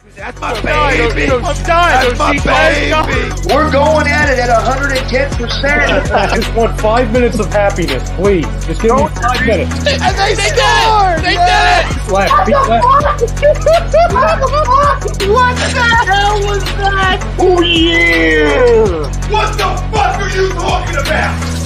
That's my baby. That's my baby. We're going at it at 110%. I just want 5 minutes of happiness, please. Just give me 5 minutes. And they scored! They did it! Left, feet left. What the hell was that? Oh, yeah! What the fuck are you talking about?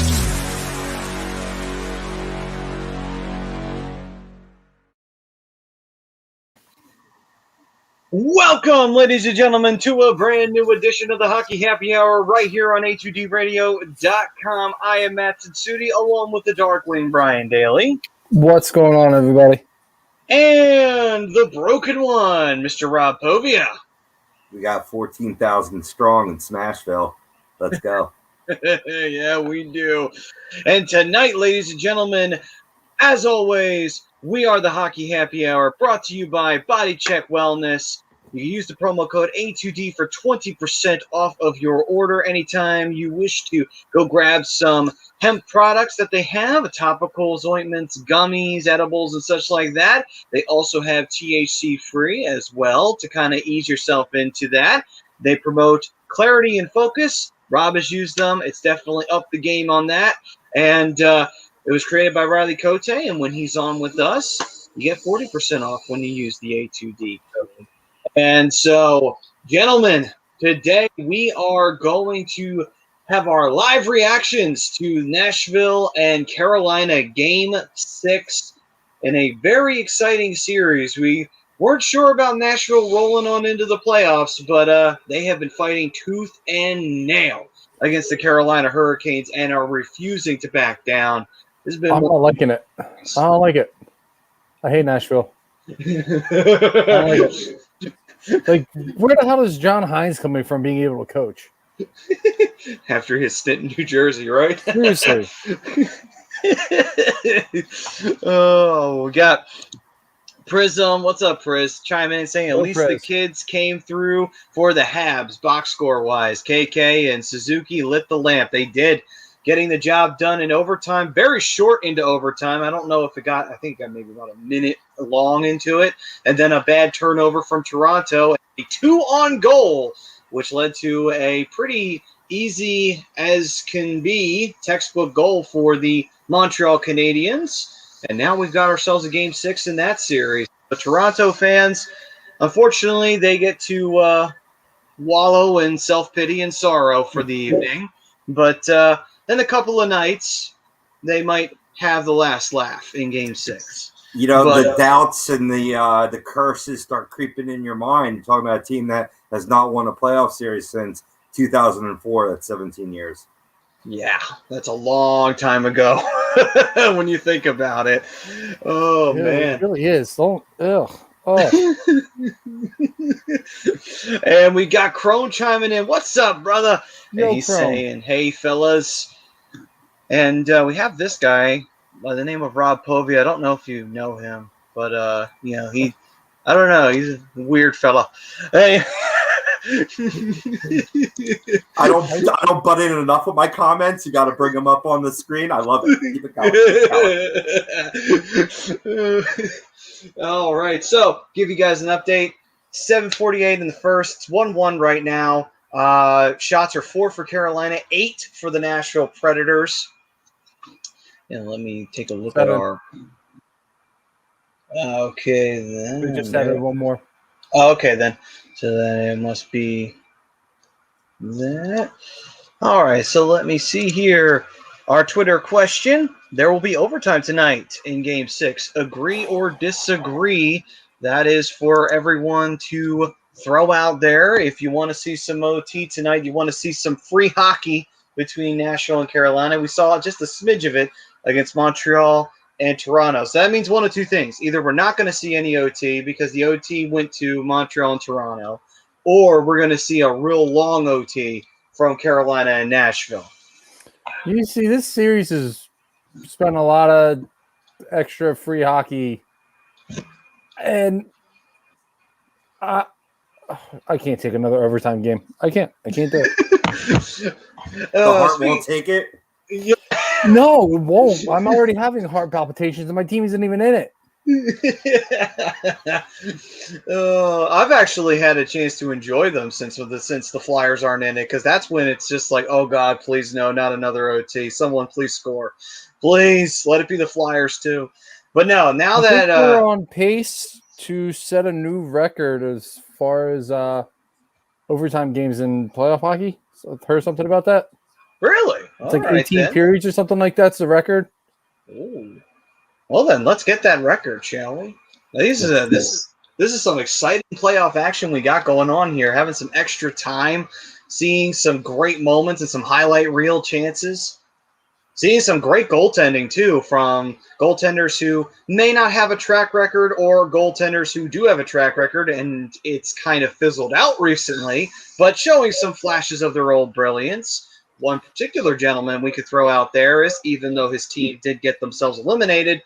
Welcome, ladies and gentlemen, to a brand new edition of the Hockey Happy Hour right here on A2DRadio.com. I am Matt Tsutsudi, along with the Darkwing Brian Daly. What's going on, everybody? And the broken one, Mr. Rob Povia. We got 14,000 strong in Smashville. Let's go. Yeah, we do. And tonight, ladies and gentlemen, as always, we are the Hockey Happy Hour, brought to you by Body Check Wellness. You can use the promo code A2D for 20% off of your order anytime you wish to go grab some hemp products that they have, topicals, ointments, gummies, edibles, and such like that. They also have THC-free as well to kind of ease yourself into that. They promote clarity and focus. Rob has used them. It's definitely up the game on that. And it was created by Riley Cote, and when he's on with us, you get 40% off when you use the A2D code. And so, gentlemen, today we are going to have our live reactions to Nashville and Carolina Game 6 in a very exciting series. We weren't sure about Nashville rolling on into the playoffs, but they have been fighting tooth and nail against the Carolina Hurricanes and are refusing to back down. I'm not liking it. I don't like it. I hate Nashville. I don't like it. Like, where the hell is John Hines coming from being able to coach? After his stint in New Jersey, right? Seriously. Oh, we got Prism. What's up, Priz? Chime in and saying at least Priz. the kids came through for the Habs, box score-wise. KK and Suzuki lit the lamp. They did. Getting the job done in overtime, very short into overtime. I don't know if it got, I think it got maybe about a minute long into it. And then a bad turnover from Toronto. A 2-on-goal, which led to a pretty easy as can be textbook goal for the Montreal Canadiens. And now we've got ourselves a Game 6 in that series. The Toronto fans, unfortunately, they get to wallow in self-pity and sorrow for the evening. But in a couple of nights, they might have the last laugh in Game 6. You know, the doubts and the curses start creeping in your mind. You're talking about a team that has not won a playoff series since 2004. That's 17 years. Yeah, that's a long time ago when you think about it. Oh, Yeah, man. it really is. Don't. Ugh. Oh. And we got Crone chiming in. What's up, brother? Yo, and he's Crone. saying, hey, fellas. And we have this guy by the name of Rob Povey. I don't know if you know him, but, you know, I don't know. He's a weird fella. Hey. I don't butt in enough with my comments. You got to bring them up on the screen. I love it. Keep it going. All right, so give you guys an update. 7:48 in the first. It's 1-1 right now. Shots are 4 for Carolina, 8 for the Nashville Predators. And let me take a look at our. Okay, then. We just added one more. Okay, then. So then it must be that. All right, so let me see here. Our Twitter question. There will be overtime tonight in Game 6. Agree or disagree? That is for everyone to throw out there. If you want to see some OT tonight, you want to see some free hockey between Nashville and Carolina. We saw just a smidge of it against Montreal and Toronto. So that means one of two things. Either we're not going to see any OT because the OT went to Montreal and Toronto, or we're going to see a real long OT from Carolina and Nashville. You see, this series has spent a lot of extra free hockey, and I can't take another overtime game. I can't do it. The heart won't take it. No, it won't. I'm already having heart palpitations, and my team isn't even in it. I've actually had a chance to enjoy them since the Flyers aren't in it, because that's when it's just like, oh God, please no, not another OT. Someone please score, please let it be the Flyers too. But no, now I that think we're on pace to set a new record as far as overtime games in playoff hockey. So I've heard something about that. really, It's all like right 18 then. periods or something like that's the record. Ooh. Well then, let's get that record, shall we? Now, this is some exciting playoff action we got going on here. Having some extra time, seeing some great moments and some highlight reel chances. Seeing some great goaltending, too, from goaltenders who may not have a track record or goaltenders who do have a track record, and it's kind of fizzled out recently, but showing some flashes of their old brilliance. One particular gentleman we could throw out there is, even though his team did get themselves eliminated,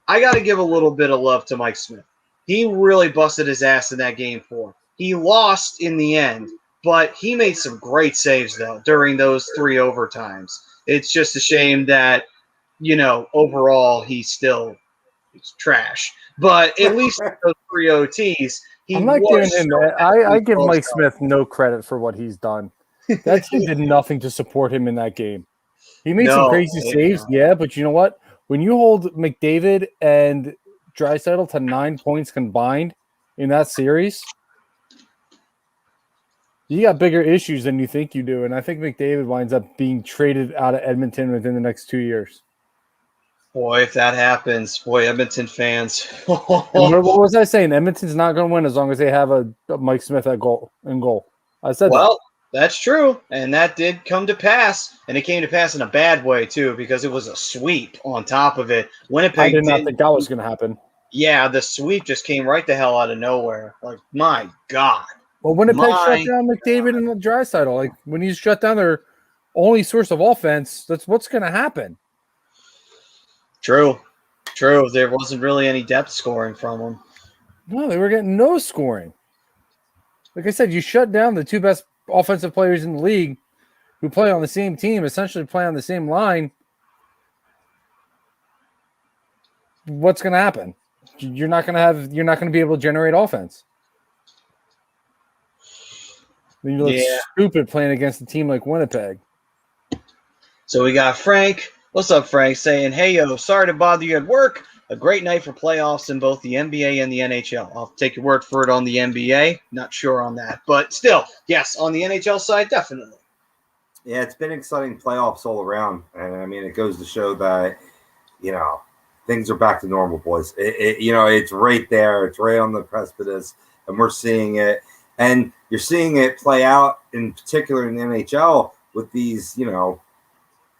I got to give a little bit of love to Mike Smith. He really busted his ass in that game 4. He lost in the end, but he made some great saves, though, during those 3 overtimes. It's just a shame that, overall he's trash. But at least those 3 OTs, I'm not giving him that. I give Mike Smith no credit for what he's done. That team did nothing to support him in that game. He made some crazy saves, yeah, but you know what? When you hold McDavid and Draisaitl to 9 points combined in that series, you got bigger issues than you think you do. And I think McDavid winds up being traded out of Edmonton within the next 2 years. Boy, if that happens, Edmonton fans. What was I saying? Edmonton's not going to win as long as they have a Mike Smith at goal. I said well, that's true, and that did come to pass, and it came to pass in a bad way too, because it was a sweep on top of it. Winnipeg I did not think that was going to happen. Yeah, the sweep just came right the hell out of nowhere. Like, my God. Well, Winnipeg shut down McDavid and the Draisaitl. Like, when you shut down their only source of offense, that's what's going to happen. True. There wasn't really any depth scoring from them. No, they were getting no scoring. Like I said, you shut down the 2 best offensive players in the league who play on the same team, essentially play on the same line. What's going to happen? You're not going to be able to generate offense. Then you look stupid playing against a team like Winnipeg. So we got Frank. What's up, Frank? Saying, hey, yo, sorry to bother you at work. A great night for playoffs in both the NBA and the NHL. I'll take your word for it on the NBA. Not sure on that. But still, yes, on the NHL side, definitely. Yeah, it's been exciting playoffs all around. And, I mean, it goes to show that, things are back to normal, boys. It's right there. It's right on the precipice, and we're seeing it. And you're seeing it play out, in particular in the NHL, with these,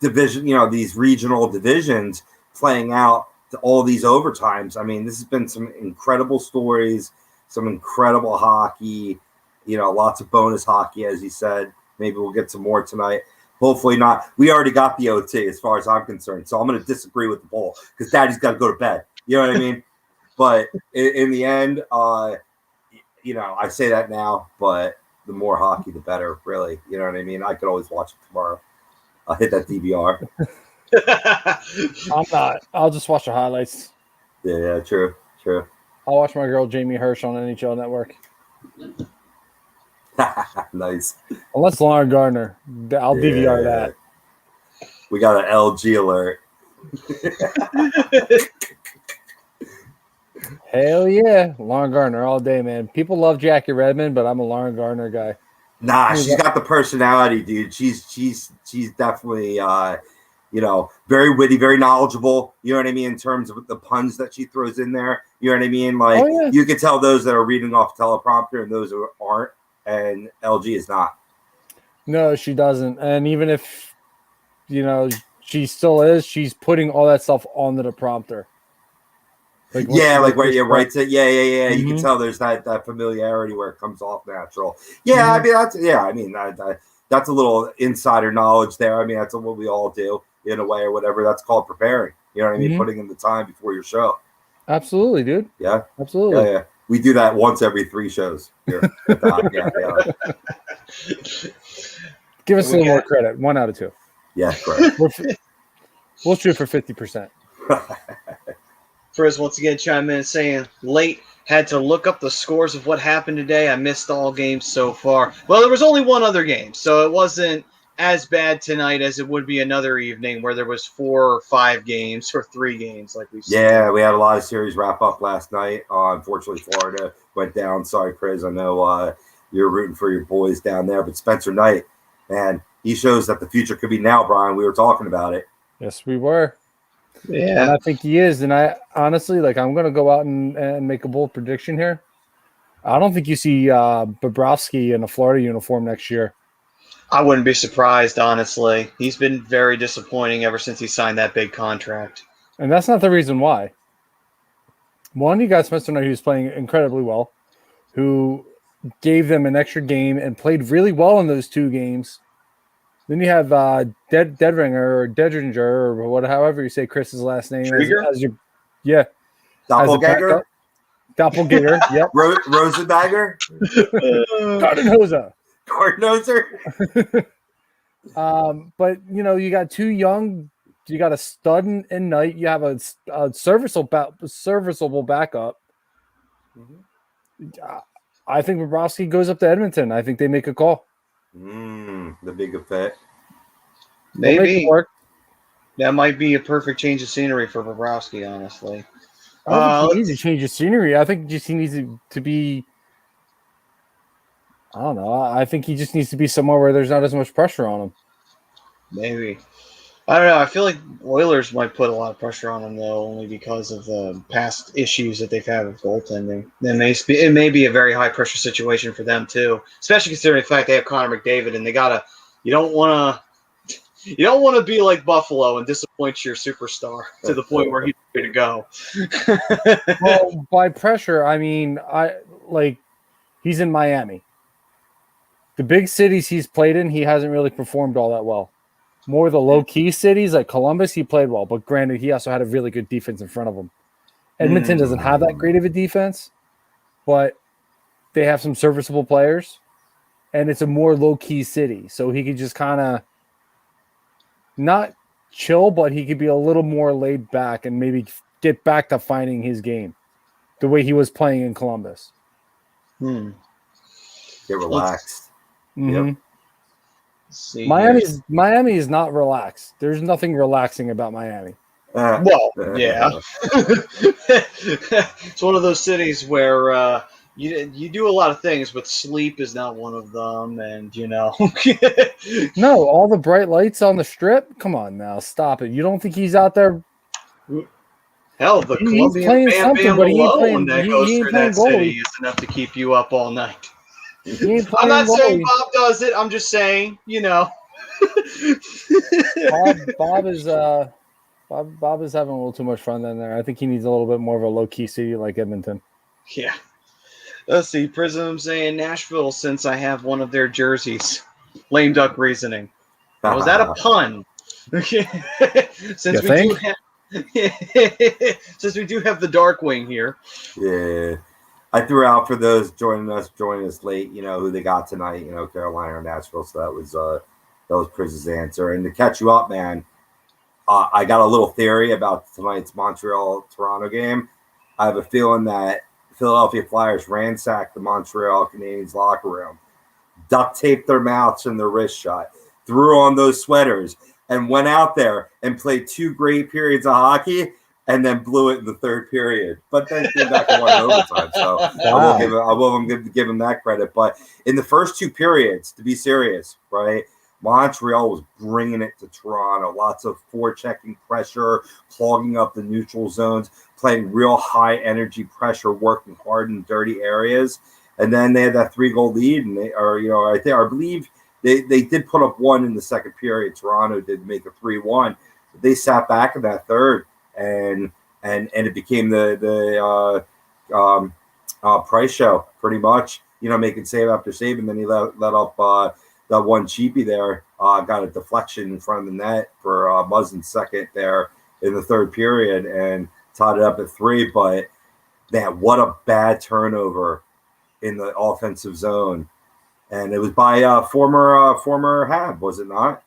these regional divisions playing out to all these overtimes. I mean, this has been some incredible stories, some incredible hockey, lots of bonus hockey, as you said. Maybe we'll get some more tonight. Hopefully not. We already got the OT as far as I'm concerned. So I'm going to disagree with the Bull because Daddy's got to go to bed. You know what I mean? But in the end, I say that now, but the more hockey, the better, really. You know what I mean? I could always watch it tomorrow. I'll hit that DVR. I'm not. I'll just watch the highlights. Yeah, true. I'll watch my girl Jamie Hirsch on NHL Network. Nice. Unless Lauren Gardner. I'll DVR that. We got an LG alert. Hell yeah. Lauren Gardner all day, man. People love Jackie Redmond, but I'm a Lauren Gardner guy. Nah, she's got the personality, dude. She's definitely very witty, very knowledgeable. You know what I mean? In terms of the puns that she throws in there. You know what I mean? Like, you can tell those that are reading off teleprompter and those who aren't. And LG is not. No, she doesn't. And even if, she still is, she's putting all that stuff onto the prompter. Like where you write it. Yeah. Mm-hmm. You can tell there's that familiarity where it comes off natural. Yeah, mm-hmm. That's a little insider knowledge there. I mean, that's what we all do in a way or whatever. That's called preparing. You know what I mean? Mm-hmm. Putting in the time before your show. Absolutely, dude. Yeah. Absolutely. Yeah. We do that once every 3 shows here. Yeah. Give us a little more credit. 1 out of 2. Yeah, correct. We'll shoot for 50%. Frizz once again chime in saying late. Had to look up the scores of what happened today. I missed all games so far. Well, there was only one other game, so it wasn't as bad tonight as it would be another evening where there was 4 or 5 games or 3 games like we've seen. Yeah, we had a lot of series wrap up last night. Unfortunately, Florida went down. Sorry, Priz. I know you're rooting for your boys down there, but Spencer Knight, man, he shows that the future could be now, Brian. We were talking about it. Yes, we were. Yeah. And I think he is. And I honestly, I'm going to go out and make a bold prediction here. I don't think you see Bobrovsky in a Florida uniform next year. I wouldn't be surprised, honestly. He's been very disappointing ever since he signed that big contract. And that's not the reason why. One, you got Spencer Knight, who's playing incredibly well, who gave them an extra game and played really well in those 2 games. Then you have Dedringer or Dedringer or however you say Chris's last name. As your, yeah. Doppelganger? Doppelganger, yep. Rosenbagger? Cardinoser. But, you got 2 young, you got a stud in Knight. You have a serviceable backup. I think Bobrovsky goes up to Edmonton. I think they make a call. The big effect. Maybe. That might be a perfect change of scenery for Bobrovsky, honestly. I don't think he needs to change of scenery. I think he needs to be – I don't know. I think he just needs to be somewhere where there's not as much pressure on him. Maybe. I don't know. I feel like Oilers might put a lot of pressure on him, though, only because of the past issues that they've had with goaltending. It may be a very high-pressure situation for them, too, especially considering the fact they have Connor McDavid, and you don't want to be like Buffalo and disappoint your superstar to the point where he's ready to go. Well, by pressure, I mean, he's in Miami. The big cities he's played in, he hasn't really performed all that well. More the low-key cities like Columbus, he played well. But granted, he also had a really good defense in front of him. Edmonton doesn't have that great of a defense, but they have some serviceable players. And it's a more low-key city. So he could just kind of not chill, but he could be a little more laid back and maybe get back to finding his game the way he was playing in Columbus. Get relaxed. Mm-hmm. Yep. Miami is not relaxed. There's nothing relaxing about Miami. Well, yeah. It's one of those cities where you do a lot of things, but sleep is not one of them. And, No, all the bright lights on the strip? Come on now, stop it. You don't think he's out there? Hell, the Colombian Bam Bam alone that goes through that city is enough to keep you up all night. I'm not saying Bob does it. I'm just saying, Bob is Bob is having a little too much fun down there. I think he needs a little bit more of a low-key city like Edmonton. Yeah. Let's see. Prism saying Nashville since I have one of their jerseys. Lame duck reasoning. Was that a pun? Since we do have the Darkwing here. Yeah. I threw out for those joining us late, who they got tonight, Carolina or Nashville. So that was Pris's answer. And to catch you up, man, I got a little theory about tonight's Montreal-Toronto game. I have a feeling that Philadelphia Flyers ransacked the Montreal Canadiens locker room, duct taped their mouths and their wrists shut, threw on those sweaters, and went out there and played 2 great periods of hockey and then blew it in the 3rd period. But then came back and won overtime. So I will give him that credit. But in the first 2 periods, to be serious, right, Montreal was bringing it to Toronto. Lots of forechecking pressure, clogging up the neutral zones, playing real high-energy pressure, working hard in dirty areas. And then they had that 3-goal lead, and I believe they did put up 1 in the 2nd period. Toronto did make a 3-1. But they sat back in that 3rd. And it became the Price show pretty much, making save after save, and then he let up that one cheapie there, got a deflection in front of the net for Muzzin's second there in the 3rd period and tied it up at 3. But man, what a bad turnover in the offensive zone, and it was by former Hab, was it not?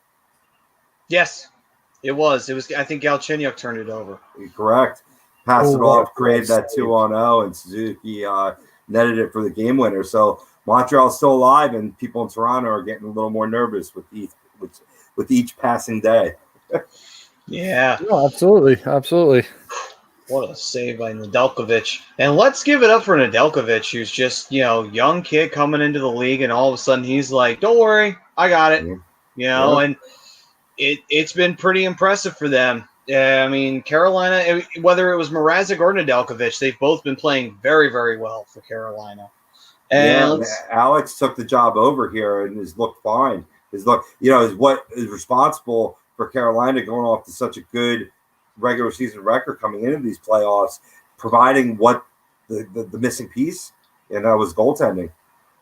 Yes. It was. I think Galchenyuk turned it over. Correct. passed it what off, created that 2-on-0, and Suzuki netted it for the game winner. So Montreal's still alive, and people in Toronto are getting a little more nervous with each passing day. Yeah. No, absolutely. Absolutely. What a save by Nedeljkovic. And let's give it up for Nedeljkovic, who's just, young kid coming into the league, and all of a sudden he's like, don't worry, I got it. And it's been pretty impressive for them. I mean, Carolina, whether it was Mrazek or Nedeljkovic, they've both been playing very, very well for Carolina. And Alex took the job over here and has looked fine. Is what is responsible for Carolina going off to such a good regular season record coming into these playoffs, providing what the missing piece, and that was goaltending.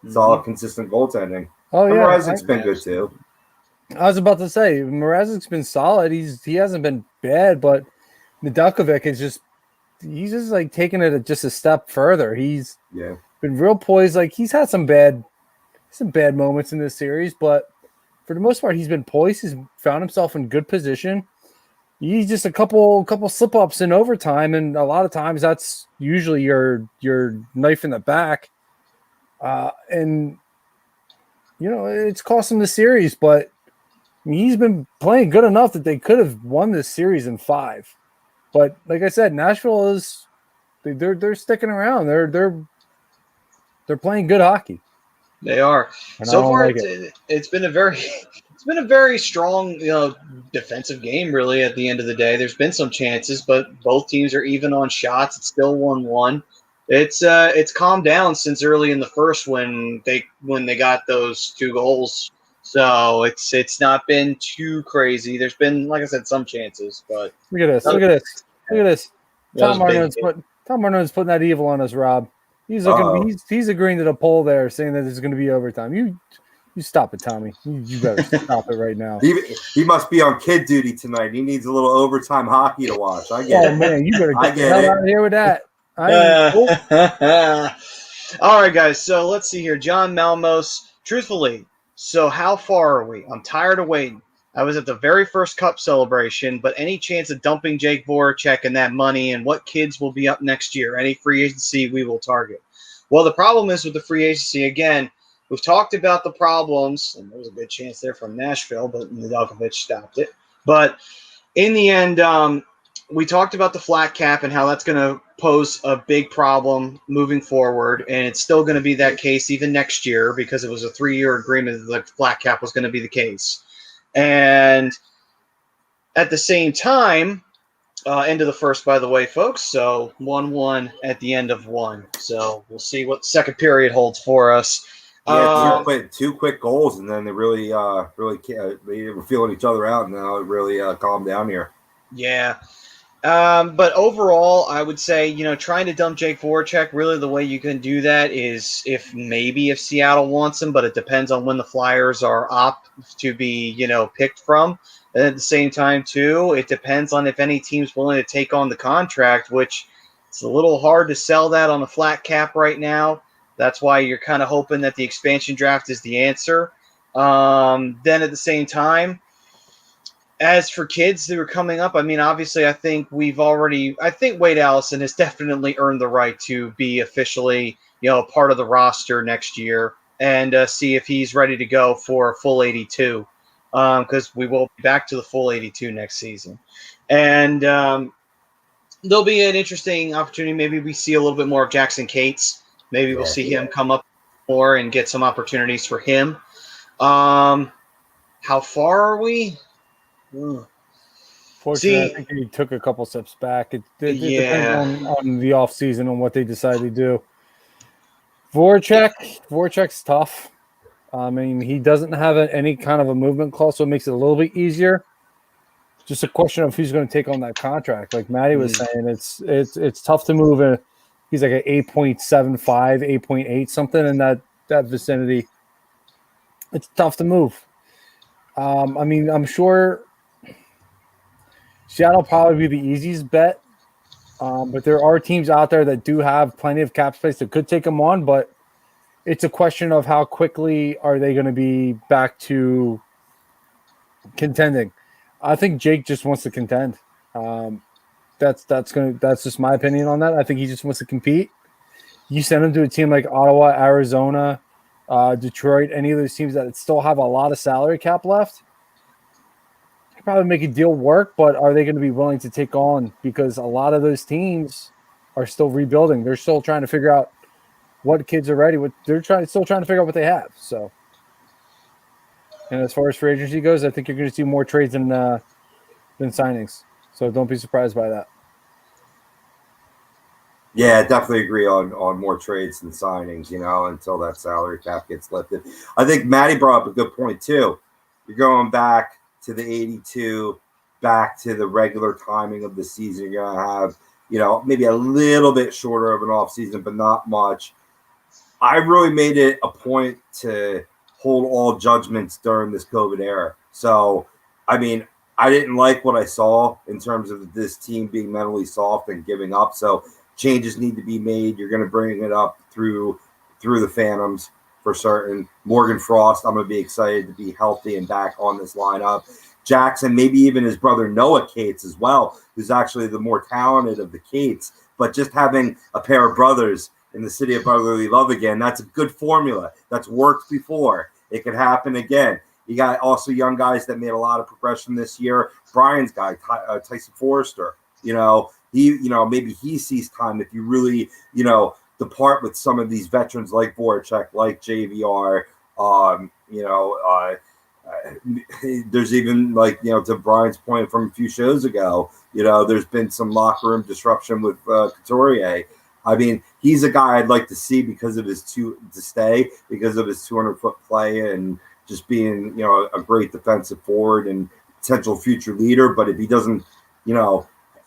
Solid, consistent goaltending. Oh, and yeah. Mrazek's been good too. I was about to say, Mrazek's been solid. He hasn't been bad, but Nedeljkovic he's just like taking it just a step further. He's been real poised. Like he's had some bad moments in this series, but for the most part, he's been poised. He's found himself in good position. He's just a couple slip ups in overtime, and a lot of times that's usually your knife in the back, and it's cost him the series. But he's been playing good enough that they could have won this series in 5. But like I said, Nashville they're sticking around. They're playing good hockey. They are. And so far, like it's been a very strong, defensive game. Really, at the end of the day, there's been some chances, but both teams are even on shots. It's still 1-1. It's calmed down since early in the first when they got those 2 goals. So it's not been too crazy. There's been, like I said, some chances, but look at this. Tom Arnold's putting that evil on us, Rob. He's looking. He's agreeing to the poll there, saying that there's going to be overtime. You stop it, Tommy. You better stop it right now. He must be on kid duty tonight. He needs a little overtime hockey to watch. I get it. Man, you better get the hell out of here with that. All right, guys. So let's see here. John Malmos. Truthfully, so how far are we? I'm tired of waiting. I was at the very first Cup celebration, but any chance of dumping Jake Voracek and that money, and what kids will be up next year? Any free agency we will target? Well, the problem is with the free agency, again, we've talked about the problems, and there was a good chance there from Nashville, but Nedeljkovic stopped it. But in the end, we talked about the flat cap and how that's going to pose a big problem moving forward, and it's still going to be that case even next year because it was a 3-year agreement that the flat cap was going to be the case. And at the same time, end of the first, by the way, folks. So 1-1 at the end of 1. So we'll see what the second period holds for us. Yeah, two quick goals, and then they really they were feeling each other out, and now it really calmed down here. Yeah. But overall, I would say, trying to dump Jake Voracek, really the way you can do that is if Seattle wants him, but it depends on when the Flyers are up to be, picked from. And at the same time, too, it depends on if any team's willing to take on the contract, which it's a little hard to sell that on a flat cap right now. That's why you're kind of hoping that the expansion draft is the answer. Then at the same time, as for kids that are coming up, I mean, obviously, I think Wade Allison has definitely earned the right to be officially, part of the roster next year and see if he's ready to go for a full 82, because we will be back to the full 82 next season. And there'll be an interesting opportunity. Maybe we see a little bit more of Jackson Cates. Maybe we'll see him come up more and get some opportunities for him. How far are we? Fortunately, I think he took a couple steps back. It depends on the offseason and what they decide to do. Voracek's tough. I mean, he doesn't have any kind of a movement clause, so it makes it a little bit easier. Just a question of who's going to take on that contract. Like Maddie was saying, it's tough to move. He's like an 8.75, 8.8, something in that vicinity. It's tough to move. I mean, I'm sure Seattle will probably be the easiest bet, but there are teams out there that do have plenty of cap space that could take them on, but it's a question of how quickly are they going to be back to contending. I think Jake just wants to contend. that's just my opinion on that. I think he just wants to compete. You send him to a team like Ottawa, Arizona, Detroit, any of those teams that still have a lot of salary cap left. They probably make a deal work, but are they going to be willing to take on? Because a lot of those teams are still rebuilding. They're still trying to figure out what kids are ready. They're still trying to figure out what they have. So, and as far as free agency goes, I think you're going to see more trades than signings. So don't be surprised by that. Yeah, definitely agree on more trades than signings, until that salary cap gets lifted. I think Matty brought up a good point, too. You're going back to the 82, back to the regular timing of the season. You're going to have, maybe a little bit shorter of an offseason, but not much. I really made it a point to hold all judgments during this COVID era. So, I mean, I didn't like what I saw in terms of this team being mentally soft and giving up. So changes need to be made. You're going to bring it up through the Phantoms for certain. Morgan Frost, I'm going to be excited to be healthy and back on this lineup. Jackson, maybe even his brother Noah Cates as well, who's actually the more talented of the Cates. But just having a pair of brothers in the city of brotherly love again, that's a good formula. That's worked before. It could happen again. You got also young guys that made a lot of progression this year. Brian's guy, Tyson Forrester, maybe he sees time if you really, depart with some of these veterans like Voracek, like JVR, there's even to Brian's point from a few shows ago, there's been some locker room disruption with Couturier. I mean, he's a guy I'd like to see because of his 200-foot play and just being, a great defensive forward and potential future leader. But if he doesn't,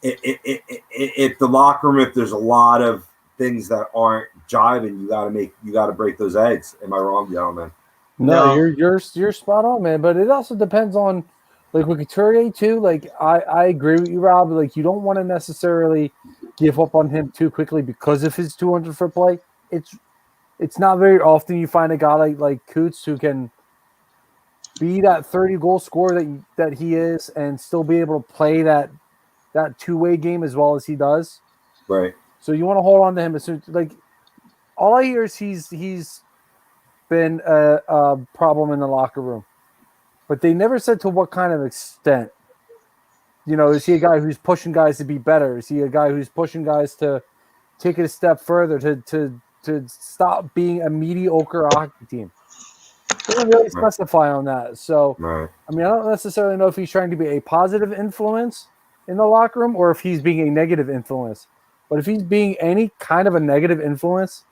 if the locker room, if there's a lot of things that aren't jiving, you got to break those eggs. Am I wrong, gentlemen? No, you're spot on, man. But it also depends on, like with Couturier too. Like I agree with you, Rob. Like you don't want to necessarily give up on him too quickly because of his 200-foot play. It's not very often you find a guy like Coots who can be that 30-goal scorer that he is and still be able to play that two-way game as well as he does. Right. So you want to hold on to him as soon. Like all I hear is he's been a problem in the locker room, but they never said to what kind of extent. Is he a guy who's pushing guys to be better? Is he a guy who's pushing guys to take it a step further to stop being a mediocre hockey team? They didn't really specify on that. So, right. I mean, I don't necessarily know if he's trying to be a positive influence in the locker room or if he's being a negative influence. But if he's being any kind of a negative influence,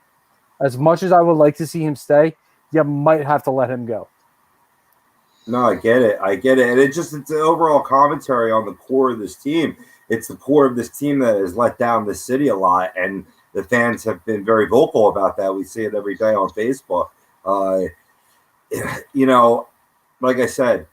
as much as I would like to see him stay, you might have to let him go. No, I get it. And it's the overall commentary on the core of this team. It's the core of this team that has let down the city a lot, and the fans have been very vocal about that. We see it every day on Facebook. Like I said,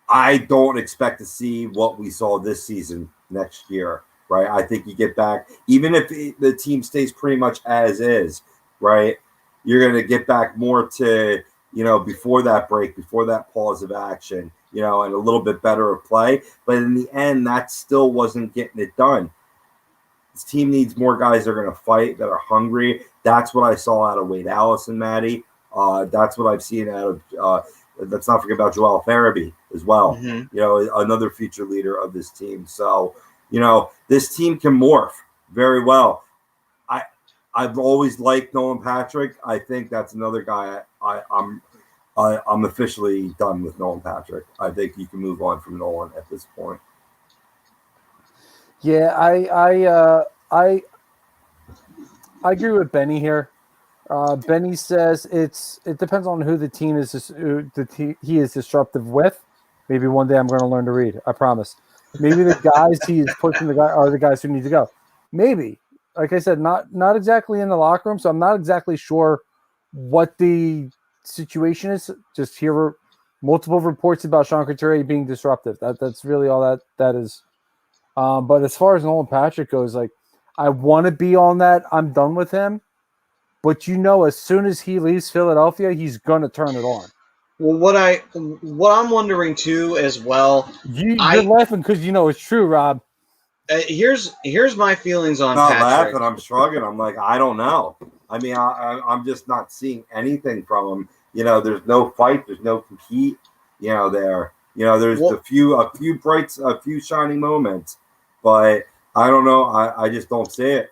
I don't expect to see what we saw this season next year, right? I think you get back, even if the team stays pretty much as is, right? You're going to get back more to, before that break, before that pause of action, and a little bit better of play. But in the end, that still wasn't getting it done. This team needs more guys that are going to fight, that are hungry. That's what I saw out of Wade Allison, Matty. That's what I've seen out of let's not forget about Joel Farabee as well. Mm-hmm. Another future leader of this team. So, this team can morph very well. I've always liked Nolan Patrick. I think that's another guy I'm officially done with Nolan Patrick. I think you can move on from Nolan at this point. Yeah, I agree with Benny here. Benny says it depends on who the team is. He is disruptive with. Maybe one day I'm going to learn to read. I promise. Maybe the guys he is pushing are the guys who need to go. Maybe, like I said, not exactly in the locker room. So I'm not exactly sure what the situation is. Just hear multiple reports about Sean Couturier being disruptive. That's really all that is. But as far as Nolan Patrick goes, like I want to be on that. I'm done with him. But as soon as he leaves Philadelphia, he's gonna turn it on. Well, what I'm wondering too as well. You're laughing because it's true, Rob. Here's my feelings on Not Patrick. laughing. I'm shrugging. I'm like, I don't know. I mean, I'm just not seeing anything from him. There's no fight. There's no compete. There's a few shining moments, but I don't know. I just don't see it.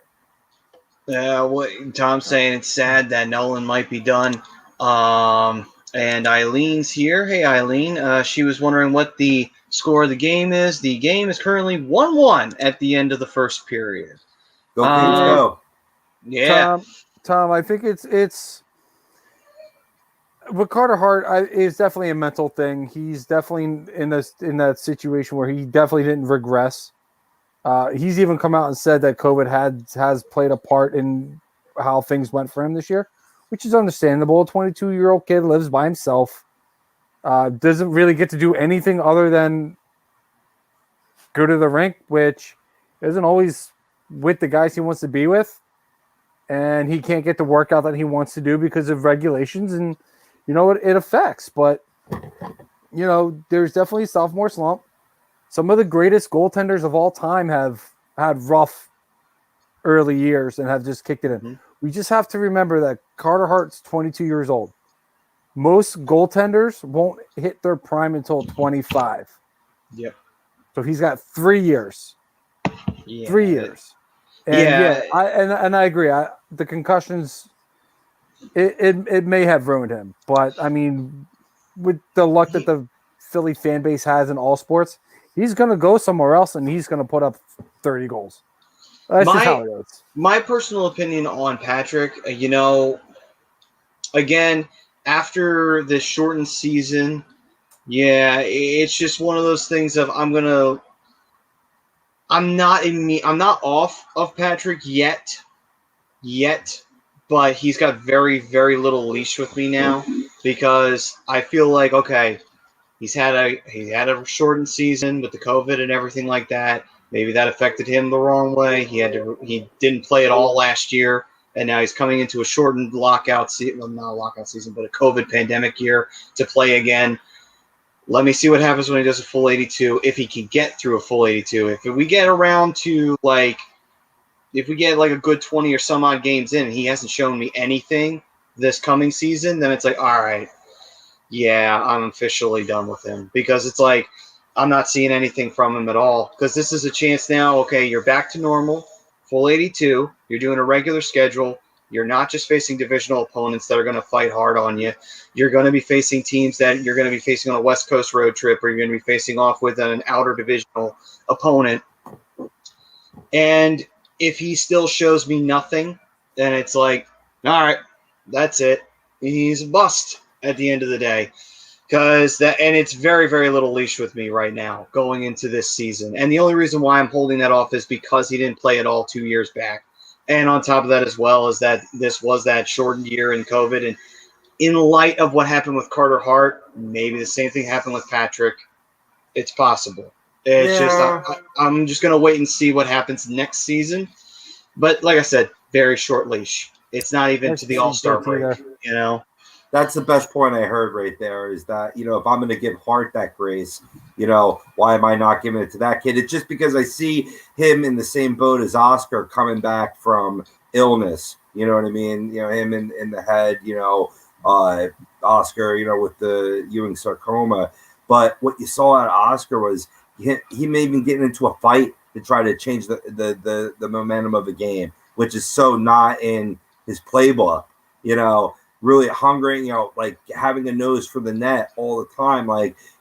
What Tom's saying, it's sad that Nolan might be done. And Eileen's here. Hey, Eileen. She was wondering what the score of the game is. The game is currently 1-1 at the end of the first period. Go Kings, go. Yeah. Tom, I think it's with Carter Hart. It's definitely a mental thing. He's definitely in that situation where he definitely didn't regress. He's even come out and said that COVID has played a part in how things went for him this year, which is understandable. A 22-year-old kid lives by himself, doesn't really get to do anything other than go to the rink, which isn't always with the guys he wants to be with. And he can't get the workout that he wants to do because of regulations. And, it affects. But, there's definitely a sophomore slump. Some of the greatest goaltenders of all time have had rough early years and have just kicked it in. Mm-hmm. We just have to remember that Carter Hart's 22 years old. Most goaltenders won't hit their prime until 25. Yep. So he's got 3 years. Yeah. 3 years. And I agree. The concussions, it may have ruined him. But, I mean, with the luck that the Philly fan base has in all sports, he's going to go somewhere else and he's going to put up 30 goals. That's just how it is. My personal opinion on Patrick, again, after this shortened season, it's just one of those things of I'm not off of Patrick yet, but he's got very, very little leash with me now because I feel like, okay, he had a shortened season with the COVID and everything like that. Maybe that affected him the wrong way. He didn't play at all last year, and now he's coming into a shortened lockout season. Well, not a lockout season, but a COVID pandemic year to play again. Let me see what happens when he does a full 82. If he can get through a full 82, if we get around to if we get a good 20 or some odd games in, and he hasn't shown me anything this coming season, then it's all right. Yeah, I'm officially done with him because it's I'm not seeing anything from him at all because this is a chance now. Okay, you're back to normal, full 82. You're doing a regular schedule. You're not just facing divisional opponents that are going to fight hard on you. You're going to be facing teams that you're going to be facing on a West Coast road trip, or you're going to be facing off with an outer divisional opponent. And if he still shows me nothing, then it's all right, that's it. He's a bust at the end of the day. And it's very, very little leash with me right now going into this season. And the only reason why I'm holding that off is because he didn't play at all 2 years back. And on top of that as well is that this was that shortened year in COVID. And in light of what happened with Carter Hart, maybe the same thing happened with Patrick. It's possible. I'm just going to wait and see what happens next season. But like I said, very short leash. It's not even to the All-Star break, That's the best point I heard right there is that, if I'm going to give Hart that grace, why am I not giving it to that kid? It's just because I see him in the same boat as Oscar coming back from illness. You know what I mean? Him in the head, Oscar, with the Ewing sarcoma. But what you saw at Oscar was he may even get into a fight to try to change the momentum of the game, which is so not in his playbook, really hungry, having a nose for the net all the time.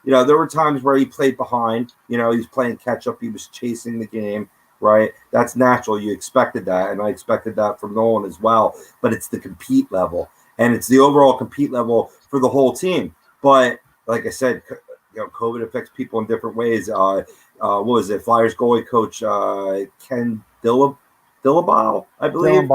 There were times where he played behind, he was playing catch up. He was chasing the game, right? That's natural. You expected that. And I expected that from Nolan as well, but it's the compete level and it's the overall compete level for the whole team. But like I said, COVID affects people in different ways. What was it? Flyers goalie coach, Ken Dillabaugh, I believe.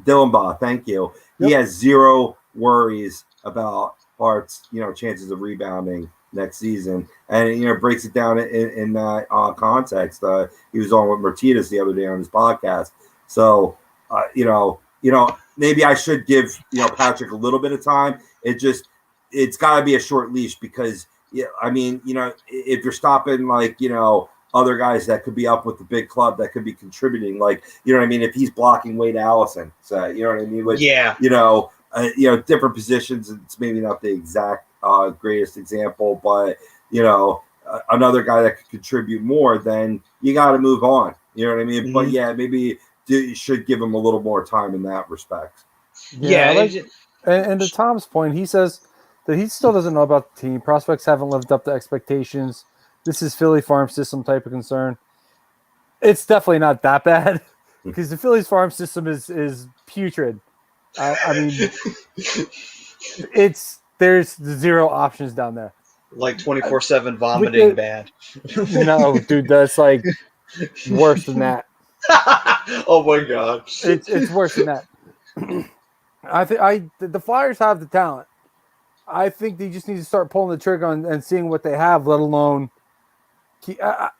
Dillenbaugh, thank you. Yep. He has zero worries about Hart's, chances of rebounding next season, and breaks it down in that context. He was on with Martinez the other day on his podcast. So, maybe I should give Patrick a little bit of time. It's got to be a short leash because if you're stopping other guys that could be up with the big club that could be contributing. Like, you know what I mean? If he's blocking Wade Allison, so you know what I mean? Which, different positions. It's maybe not the exact greatest example, but another guy that could contribute more, then you got to move on. You know what I mean? Mm-hmm. But yeah, maybe you should give him a little more time in that respect. And to Tom's point, he says that he still doesn't know about the team. Prospects haven't lived up to expectations. This is Philly farm system type of concern. It's definitely not that bad because the Phillies farm system is putrid. I mean, there's 0 options down there. Like 24/7 vomiting bad. No, dude, that's like worse than that. Oh my god, it's worse than that. The Flyers have the talent. I think they just need to start pulling the trigger and seeing what they have, let alone. I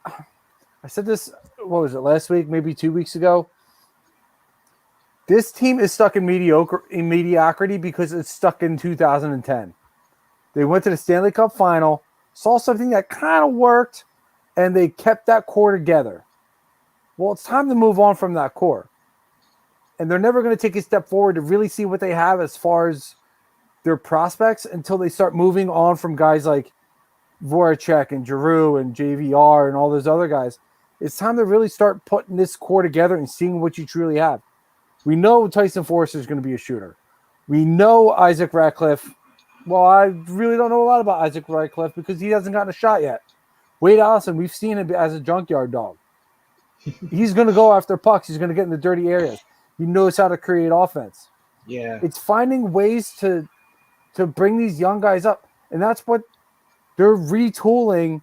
said this, what was it, last week, maybe 2 weeks ago? This team is stuck in mediocrity because it's stuck in 2010. They went to the Stanley Cup final, saw something that kind of worked, and they kept that core together. Well, it's time to move on from that core. And they're never going to take a step forward to really see what they have as far as their prospects until they start moving on from guys like Voracek and Giroux and JVR and all those other guys. It's time to really start putting this core together and seeing what you truly have. We know Tyson Forster is going to be a shooter. We know Isaac Ratcliffe. Well, I really don't know a lot about Isaac Ratcliffe because he hasn't gotten a shot yet. Wade Allison, we've seen him as a junkyard dog. He's going to go after pucks. He's going to get in the dirty areas. He knows how to create offense. Yeah. It's finding ways to bring these young guys up. And that's what they're retooling,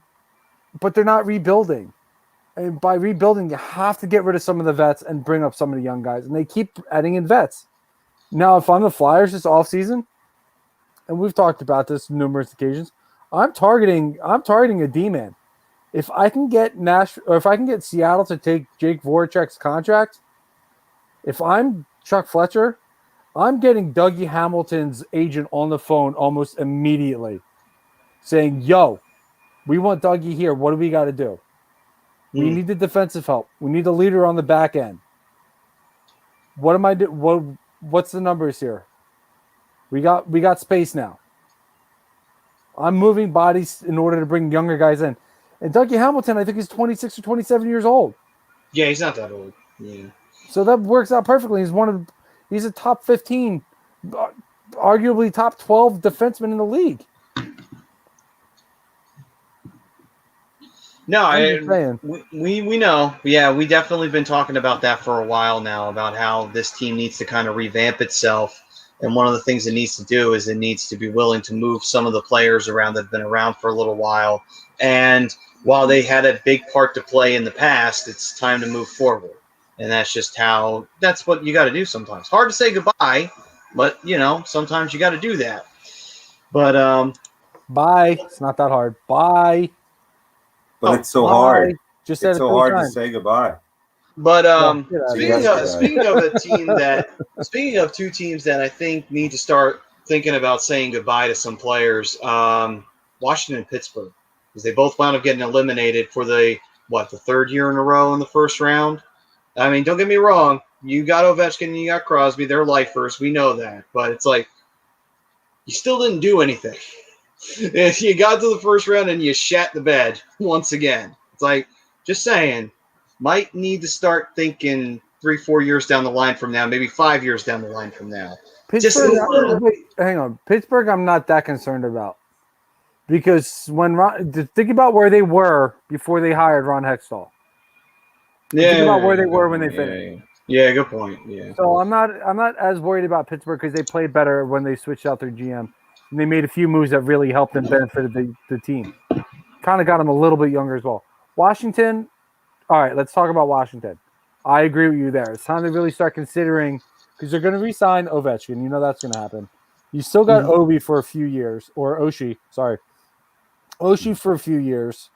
but they're not rebuilding. And by rebuilding, you have to get rid of some of the vets and bring up some of the young guys. And they keep adding in vets. Now, if I'm the Flyers this offseason, and we've talked about this numerous occasions, I'm targeting a D-man. If I can get Seattle to take Jake Voracek's contract, if I'm Chuck Fletcher, I'm getting Dougie Hamilton's agent on the phone almost immediately saying, yo, we want Dougie here. What do we got to do? We need the defensive help. We need a leader on the back end. What am I doing? What's the numbers here? We got space now. I'm moving bodies in order to bring younger guys in. And Dougie Hamilton, I think, is 26 or 27 years old. Yeah, he's not that old. Yeah. So that works out perfectly. He's a top 15, arguably top 12 defenseman in the league. No, we know. Yeah, we definitely been talking about that for a while now, about how this team needs to kind of revamp itself. And one of the things it needs to do is it needs to be willing to move some of the players around that have been around for a little while. And while they had a big part to play in the past, it's time to move forward. And that's what you got to do sometimes. Hard to say goodbye, but, sometimes you got to do that. But bye. It's not that hard. Bye. But it's so hard. Just it's so hard to say goodbye. But speaking of two teams that I think need to start thinking about saying goodbye to some players, Washington and Pittsburgh, because they both wound up getting eliminated for the third year in a row in the first round. I mean, don't get me wrong, you got Ovechkin and you got Crosby, they're lifers, we know that, but it's like you still didn't do anything. If you got to the first round and you shat the bed once again, it's like, just saying, might need to start thinking 3-4 years down the line from now, maybe 5 years down the line from now. Hang on. Pittsburgh, I'm not that concerned about. Because think about where they were before they hired Ron Hextall. Think about where they were when they finished. Yeah, good point. Yeah. So I'm not as worried about Pittsburgh because they played better when they switched out their GM. And they made a few moves that really helped and benefited the team. Kind of got them a little bit younger as well. Washington, all right, let's talk about Washington. I agree with you there. It's time to really start considering, because they're going to re-sign Ovechkin. You know that's going to happen. You still got Ovi for a few years, or Oshie for a few years.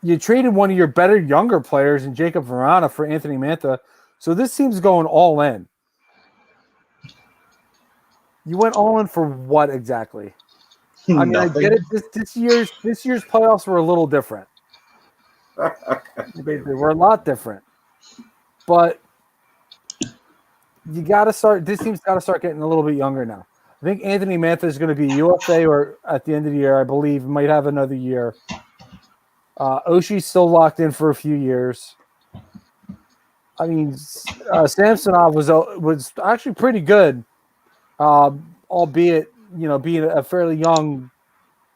You traded one of your better younger players in Jacob Verana for Anthony Mantha. So this team's going all in. You went all in for what exactly? I mean, I get it. This year's playoffs were a little different. They were a lot different. But you got to start. This team's got to start getting a little bit younger now. I think Anthony Mantha is going to be UFA or at the end of the year, I believe, might have another year. Oshie's still locked in for a few years. I mean, Samsonov was actually pretty good, albeit being a fairly young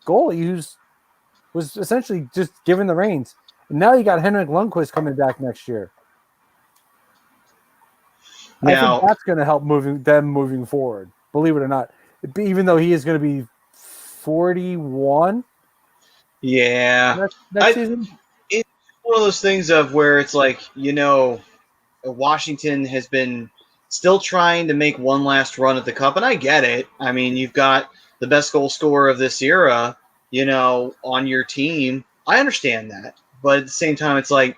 goalie who's was essentially just given the reins. And now you got Henrik Lundqvist coming back next year. I think that's going to help moving forward. Believe it or not, even though he is going to be 41. Yeah, next season. It's one of those things of where it's like Washington has been still trying to make one last run at the Cup, and I get it. I mean, you've got the best goal scorer of this era, on your team. I understand that, but at the same time, it's like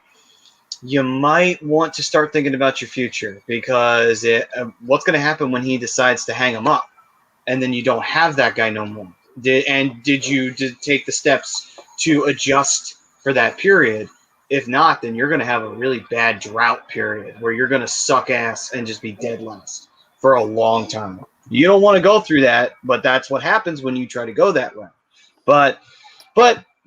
you might want to start thinking about your future because what's going to happen when he decides to hang him up, and then you don't have that guy no more. Did you take the steps to adjust for that period? If not, then you're going to have a really bad drought period where you're going to suck ass and just be dead last for a long time. You don't want to go through that, but that's what happens when you try to go that way. But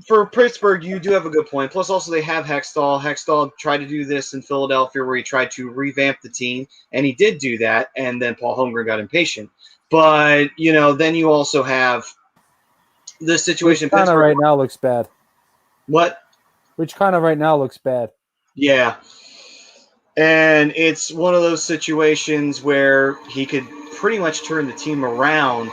for Pittsburgh, you do have a good point. Plus, also they have Hextall. Hextall tried to do this in Philadelphia where he tried to revamp the team, and he did do that, and then Paul Holmgren got impatient. But, then you also have the situation. Which kind of right now looks bad. What? Which kind of right now looks bad. Yeah. And it's one of those situations where he could pretty much turn the team around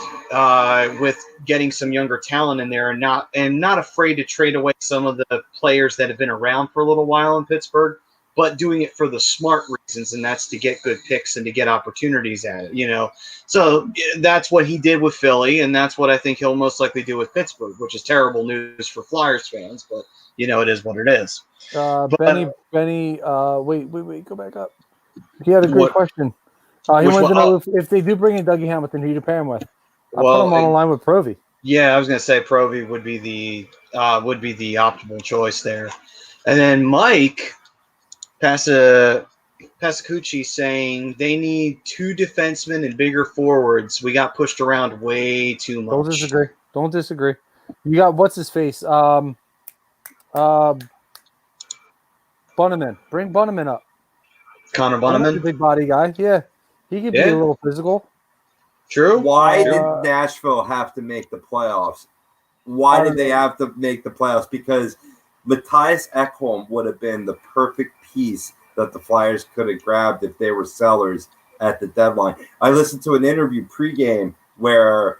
with getting some younger talent in there and not afraid to trade away some of the players that have been around for a little while in Pittsburgh, but doing it for the smart reasons, and that's to get good picks and to get opportunities at it, So that's what he did with Philly, and that's what I think he'll most likely do with Pittsburgh, which is terrible news for Flyers fans, but it is what it is. Benny, wait, go back up. He had a great question. He wants to know if they do bring in Dougie Hamilton, who you pair him with. I'll put him on the line with Provy. Yeah, I was going to say Provy would be the optimal choice there. And then Mike Passacucci saying they need 2 defensemen and bigger forwards. We got pushed around way too much. Don't disagree. You got what's his face? Bunneman. Bring Bunneman up. Connor Bunneman, a big body guy. Yeah, he could be a little physical. True. Why did Nashville have to make the playoffs? Why did they have to make the playoffs? Because Matthias Ekholm would have been the perfect piece that the Flyers could have grabbed if they were sellers at the deadline. I listened to an interview pregame where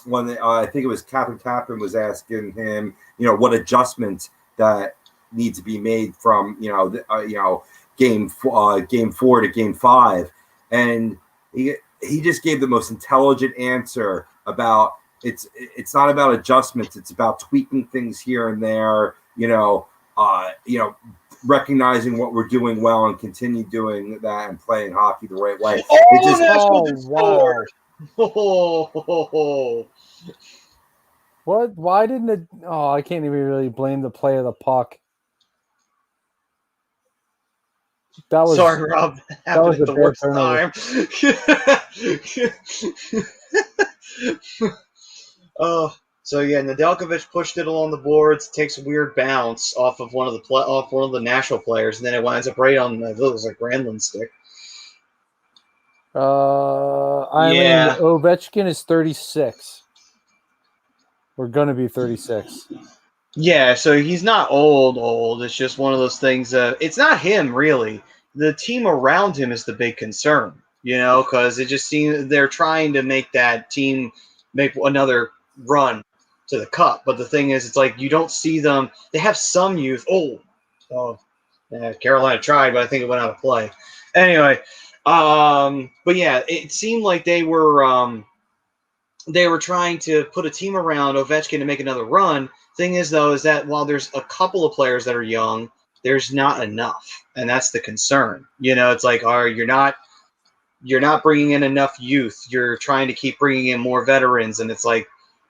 when I think it was Captain Tappan was asking him, what adjustments that need to be made from game 4 to game 5, and he just gave the most intelligent answer about it's not about adjustments, it's about tweaking things here and there, recognizing what we're doing well and continue doing that and playing hockey the right way. Wow. What? Why didn't it? Oh, I can't even really blame the play of the puck. That was sorry, Rob. That was the worst time. So Nedeljkovic pushed it along the boards, takes a weird bounce off of one of the Nashville players, and then it winds up right on it was like Granlund's stick. Ovechkin is 36. We're gonna be 36. Yeah, so he's not old. It's just one of those things. It's not him really. The team around him is the big concern, because it just seems they're trying to make that team make another run to the Cup. But the thing is, it's like you don't see them. They have some youth. Carolina tried, but I think it went out of play. Anyway, but yeah, it seemed like they were trying to put a team around Ovechkin to make another run. Thing is, though, is that while there's a couple of players that are young, there's not enough, and that's the concern. It's like, you're not bringing in enough youth. You're trying to keep bringing in more veterans, and it's like,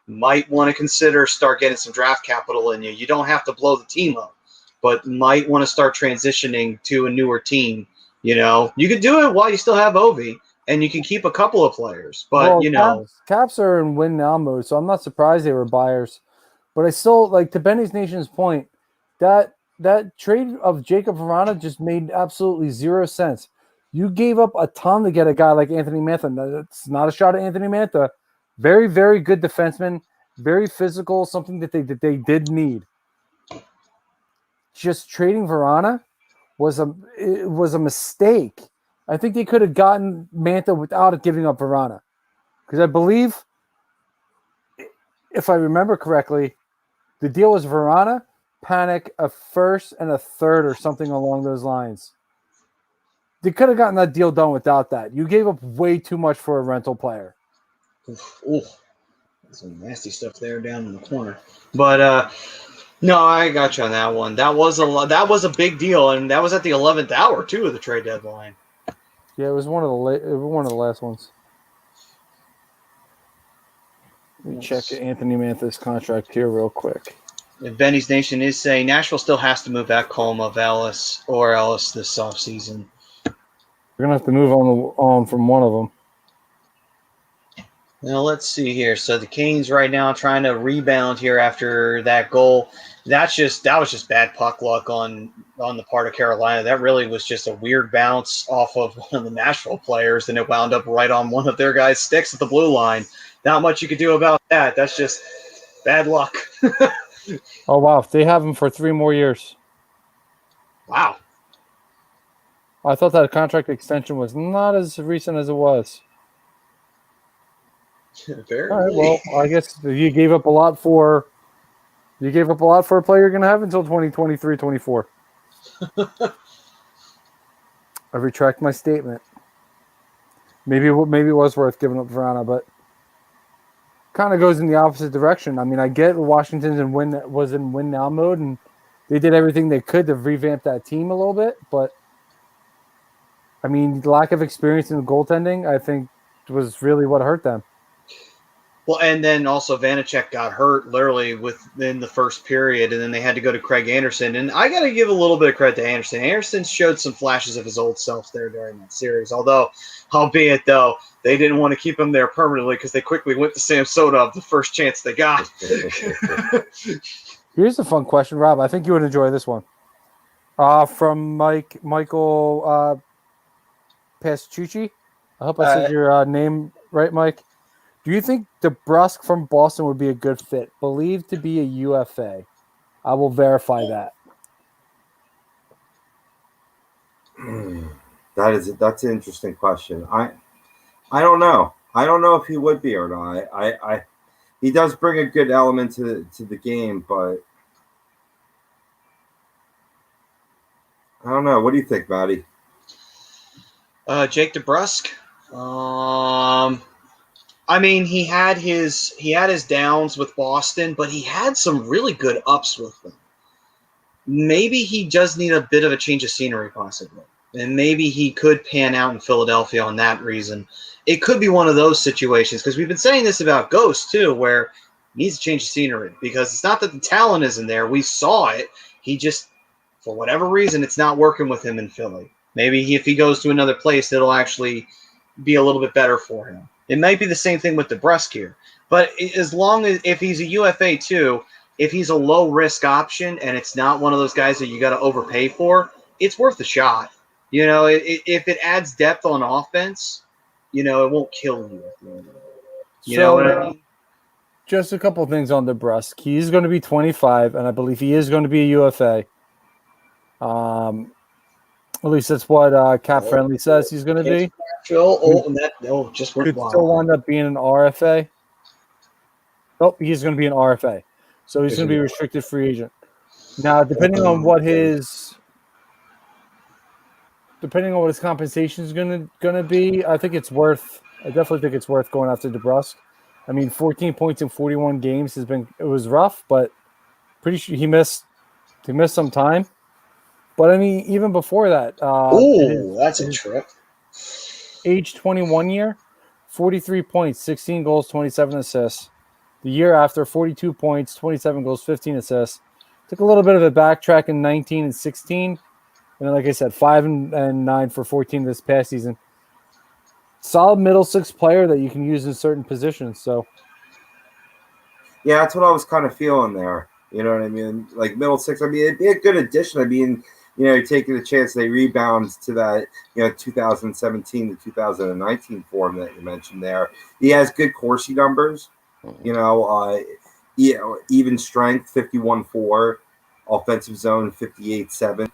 might want to consider start getting some draft capital in you. You don't have to blow the team up, but might want to start transitioning to a newer team. You know, you could do it while you still have Ovi, and you can keep a couple of players. But Well, Caps are in win now mode, so I'm not surprised they were buyers. But I still like, to Benny's Nation's point, that trade of Jacob Verana just made absolutely zero sense. You gave up a ton to get a guy like Anthony Mantha. It's not a shot at Anthony Mantha. Very, very good defenseman, very physical, something that they did need. Just trading Verana was a mistake. I think they could have gotten Mantha without giving up Verana. Because I believe, if I remember correctly, the deal was Verana, Panic, a first and a third or something along those lines. They could have gotten that deal done without that. You gave up way too much for a rental player. Ooh, some nasty stuff there down in the corner. But no, I got you on that one. That was a big deal, and that was at the 11th hour too of the trade deadline. Yeah, it was one of the last ones. Let me check Anthony Mantha's contract here real quick. And Benny's Nation is saying Nashville still has to move back home of Ellis this offseason. We're gonna have to move on from one of them. Now let's see here. So the Canes right now trying to rebound here after that goal. That was just bad puck luck on the part of Carolina. That really was just a weird bounce off of one of the Nashville players, and it wound up right on one of their guys' sticks at the blue line. Not much you could do about that. That's just bad luck. Oh wow, they have him for 3 more years. Wow. I thought that contract extension was not as recent as it was. Very. All right, well, I guess you gave up a lot for a player you're going to have until 2023-24. I retract my statement. Maybe it was worth giving up Verana, but kind of goes in the opposite direction. I mean, I get Washington was in win now mode, and they did everything they could to revamp that team a little bit, but I mean, lack of experience in goaltending, I think, was really what hurt them. Well, and then also Vanacek got hurt literally within the first period, and then they had to go to Craig Anderson. And I got to give a little bit of credit to Anderson. Anderson showed some flashes of his old self there during that series, albeit though, they didn't want to keep him there permanently because they quickly went to Sam Soda the first chance they got. Here's a fun question, Rob. I think you would enjoy this one. From Michael Pascucci. I hope I said your name right, Mike. Do you think DeBrusk from Boston would be a good fit? Believed to be a UFA. I will verify that. That's an interesting question. I don't know. I don't know if he would be or not. He does bring a good element to the game, but I don't know. What do you think, Matty? Jake DeBrusk. I mean, he had his downs with Boston, but he had some really good ups with them. Maybe he does need a bit of a change of scenery, possibly, and maybe he could pan out in Philadelphia on that reason. It could be one of those situations because we've been saying this about Ghost too, where he needs to change of scenery because it's not that the talent isn't there. We saw it. He just, for whatever reason, it's not working with him in Philly. Maybe if he goes to another place, it'll actually be a little bit better for him. It might be the same thing with DeBrusk here. But as long as if he's a UFA too, if he's a low-risk option and it's not one of those guys that you got to overpay for, it's worth a shot. You know, if it adds depth on offense, you know, it won't kill you. You know what I mean? Just a couple of things on DeBrusk. He's going to be 25, and I believe he is going to be a UFA. At least that's what Cap Friendly says he's going to be. Just could still wind up being an RFA. Oh, he's going to be an RFA. So he's going to be a restricted free agent. Now, depending on what his compensation is going to be, I definitely think it's worth going after DeBrusk. I mean, 14 points in 41 games it was rough, but pretty sure he missed some time. But I mean, even before that, that's a trip. Age 21 year, 43 points, 16 goals, 27 assists. The year after, 42 points, 27 goals, 15 assists. Took a little bit of a backtrack in 19 and 16. And then, like I said, 5 and 9 for 14 this past season. Solid middle six player that you can use in certain positions. So, yeah, that's what I was kind of feeling there. You know what I mean? Like middle six. I mean, it'd be a good addition. I mean, you know, taking a chance they rebound to that, 2017 to 2019 form that you mentioned there. He has good Corsi numbers. Even strength 51-4, offensive zone 58-7.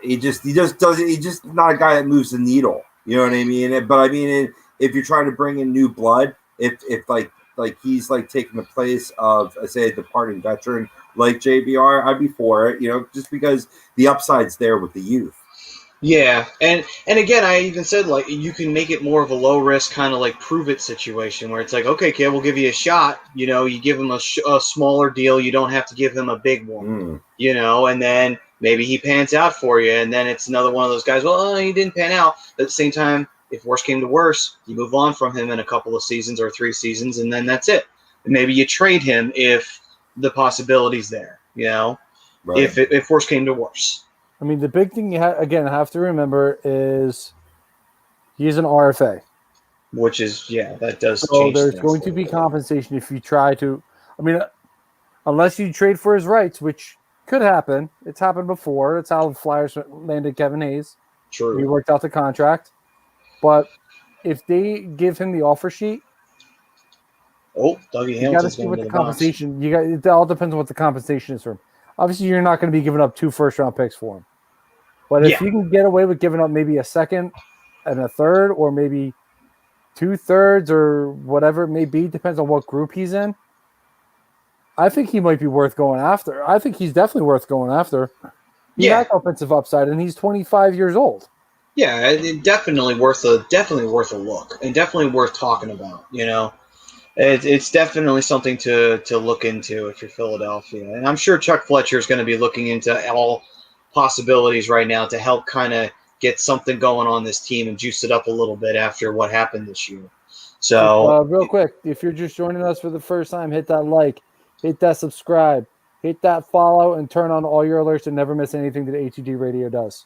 He just doesn't. He's just not a guy that moves the needle. You know what I mean? But I mean, if you're trying to bring in new blood, if like he's like taking the place of, say, a departing veteran like JBR, I'd be for it. Just because the upside's there with the youth. Yeah, and again, I even said, like, you can make it more of a low risk kind of like prove it situation where it's like, okay, kid, we'll give you a shot. You give him a smaller deal. You don't have to give him a big one. And then maybe he pans out for you, and then it's another one of those guys. Well, he didn't pan out. At the same time, if worse came to worse, you move on from him in a couple of seasons or 3 seasons, and then that's it. And maybe you trade him if the possibility's there. Right. If worse came to worse. I mean, the big thing you have to remember is he's an RFA. Which is, that does so change. There's going to be compensation if you try to. I mean, unless you trade for his rights, which could happen. It's happened before. It's how the Flyers landed Kevin Hayes. True. He worked out the contract. But if they give him the offer sheet, Dougie you got to see what the compensation. It all depends on what the compensation is for him. Obviously, you're not going to be giving up 2 first-round picks for him. But if you can get away with giving up maybe a second and a third, or maybe 2/3 or whatever it may be, depends on what group he's in, I think he might be worth going after. I think he's definitely worth going after. He has offensive upside, and he's 25 years old. Yeah, definitely worth a look, and definitely worth talking about. It's definitely something to look into if you're Philadelphia, and I'm sure Chuck Fletcher is going to be looking into all possibilities right now to help kind of get something going on this team and juice it up a little bit after what happened this year. So, real quick, if you're just joining us for the first time, hit that like, hit that subscribe, hit that follow, and turn on all your alerts and never miss anything that ATD Radio does.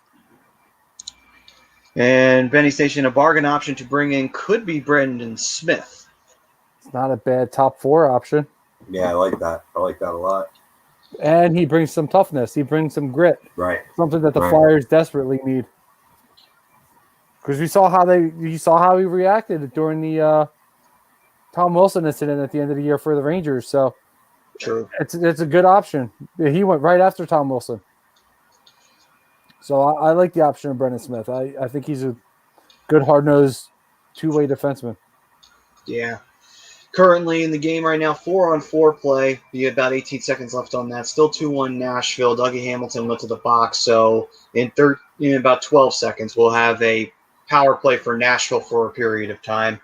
And Benny Station, a bargain option to bring in could be Brendan Smith. It's not a bad top 4 option. Yeah, I like that. I like that a lot. And he brings some toughness. He brings some grit. Right. Something that the Flyers desperately need. Because you saw how he reacted during the Tom Wilson incident at the end of the year for the Rangers. So true. It's a good option. He went right after Tom Wilson. So I like the option of Brendan Smith. I think he's a good, hard-nosed, 2-way defenseman. Yeah. Currently in the game right now, 4-on-4 play. Be about 18 seconds left on that. Still 2-1 Nashville. Dougie Hamilton went to the box. So in about 12 seconds, we'll have a power play for Nashville for a period of time.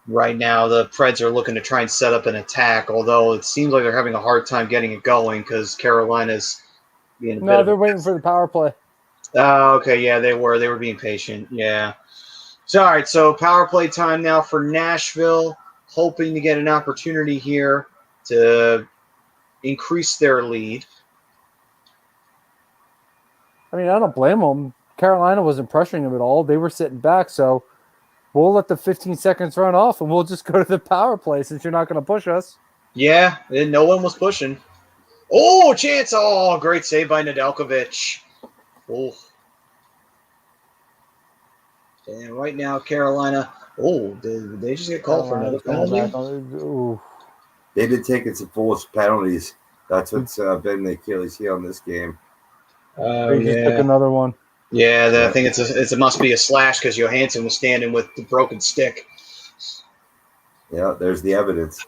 Right now, the Preds are looking to try and set up an attack, although it seems like they're having a hard time getting it going because Carolina's being they're waiting for the power play. Okay, yeah, they were being patient. Yeah. So, all right, so power play time now for Nashville, hoping to get an opportunity here to increase their lead. I mean, I don't blame them. Carolina wasn't pressuring them at all. They were sitting back, so we'll let the 15 seconds run off, and we'll just go to the power play since you're not going to push us. Yeah, and no one was pushing. Oh, chance. Oh, great save by Nedeljkovic. Oh. And right now, Carolina. Oh, did they just get called for another penalty? They've been taking some foolish penalties. That's what's been the Achilles heel in this game. They just took another one. Yeah, I think it must be a slash because Johansson was standing with the broken stick. Yeah, there's the evidence.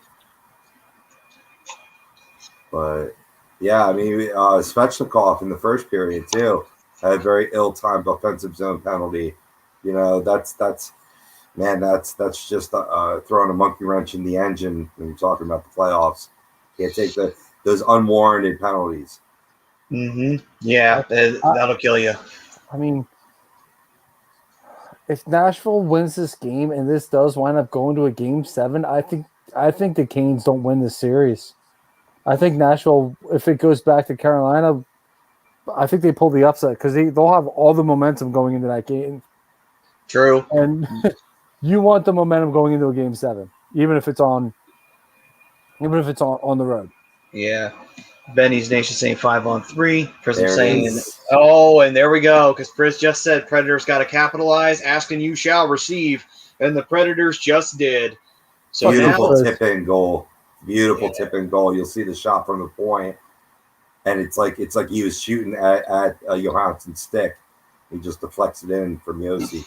But yeah, I mean, Svechnikov in the first period too had a very ill-timed offensive zone penalty. That's just throwing a monkey wrench in the engine when you're talking about the playoffs. You can't take those unwarranted penalties. Mm-hmm. Yeah, that'll kill you. I mean, if Nashville wins this game and this does wind up going to a Game 7, I think I think the Canes don't win this series. I think Nashville, if it goes back to Carolina, I think they pull the upset because they'll have all the momentum going into that game. True. And you want the momentum going into a game 7, even if it's on the road. Yeah. Benny's Nation saying 5-on-3. Prism There it saying, is. oh, and there we go. Because Pris just said Predators got to capitalize. Asking you shall receive. And the Predators just did. So Beautiful now, tip-in goal. Beautiful Yeah. tip-in goal. You'll see the shot from the point, and it's like he was shooting at Johansson's stick. He just deflects it in from Yossi.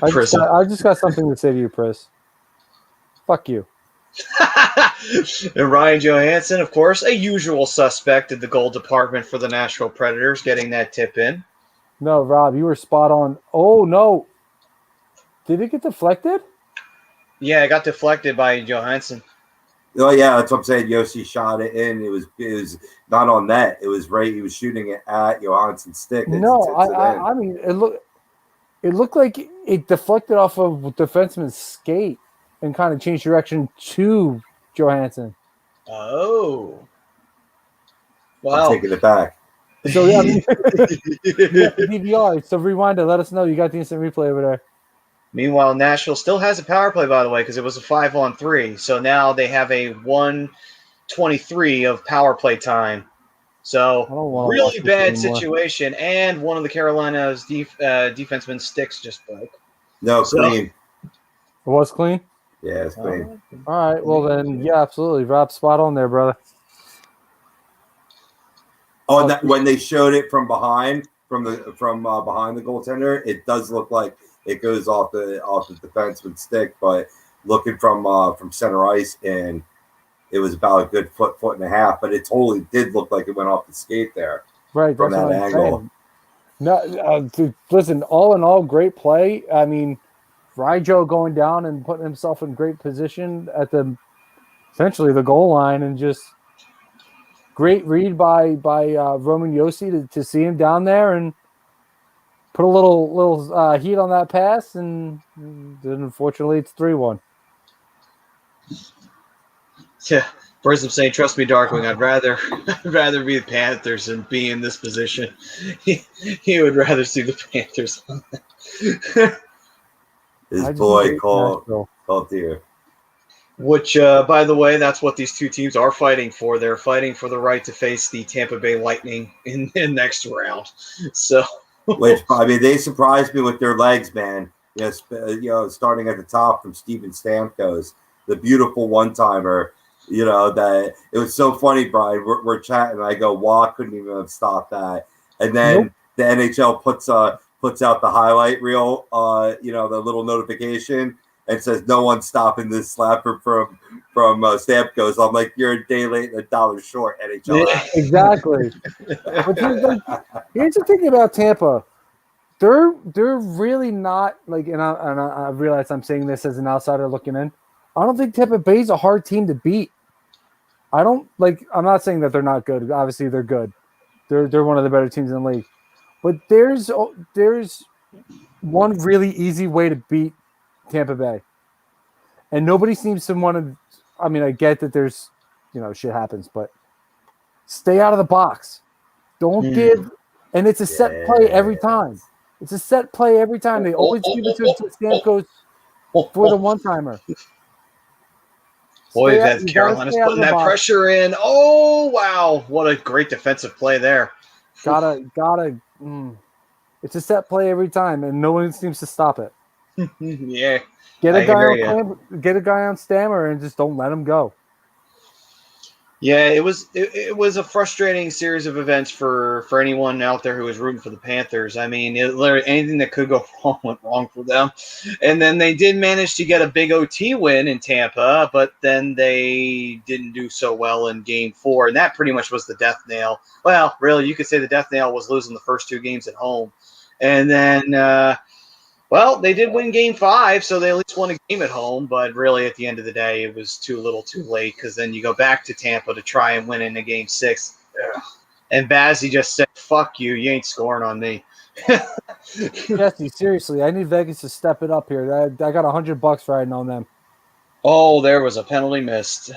I just got something to say to you, Pris. Fuck you. And Ryan Johansson, of course, a usual suspect in the goal department for the Nashville Predators, getting that tip in. No, Rob, you were spot on. Oh, no. Did it get deflected? Yeah, it got deflected by Johansson. Oh yeah, that's what I'm saying. Yossi shot it in. It was not on net. It was right. He was shooting it at Johansson's stick. No, I mean, it looked like it deflected off of defenseman's skate and kind of changed direction to Johansson. Oh. I'm Wow. taking it back. So, yeah, I mean, DVR. So, rewind it. Let us know. You got the instant replay over there. Meanwhile, Nashville still has a power play, by the way, because it was a 5-on-3. So now they have a 1:23 of power play time. So really bad situation. And one of the Carolina's defensemen sticks just broke. No, clean. It was clean? Yeah, it's clean. All right. Well, then, yeah, absolutely. Rob, spot on there, brother. Oh, and when they showed it from behind, from behind the goaltender, it does look like it goes off the defenseman's stick, but looking from center ice, and it was about a good foot and a half, but it totally did look like it went off the skate there, right? From that angle. No, listen. All in all, great play. I mean, Ryjo going down and putting himself in great position at essentially the goal line, and just great read by Roman Yossi to see him down there and put a little heat on that pass, and unfortunately it's 3-1. Yeah, Prism saying, "Trust me, Darkwing. I'd rather be the Panthers than be in this position." He would rather see the Panthers. His boy called here. Which, by the way, that's what these two teams are fighting for. They're fighting for the right to face the Tampa Bay Lightning in next round. So. Which, I mean, they surprised me with their legs, man. Yes, starting at the top from Steven Stamkos, the beautiful one-timer. That it was so funny, Brian. We're chatting, and I go, "Wow, I couldn't even have stopped that." And then the NHL puts out the highlight reel, the little notification, and says, "No one's stopping this slapper from Stamkos." I'm like, "You're a day late and $1 short, NHL." Yeah, exactly. But here's the thing about Tampa. They're really not like, and I realize I'm saying this as an outsider looking in. I don't think Tampa Bay's a hard team to beat. I'm not saying that they're not good. Obviously, they're good. They're one of the better teams in the league. But there's one really easy way to beat Tampa Bay. And nobody seems to want to. I mean, I get that there's, shit happens, but stay out of the box. Don't give. And it's a set play every time. It's a set play every time. They always give it to Stamkos for the one-timer. Boy, that Carolina's putting that pressure in. Oh, wow. What a great defensive play there. Gotta. It's a set play every time, and no one seems to stop it. Yeah. Get a guy on Stammer and just don't let him go. Yeah, it was a frustrating series of events for anyone out there who was rooting for the Panthers. I mean, literally anything that could go wrong went wrong for them. And then they did manage to get a big OT win in Tampa, but then they didn't do so well in Game 4, and that pretty much was the death nail. Well, really, you could say the death nail was losing the first 2 games at home. And then they did win Game 5, so they at least won a game at home. But really, at the end of the day, it was too little too late, because then you go back to Tampa to try and win in a Game 6. Ugh. And Bazzi just said, "Fuck you, you ain't scoring on me." Jesse, seriously, I need Vegas to step it up here. I got $100 riding on them. Oh, there was a penalty missed.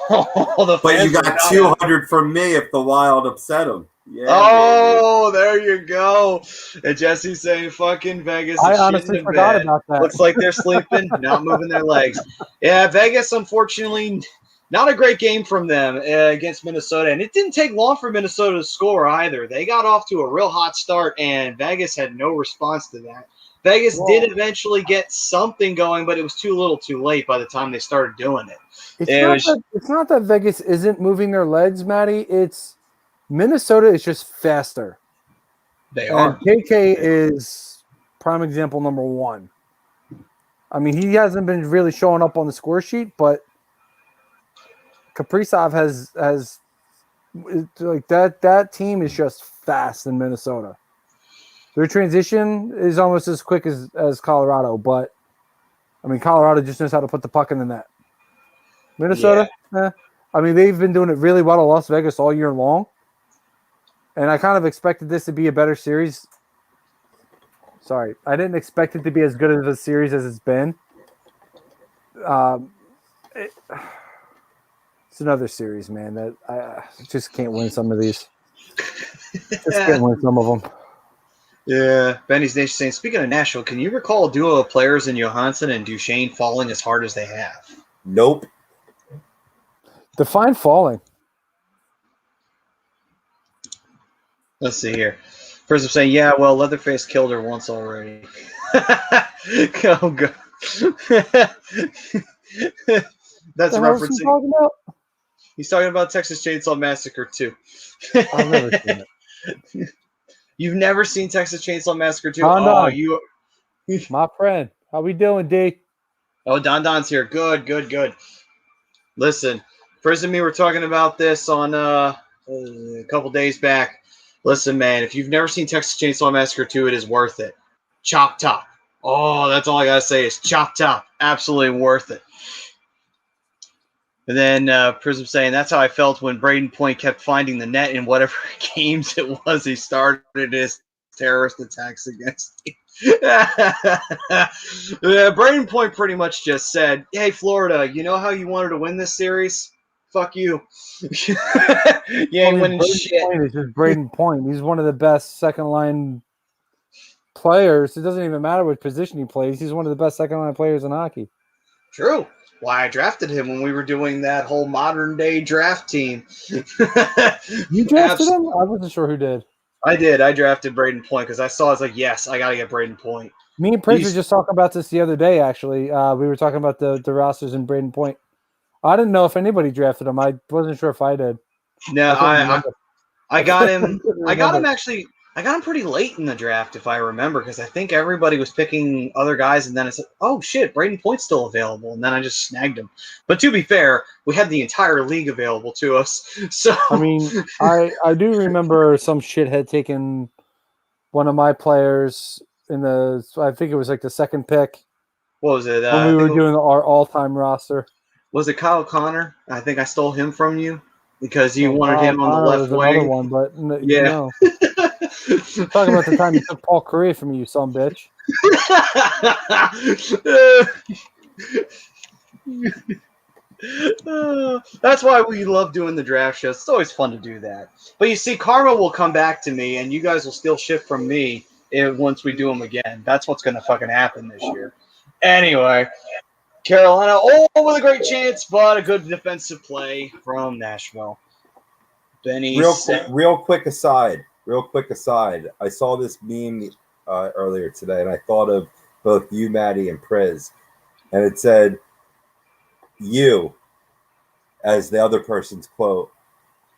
The But you fans were got not 200 from me if the Wild upset them. Yeah. Oh, there you go. And Jesse's saying, fucking Vegas. I It honestly shouldn't have forgot been. about that. Looks like they're sleeping, not moving their legs. Yeah, Vegas, unfortunately, not a great game from them against Minnesota. And it didn't take long for Minnesota to score either. They got off to a real hot start, and Vegas had no response to that. Vegas did eventually get something going, but it was too little too late by the time they started doing it. It's not that Vegas isn't moving their legs, Matty. It's Minnesota is just faster. They And are. KK is prime example number one. I mean, he hasn't been really showing up on the score sheet, but Kaprizov has like that team is just fast in Minnesota. Their transition is almost as quick as Colorado, but I mean, Colorado just knows how to put the puck in the net. Minnesota, I mean, they've been doing it really well at Las Vegas all year long, and I kind of expected this to be a better series. Sorry, I didn't expect it to be as good of a series as it's been. It's another series, man, that I just can't win some of these. Just can't win some of them. Yeah, Benny's Nation saying, speaking of Nashville, can you recall a duo of players in Johansson and Duchesne falling as hard as they have? Nope. Define falling. Let's see here. First, I'm saying, yeah, well, Leatherface killed her once already. Oh, God. That's What the hell is he referencing. talking about? He's talking about Texas Chainsaw Massacre 2. I've never seen it. You've never seen Texas Chainsaw Massacre 2? Don, you. my friend. How we doing, D? Oh, Don's here. Good. Listen, Friz and me were talking about this on a couple days back. Listen, man, if you've never seen Texas Chainsaw Massacre 2, it is worth it. Chop top. Oh, that's all I gotta say is chop top. Absolutely worth it. And then Prism saying that's how I felt when Braden Point kept finding the net in whatever games it was he started his terrorist attacks against me. Braden Point pretty much just said, hey, Florida, you know how you wanted to win this series? Fuck you. You ain't winning Braden shit. Point is just Braden Point. He's one of the best second-line players. It doesn't even matter what position he plays. He's one of the best second-line players in hockey. True. Why I drafted him when we were doing that whole modern-day draft team. You drafted him? I wasn't sure who did. I did. I drafted Braden Point because I saw. I was like, yes, I got to get Braden Point. Me and Prince were just talking about this the other day, actually. We were talking about the rosters in Braden Point. I didn't know if anybody drafted him. I wasn't sure if I did. No, I got him. I got him actually. I got him pretty late in the draft, if I remember, because I think everybody was picking other guys, and then I said, oh, shit, Braden Point's still available, and then I just snagged him. But to be fair, we had the entire league available to us. So I mean, I do remember some shithead taking one of my players in the, I think it was like the second pick. What was it? When we were doing our all-time roster. Was it Kyle Connor? I think I stole him from you because you wanted him on the left wing. wing. One, but yeah. No. Talking about the time you took Paul Correa from me, you son bitch. That's why we love doing the draft shows. It's always fun to do that. But you see, karma will come back to me, and you guys will steal shit from me once we do them again. That's what's going to fucking happen this year. Anyway, Carolina, with a great chance, but a good defensive play from Nashville. Benny, real quick aside. I saw this meme earlier today, and I thought of both you, Maddie, and Priz. And it said, you, as the other person's quote,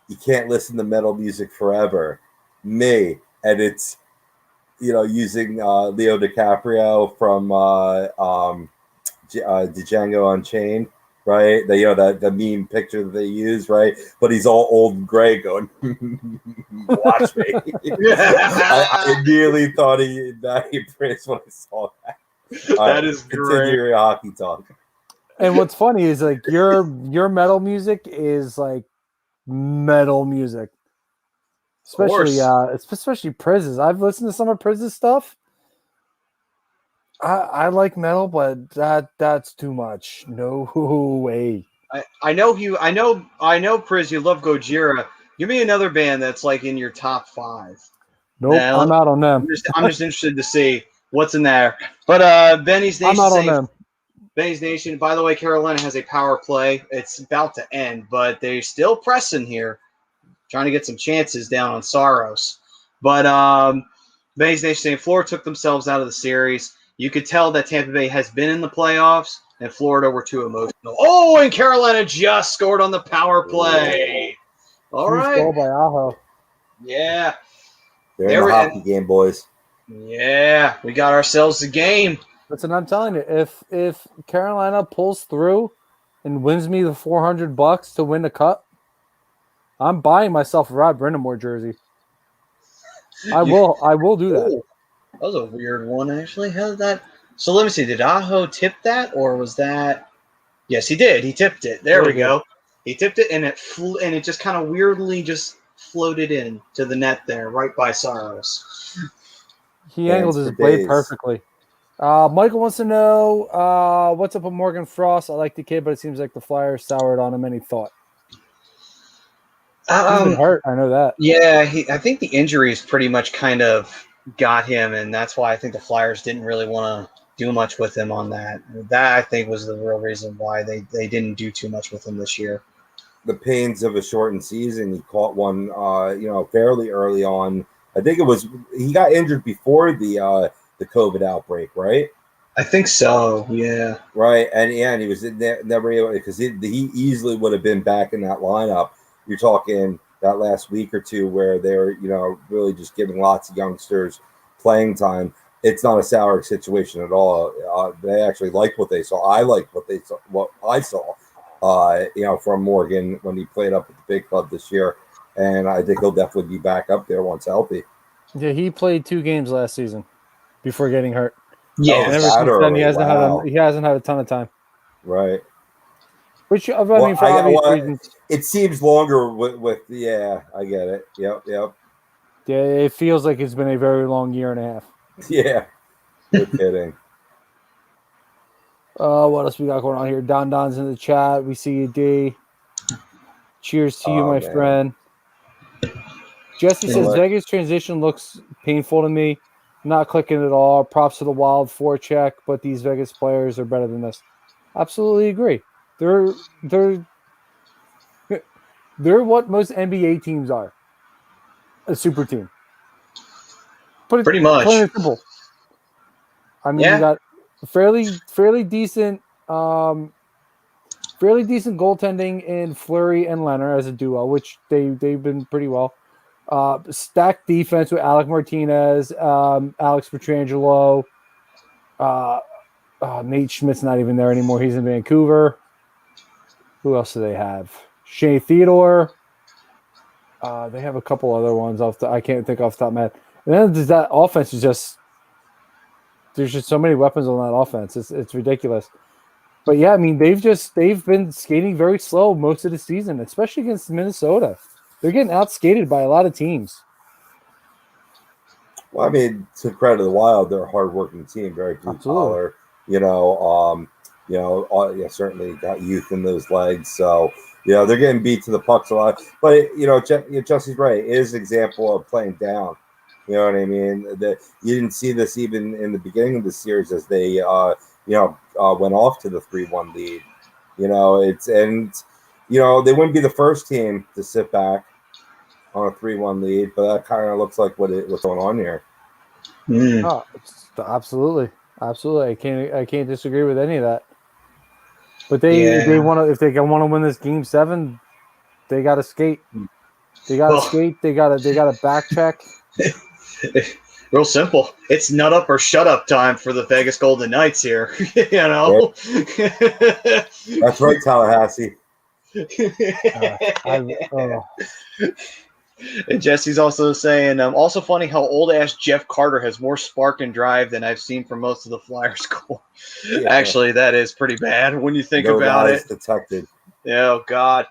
you can't listen to metal music forever. Me, and it's, using Leo DiCaprio from Django Unchained. Right, the meme picture that they use, right? But he's all old and gray, going, "Watch me." I immediately thought he Prince when I saw that. That is great. Continue your hockey talk. And what's funny is like your metal music is like metal music, especially Priz's. I've listened to some of Priz's stuff. I like metal, but that's too much. No way. I know Priz, you love Gojira. Give me another band that's like in your top 5. Nope, Now, I'm out on them. I'm just interested to see what's in there. But Benny's I'm Nation out on saying them. Benny's Nation. By the way, Carolina has a power play. It's about to end, but they're still pressing here, trying to get some chances down on Saros. But Benny's Nation saying Florida took themselves out of the series. You could tell that Tampa Bay has been in the playoffs, and Florida were too emotional. Oh, and Carolina just scored on the power play. All Huge right. goal by Aho. Yeah. They're in the hockey game, boys. Yeah, we got ourselves a game. Listen, I'm telling you, if Carolina pulls through and wins me the $400 to win the cup, I'm buying myself a Rod Brindamore jersey. I will do that. Ooh, that was a weird one, actually. How did that? So let me see. Did Aho tip that, or was that? Yes, he did. He tipped it. There we go. He tipped it, and it just kind of weirdly just floated in to the net there, right by Saros. He angled his blade perfectly. Michael wants to know what's up with Morgan Frost. I like the kid, but it seems like the Flyers soured on him any thought. He's been hurt. I know that. Yeah, I think the injuries pretty much kind of got him, and that's why I think the Flyers didn't really want to do much with him on that. That, I think, was the real reason why they didn't do too much with him this year. The pains of a shortened season. He caught one, fairly early on. I think he got injured before the COVID outbreak, right? I think so. Yeah. Right, and he was never able, because he easily would have been back in that lineup. You're talking that last week or two where they're really just giving lots of youngsters playing time. It's not a sour situation at all. They actually liked what they saw. I liked what I saw. From Morgan when he played up at the big club this year, and I think he'll definitely be back up there once healthy. Yeah, he played 2 games last season before getting hurt. Yeah, and ever since then, he hasn't had a ton of time. Right. Which I mean, for obvious reasons. It seems longer with I get it. Yep. Yeah, it feels like it's been a very long year and a half. Yeah. No kidding. What else we got going on here? Don's in the chat. We see you, D. Cheers to you, my friend. Jesse says Vegas transition looks painful to me. Not clicking at all. Props to the Wild forecheck, but these Vegas players are better than this. Absolutely agree. They're what most NBA teams are. A super team. Pretty much. Plain and simple. I mean, you got fairly decent goaltending in Fleury and Leonard as a duo, which they've been pretty well. Stacked defense with Alec Martinez, Alex Pietrangelo. Nate Schmidt's not even there anymore. He's in Vancouver. Who else do they have? Shea Theodore. They have a couple other ones I can't think off the top of my head. And then that offense is just there's just so many weapons on that offense. It's ridiculous. But yeah, I mean they've been skating very slow most of the season, especially against Minnesota. They're getting outskated by a lot of teams. Well, I mean, to credit the Wild, they're a hardworking team, very blue collar. Certainly got youth in those legs. So, they're getting beat to the pucks a lot. But, Jesse's right. It is an example of playing down. You know what I mean? You didn't see this even in the beginning of the series as they, went off to the 3-1 lead. They wouldn't be the first team to sit back on a 3-1 lead, but that kind of looks like what's going on here. Oh, absolutely. I can't disagree with any of that. But they want to, if they want to win this game 7, they got to skate. They got to skate. They got to back check. Real simple. It's nut up or shut up time for the Vegas Golden Knights here. That's right, Tallahassee. And Jesse's also saying, also funny how old-ass Jeff Carter has more spark and drive than I've seen from most of the Flyers core. Yeah. Actually, that is pretty bad when you think about it. Detected. Oh, God.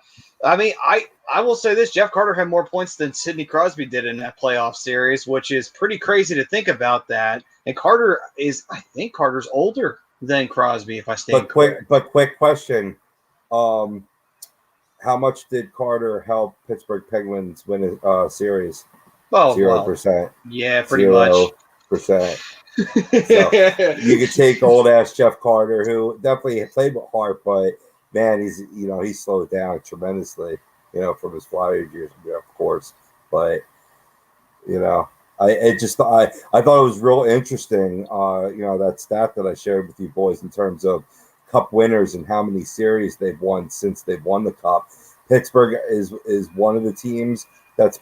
I mean, I will say this: Jeff Carter had more points than Sidney Crosby did in that playoff series, which is pretty crazy to think about that. And I think Carter's older than Crosby, if I stand correct. Quick question: how much did Carter help Pittsburgh Penguins win a series? Oh, 0%. Yeah, pretty much. 0%. So you could take old ass Jeff Carter, who definitely played with heart, but man, he slowed down tremendously, from his Flyers years, of course. But I thought it was real interesting, that stat that I shared with you boys in terms of Cup winners and how many series they've won since they've won the Cup. Pittsburgh is one of the teams that's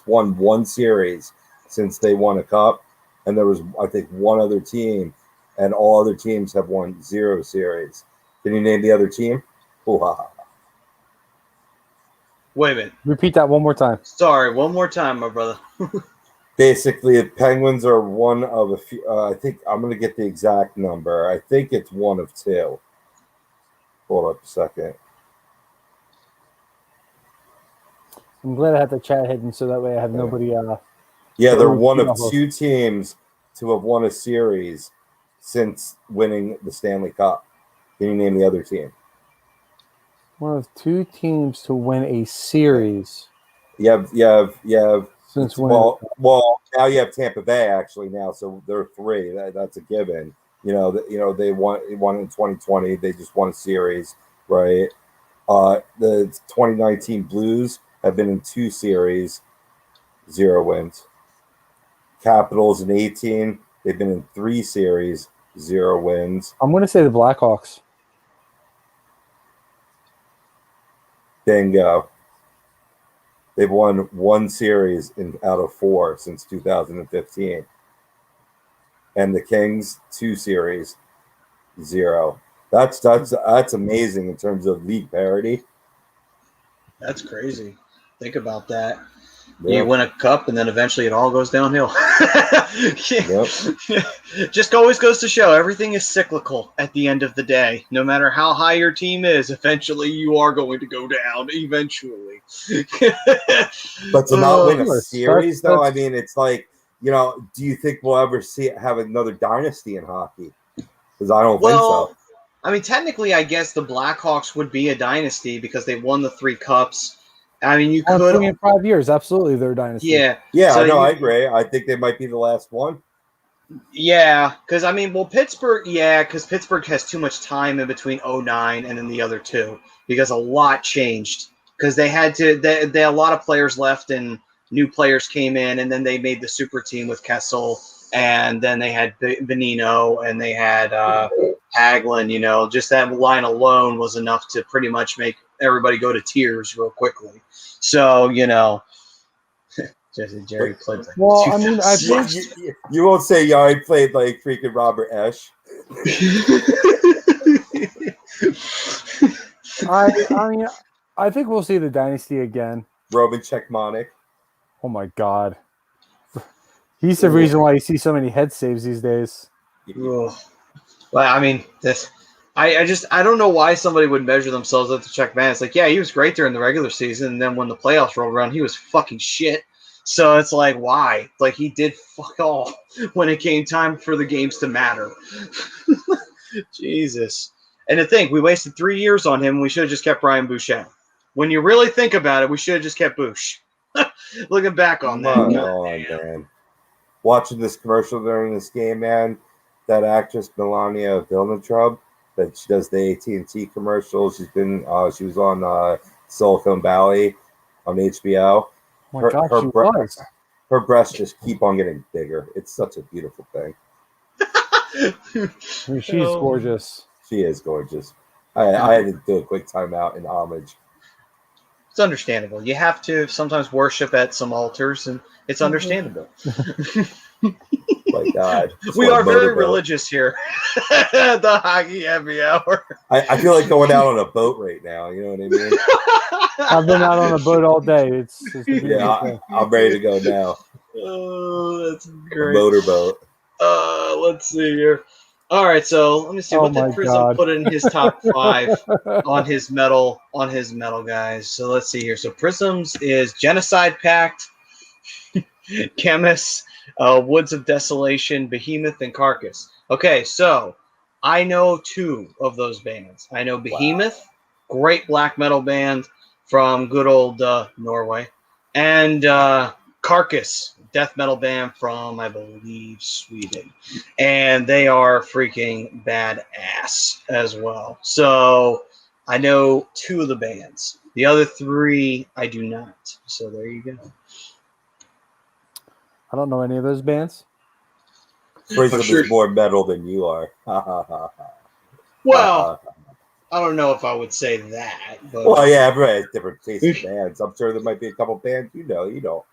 won one series since they won a Cup. And there was, I think, one other team, and all other teams have won 0 series. Can you name the other team? Ooh-ha. Wait a minute. Repeat that one more time. Sorry, one more time, my brother. Basically, the Penguins are one of a few. I think I'm going to get the exact number. I think it's one of 2. Hold up a second. I'm glad I had the chat hidden so that way I have nobody. Yeah, they're one of 2 teams to have won a series since winning the Stanley Cup. Can you name the other team? One of 2 teams to win a series. You have Since when? Well, now you have Tampa Bay actually now, so they're 3. That's a given. They won in 2020. They just won a series, right? The 2019 Blues have been in 2 series, 0 wins. Capitals in 18, they've been in 3 series, 0 wins. I'm going to say the Blackhawks. Bingo. They've won 1 series out of 4 since 2015. And the Kings, 2 series, 0. That's amazing in terms of league parity. That's crazy. Think about that. Yeah. You win a cup, and then eventually it all goes downhill. Yep. Just always goes to show everything is cyclical at the end of the day. No matter how high your team is, eventually you are going to go down. Eventually. But to not win a That's- series, though, I that's- mean, it's like, do you think we'll ever have another dynasty in hockey? Because I don't think so. I mean, technically, I guess the Blackhawks would be a dynasty because they won the 3 cups. I mean, you On could. 3 in 5 years, absolutely, they're a dynasty. Yeah. Yeah, So I agree. I think they might be the last one. Yeah, because Pittsburgh. Yeah, because Pittsburgh has too much time in between 2009 and then the other 2 because a lot changed. Because they had a lot of players left and new players came in, and then they made the super team with Kessel, and then they had Benino and they had Hagelin. Just that line alone was enough to pretty much make everybody go to tears real quickly. So Jerry played. Like Well, I mean, I think You won't say I played like freaking Robert Esch. I think we'll see the dynasty again. Roman Czechmanic. Oh my God, he's the reason why you see so many head saves these days. Well, I mean, I don't know why somebody would measure themselves up to Czech Man. It's like, yeah, he was great during the regular season, and then when the playoffs rolled around, he was fucking shit. So it's like, why? Like, he did fuck all when it came time for the games to matter. Jesus. And to think, we wasted 3 years on him. We should have just kept Brian Boucher. When you really think about it, we should have just kept Bouch. Looking back on that. Man. Watching this commercial during this game, man, that actress Melania Villeneuve, that she does the AT&T commercials. She was on Silicon Valley on HBO. Oh my God, she was. Her breasts just keep on getting bigger. It's such a beautiful thing. I mean, she's gorgeous. She is gorgeous. I had to do a quick timeout in homage. It's understandable. You have to sometimes worship at some altars, and it's understandable. My God. We are very religious here at the Hockey Happy Hour. I feel like going out on a boat right now. You know what I mean? I've been out on a boat all day. It's Yeah, I'm ready to go now. Oh, that's great. A motorboat. Let's see here. All right, so let me see. Oh What my did Prism God. put in his top 5 on his medal guys? So let's see here. So Prism's is Genocide Pact, Chemist, Woods of Desolation, Behemoth, and Carcass. Okay, so I know 2 of those bands. I know Behemoth, great black metal band from good old Norway, and Carcass, death metal band from, I believe, Sweden. And they are freaking badass as well. So I know 2 of the bands. The other 3 I do not. So there you go. I don't know any of those bands. Prism I'm sure- is more metal than you are. Well, I don't know if I would say that. But Well, yeah, everybody has different taste in bands. I'm sure there might be a couple bands you know.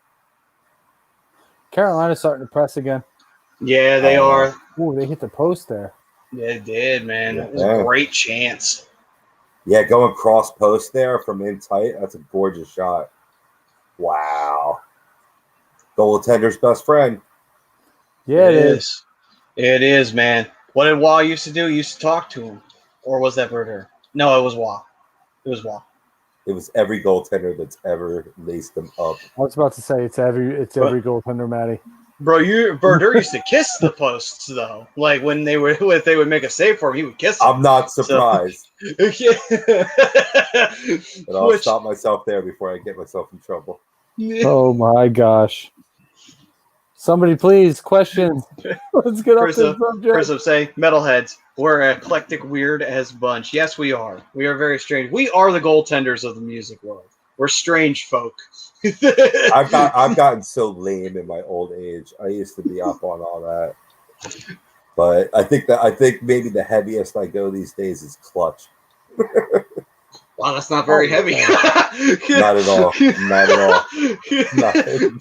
Carolina's starting to press again. Yeah, they are. Ooh, they hit the post there. They did, man. Yeah. It was a great chance. Yeah, going cross post there from in tight. That's a gorgeous shot. Wow. Goaltender's best friend. Yeah, it is. It is, man. What did Wah used to do? He used to talk to him. Or was that Berger? No, it was Wah. It was Wah. It was every goaltender that's ever laced them up. I was about to say it's every goaltender, Matty. Bro, Berger used to kiss the posts though. Like when they would make a save for him, he would kiss them. I'm not surprised. Yeah. But I'll stop myself there before I get myself in trouble. Oh my gosh. Somebody please, questions. Let's get up to the subject. Prism say, metalheads, we're an eclectic, weird as bunch. Yes, we are. We are very strange. We are the goaltenders of the music world. We're strange folk. I've gotten so lame in my old age. I used to be up on all that. But I think maybe the heaviest I go these days is clutch. Wow, that's not very heavy. Not at all. Not at all.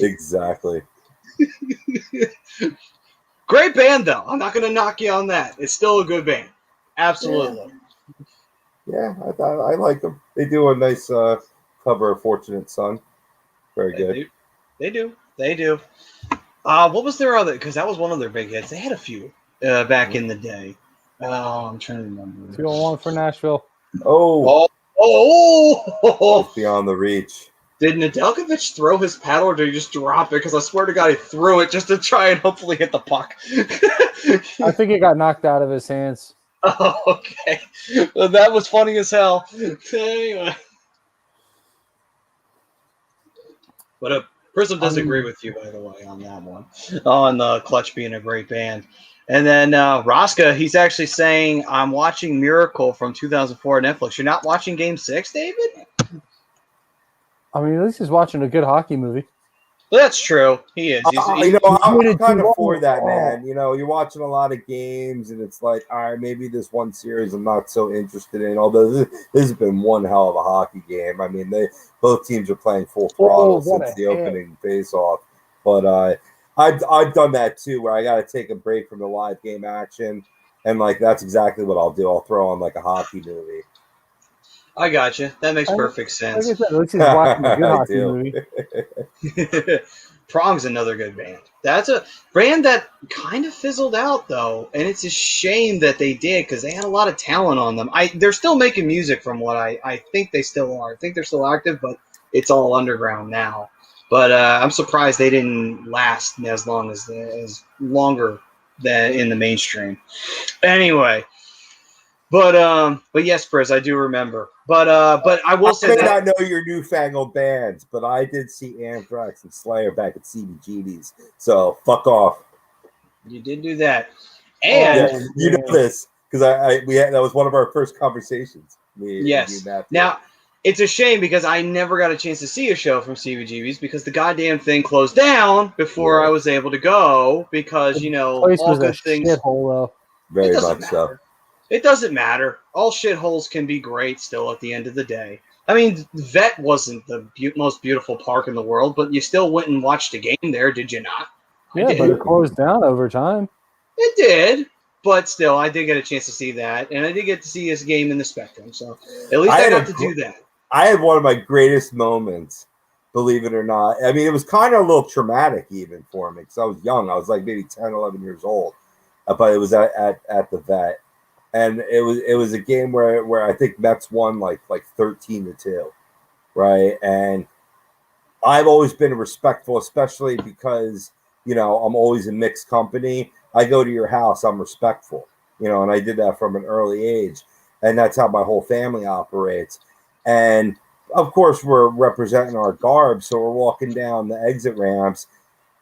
Exactly. Great band, though. I'm not going to knock you on that. It's still a good band. Absolutely. Yeah, I like them. They do a nice cover of Fortunate Son. Very good. They do. What was their other? Because that was one of their big hits. They had a few back in the day. I'm trying to remember. 2-1 for Nashville. Oh, it's beyond the reach. Did Nedeljkovic throw his paddle or did he just drop it? Because I swear to God, he threw it just to try and hopefully hit the puck. I think it got knocked out of his hands. Oh, okay. Well, that was funny as hell. Anyway. But Prism does agree with you, by the way, on that one. On Clutch being a great band. And then Raska, he's actually saying, I'm watching Miracle from 2004 Netflix. You're not watching Game 6, David? I mean, at least he's watching a good hockey movie. Well, that's true. He is. I'm kind of for that, man. You know, you're watching a lot of games, and it's like, all right, maybe this one series I'm not so interested in. Although this has been one hell of a hockey game. I mean, both teams are playing full throttle since the opening face-off. But I've done that too, where I got to take a break from the live game action, and like that's exactly what I'll do. I'll throw on like a hockey movie. I got you. That makes perfect sense. Like I said, at least he's watching a good hockey movie. Prong's another good band. That's a band that kind of fizzled out, though, and it's a shame that they did because they had a lot of talent on them. They're still making music from what I think they still are. I think they're still active, but it's all underground now. But I'm surprised they didn't last as longer than in the mainstream. Anyway. But yes, Chris, I do remember. But I will say that I may not know your newfangled bands, but I did see Anthrax and Slayer back at CBGB's. So fuck off. You did do that, and you know this because that was one of our first conversations. Yes. Now it's a shame because I never got a chance to see a show from CBGB's because the goddamn thing closed down before I was able to go because all good things. Shithole, though. Very much so. It doesn't matter. All shitholes can be great still at the end of the day. I mean, Vet wasn't the most beautiful park in the world, but you still went and watched a game there, did you not? Yeah, but it closed down over time. It did, but still, I did get a chance to see that, and I did get to see his game in the Spectrum, so at least I got to do that. I had one of my greatest moments, believe it or not. I mean, it was kind of a little traumatic even for me because I was young. I was like maybe 10, 11 years old. but it was at the Vet, and it was a game where I think Mets won like 13-2, right? And I've always been respectful, especially because I'm always in mixed company. I go to your house, I'm respectful, and I did that from an early age, and that's how my whole family operates. And of course, we're representing our garb, so we're walking down the exit ramps,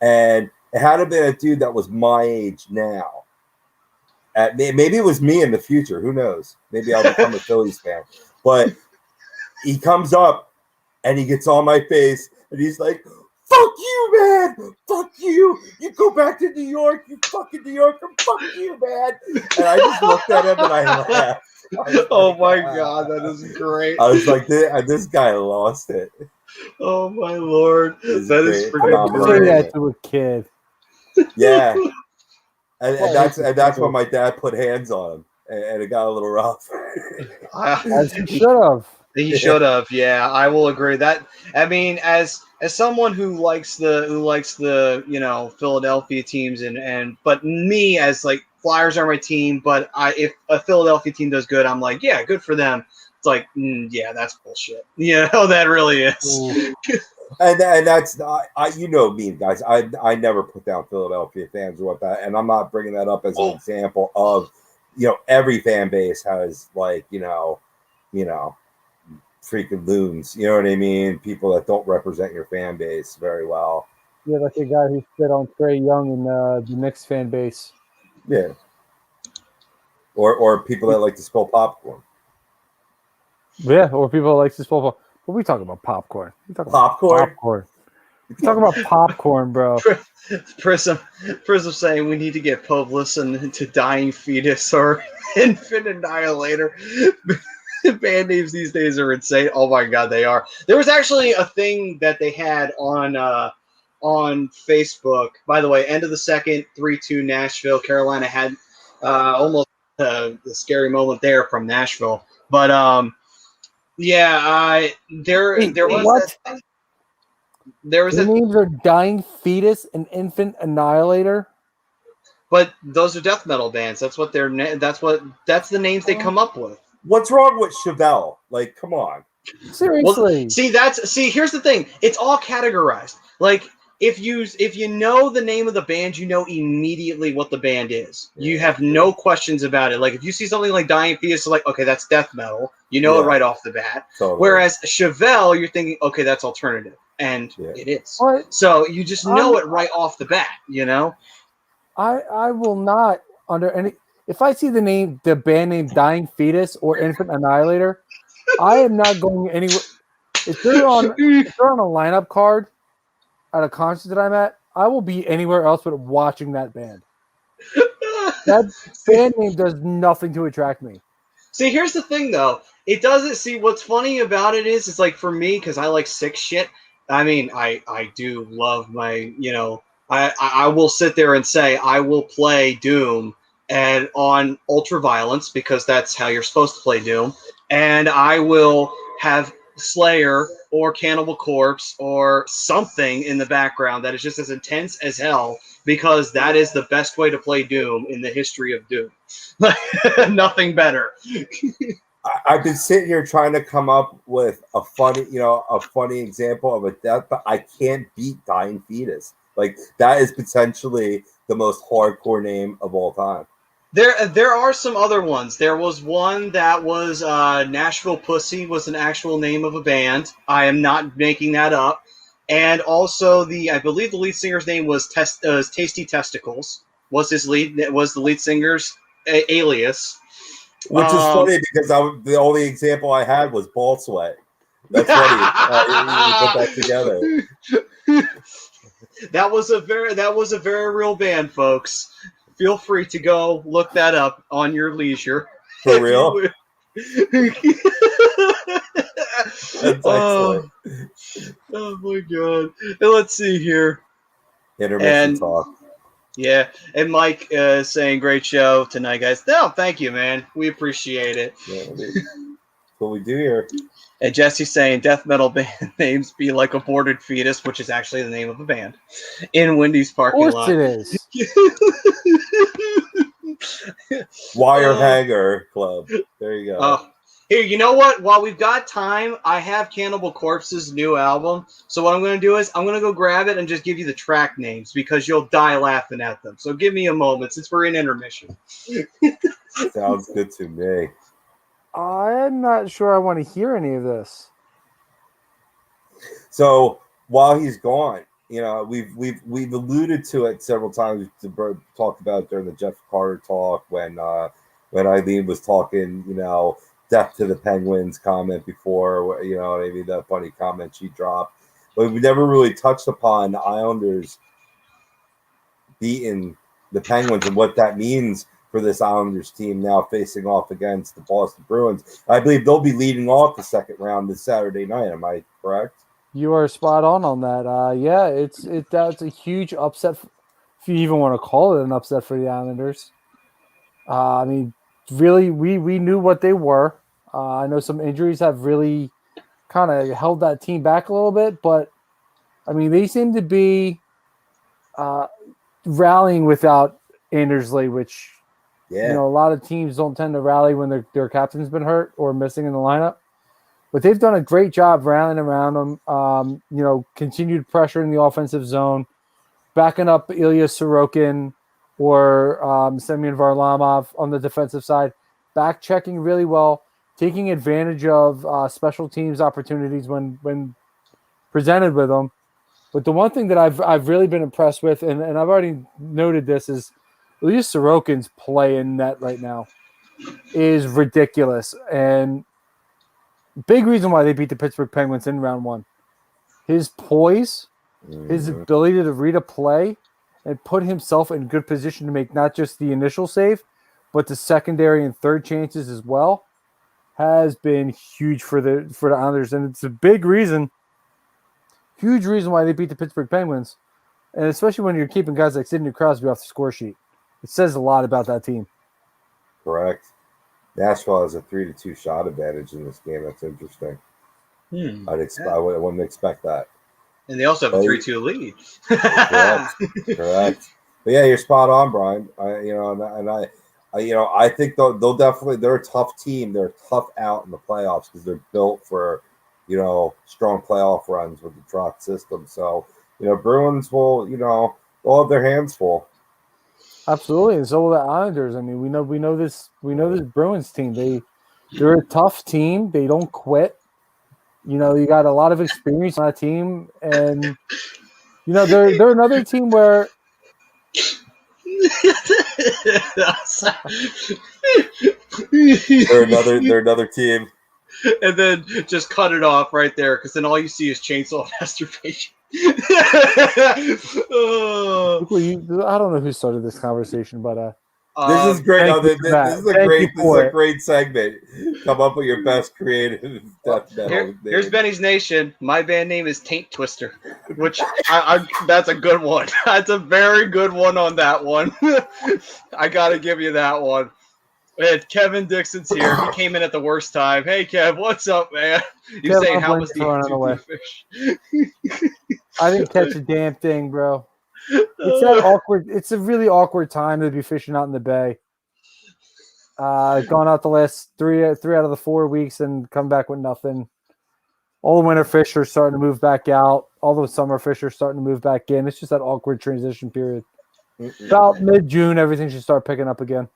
and it had to have been a dude that was my age now. Maybe it was me in the future. Who knows? Maybe I'll become a Phillies fan. But he comes up, and he gets on my face, and he's like, "Fuck you, man! Fuck you! You go back to New York, you fucking New Yorker! Fuck you, man!" And I just looked at him and I laughed. Oh my God, that is great. I was like, this guy lost it. Oh my Lord, that is freaking Say great. that to a kid. Yeah, and that's when my dad put hands on him, and it got a little rough. As he should have. He should have. Yeah, I will agree. That I mean, as someone who likes the Philadelphia teams but me as like Flyers are my team, but if a Philadelphia team does good, I'm like, yeah, good for them. It's like, yeah, that's bullshit. That really is. And that's me, guys. I never put down Philadelphia fans or what that, and I'm not bringing that up as an example of every fan base has freaking loons. You know what I mean? People that don't represent your fan base very well. Yeah, like a guy who spit on Trey Young in the Knicks fan base. Yeah. Or people that like to spill popcorn. Yeah, or people that like to spill popcorn. But we talk about popcorn. We talk Popcorn? About popcorn. We talk about popcorn, bro. Prism saying we need to get Pope listen to Dying Fetus or Infant Annihilator. Band names these days are insane. Oh my God, they are. There was actually a thing that they had on Facebook. By the way, end of the second, 3-2 Nashville. Carolina had almost a scary moment there from Nashville. But there was what? There was The names are Dying Fetus and Infant Annihilator. But those are death metal bands. That's what that's the names they come up with. What's wrong with Chevelle? Like, come on. Seriously. Well, here's the thing. It's all categorized. Like if you know the name of the band, you know immediately what the band is. You have no questions about it. Like if you see something like Dying Fetus, it's like, okay, that's death metal. You know it right off the bat. Totally. Whereas Chevelle, you're thinking, okay, that's alternative. And it is. What? So you just know it right off the bat, I will not under any. If I see the band name Dying Fetus or Infant Annihilator, I am not going anywhere. If they're on a lineup card at a concert that I'm at, I will be anywhere else but watching that band. That band name does nothing to attract me. See, here's the thing, though. It doesn't. See, what's funny about it is, it's like for me, because I like sick shit. I mean, I do love my, I will sit there and say I will play Doom and on ultraviolence because that's how you're supposed to play Doom, and I will have Slayer or Cannibal Corpse or something in the background that is just as intense as hell because that is the best way to play Doom in the history of Doom. Nothing better. I've been sitting here trying to come up with a funny example of a death, but I can't beat Dying Fetus. Like that is potentially the most hardcore name of all time. There are some other ones. There was one that was Nashville Pussy was an actual name of a band. I am not making that up. And also I believe the lead singer's name was Tasty Testicles. Was the lead singer's alias. Which is funny because the only example I had was Ball Sweat. That's funny. You put that together. That was a very real band, folks. Feel free to go look that up on your leisure. For real? That's excellent. Oh my God. And let's see here. Intermission talk. Yeah, and Mike saying great show tonight, guys. No, thank you, man. We appreciate it. Yeah, that's what we do here. And Jesse's saying death metal band names be like Aborted Fetus, which is actually the name of a band in Wendy's parking lot. Of course it is. Wire hanger club. There you go. Oh, here, you know what? While we've got time, I have Cannibal Corpse's new album. So what I'm going to do is I'm going to go grab it and just give you the track names because you'll die laughing at them. So give me a moment since we're in intermission. Sounds good to me. I'm not sure I want to hear any of this. So while he's gone, we've alluded to it several times. Talked about it during the Jeff Carter talk when Eileen was talking, death to the Penguins comment before, what I mean, that funny comment she dropped. But we never really touched upon the Islanders beating the Penguins and what that means for this Islanders team now facing off against the Boston Bruins. I believe they'll be leading off the second round this Saturday night. Am I correct? You are spot on that. Yeah, that's a huge upset, if you even want to call it an upset for the Islanders. I mean, really, we knew what they were. I know some injuries have really kind of held that team back a little bit, but I mean, they seem to be rallying without Andersley, which a lot of teams don't tend to rally when their captain's been hurt or missing in the lineup. But they've done a great job rallying around them. Continued pressure in the offensive zone, backing up Ilya Sorokin or Semyon Varlamov on the defensive side, back checking really well, taking advantage of special teams opportunities when presented with them. But the one thing that I've really been impressed with, and I've already noted this, is Ilya Sorokin's play in net right now is ridiculous. And big reason why they beat the Pittsburgh Penguins in round one. His poise, his ability to read a play and put himself in good position to make not just the initial save, but the secondary and third chances as well, has been huge for the Islanders. And it's a huge reason why they beat the Pittsburgh Penguins. And especially when you're keeping guys like Sidney Crosby off the score sheet. It says a lot about that team. Correct. Nashville has a 3-2 shot advantage in this game. That's interesting. I wouldn't expect that. And they also have a 3-2 lead. Correct. But yeah, you're spot on, Brian. I think they'll definitely. They're a tough team. They're tough out in the playoffs because they're built for strong playoff runs with the Trot system. So Bruins will they'll have their hands full. Absolutely, and so will the Islanders. I mean, we know this Bruins team. They're a tough team. They don't quit. You got a lot of experience on that team, and they're another team where they're another team. And then just cut it off right there, because then all you see is chainsaw masturbation. I don't know who started this conversation, but this is great. This is a great segment. Come up with your best creative death metal. Here's Benny's Nation. My band name is Taint Twister, which that's a good one. That's a very good one on that one. I gotta give you that one. And Kevin Dixon's here. He came in at the worst time. Hey, Kev, what's up, man? You're saying how was the fish? I didn't catch a damn thing, bro. It's that awkward. It's a really awkward time to be fishing out in the bay. Gone out the last three out of the 4 weeks and come back with nothing. All the winter fish are starting to move back out. All the summer fish are starting to move back in. It's just that awkward transition period. About mid-June, everything should start picking up again.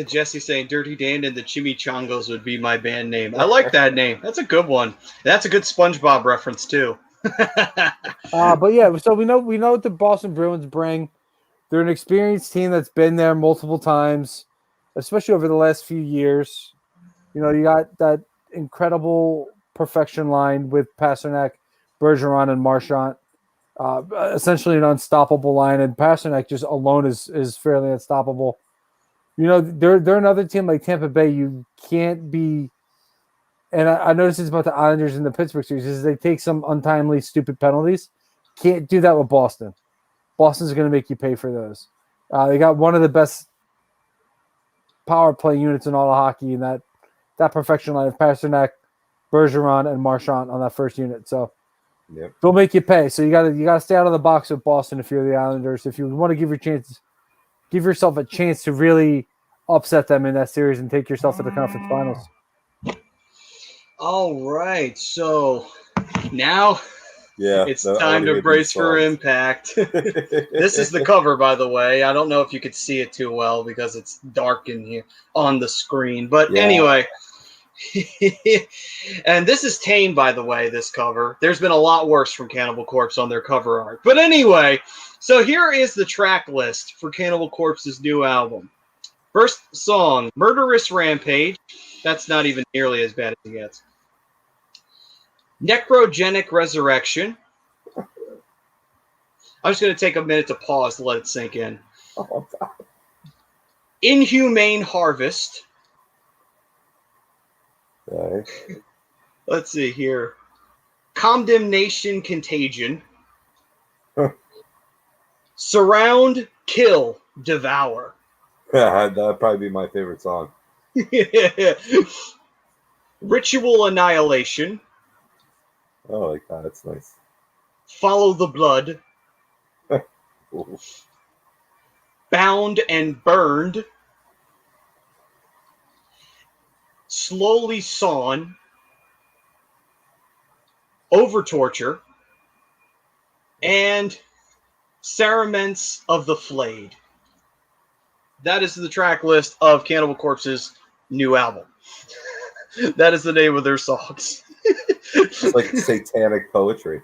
Jesse saying Dirty Dan and the Chimichangos would be my band name. I like that name. That's a good one. That's a good SpongeBob reference too. But yeah, so we know what the Boston Bruins bring. They're an experienced team that's been there multiple times, especially over the last few years. You got that incredible perfection line with Pasternak, Bergeron, and Marchand. Essentially an unstoppable line, and Pasternak just alone is fairly unstoppable. They're another team like Tampa Bay. You can't be, and I noticed this about the Islanders in the Pittsburgh series, is they take some untimely, stupid penalties. Can't do that with Boston. Boston's going to make you pay for those. They got one of the best power play units in all of hockey, in that perfection line of Pasternak, Bergeron, and Marchand on that first unit. So they'll make you pay. So you got to stay out of the box with Boston if you're the Islanders. If you want to give your chances give yourself a chance to really upset them in that series and take yourself to the conference finals. All right, so now it's I time wanna to hear brace these for songs. impact. This is the cover, by the way. I don't know if you could see it too well because it's dark in here on the screen. But Yeah. anyway, and this is tame, by the way, this cover. There's been a lot worse from Cannibal Corpse on their cover art. But anyway, so here is the track list for Cannibal Corpse's new album. First song, Murderous Rampage. That's not even nearly as bad as it gets. Necrogenic Resurrection. I'm just going to take a minute to pause to let it sink in. Oh, God. Inhumane Harvest. Okay. Let's see here. Condemnation Contagion. Surround, Kill, Devour. That'd probably be my favorite song. Ritual Annihilation. Oh, like that. That's nice. Follow the Blood. Ooh. Bound and Burned. Slowly Sawn. Over Torture. And Cerements of the Flayed. That is the track list of Cannibal Corpse's new album. That is the name of their songs. It's like satanic poetry.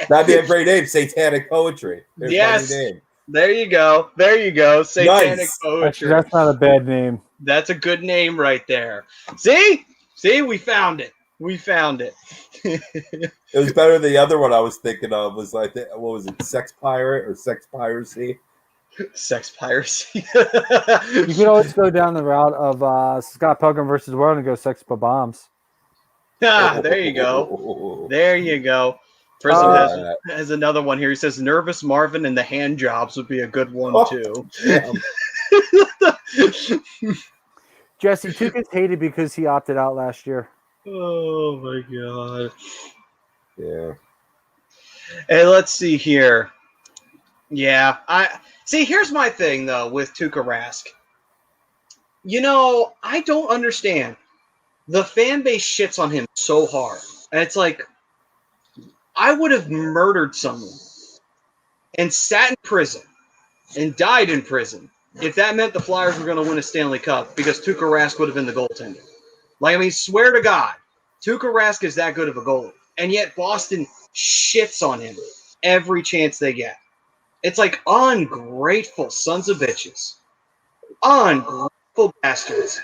That'd be a great name, satanic poetry. There's Yes. my new name. There you go. There you go. Satanic Nice. poetry. Actually, that's not a bad name. That's a good name right there. See? See, we found it. We found it. It was better than the other one I was thinking of. Was like, what was it, Sex Pirate or Sex Piracy? Sex piracy. You could always go down the route of Scott Pilgrim versus the World and go Sex for Bombs. There you go. There you go. Prism has another one here. He says Nervous Marvin and the Hand Jobs would be a good one too. Jesse Tuca's hated because he opted out last year. Oh my god. Yeah. Hey, let's see here. Yeah, here's my thing though with Tuukka Rask. You know, I don't understand. The fan base shits on him so hard. And it's like, I would have murdered someone and sat in prison and died in prison if that meant the Flyers were going to win a Stanley Cup because Tuukka Rask would have been the goaltender. Like, I mean, swear to God, Tuukka Rask is that good of a goalie. And yet Boston shits on him every chance they get. It's like ungrateful sons of bitches. Ungrateful bastards.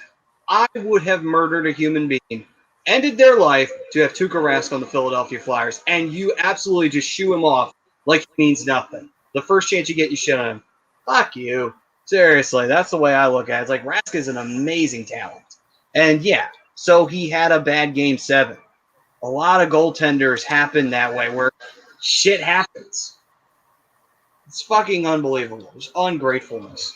I would have murdered a human being, ended their life to have Tuukka Rask on the Philadelphia Flyers, and you absolutely just shoo him off like he means nothing. The first chance you get, you shit on him. Fuck you. Seriously, that's the way I look at it. It's like Rask is an amazing talent. And yeah, so he had a bad Game 7. A lot of goaltenders happen that way where shit happens. It's fucking unbelievable. It's ungratefulness.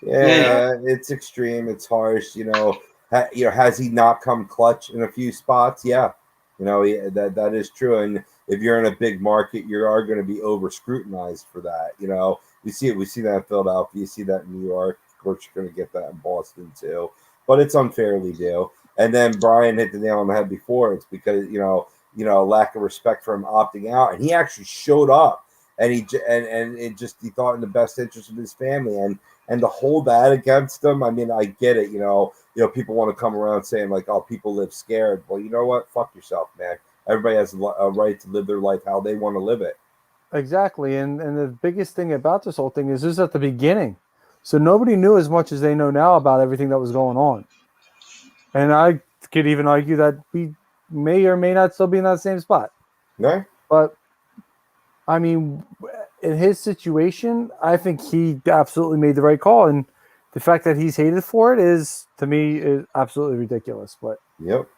Yeah, it's extreme. It's harsh. You know, has he not come clutch in a few spots? Yeah, you know that is true. And if you're in a big market, you are going to be over scrutinized for that. You know, we see it. We see that in Philadelphia. You see that in New York. Of course, you're going to get that in Boston too. But it's unfairly due. And then Brian hit the nail on the head before. It's because you know lack of respect for him opting out, and he actually showed up. And he thought in the best interest of his family, and to hold that against him, I mean, I get it. You know, people want to come around saying like, "Oh, people live scared." Well, you know what? Fuck yourself, man. Everybody has a right to live their life how they want to live it. Exactly, and the biggest thing about this whole thing is this is at the beginning, so nobody knew as much as they know now about everything that was going on. And I could even argue that we may or may not still be in that same spot. No, but. I mean, in his situation, I think he absolutely made the right call, and the fact that he's hated for it is, to me, is absolutely ridiculous. But yep,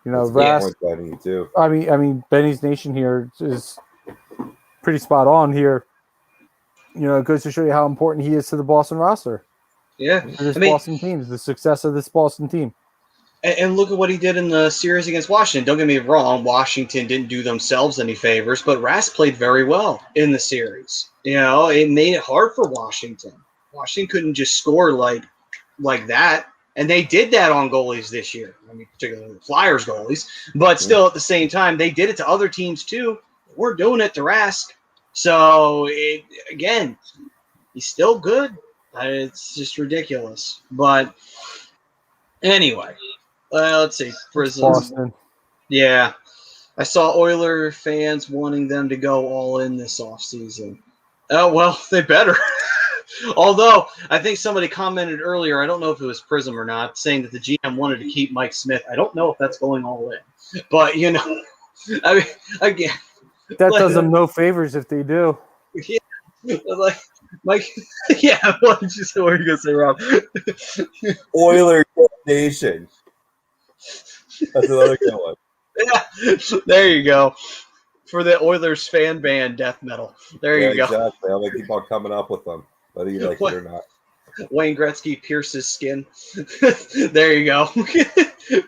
you know, Rask, too. I mean, Benny's Nation here is pretty spot on here. You know, it goes to show you how important he is to the Boston roster. Yeah, this Boston team, the success of this Boston team. And look at what he did in the series against Washington. Don't get me wrong, Washington didn't do themselves any favors, but Rask played very well in the series It made it hard for Washington. Washington couldn't just score like that. And they did that on goalies this year. I mean, particularly the Flyers goalies. But still, at the same time, they did it to other teams too. We're doing it to Rask. So, again, he's still good. It's just ridiculous. But anyway, let's see. Prisons. Boston. Yeah. I saw Oiler fans wanting them to go all in this offseason. Oh, well, they better. Although, I think somebody commented earlier, I don't know if it was Prism or not, saying that the GM wanted to keep Mike Smith. I don't know if that's going all in. But, I mean, again. That does them no favors if they do. Yeah. Mike, yeah, what did you say? What were you going to say, Rob? Oiler Nation. That's another good one. Yeah, there you go. For the Oilers fan band death metal. There you go. Exactly. I'm going to keep on coming up with them, whether you like it or not. Wayne Gretzky pierces skin. There you go.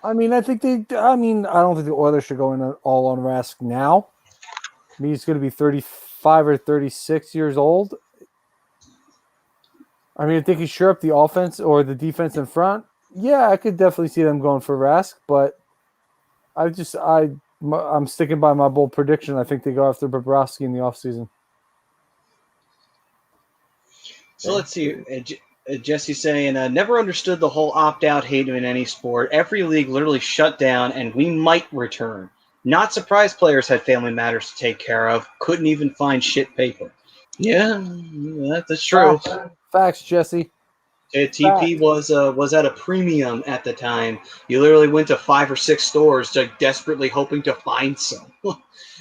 I mean, I don't think the Oilers should go in all on Rask now. I mean, he's going to be 35 or 36 years old. I mean, if they can shore up the offense or the defense in front, yeah, I could definitely see them going for Rask, but I'm sticking by my bold prediction. I think they go after Bobrovsky in the offseason. So let's see. Jesse saying, never understood the whole opt-out hate in any sport. Every league literally shut down, and we might return. Not surprised players had family matters to take care of. Couldn't even find shit paper. Yeah, that's true. Facts, Jesse. TP was at a premium at the time. You literally went to 5 or 6 stores, desperately hoping to find some.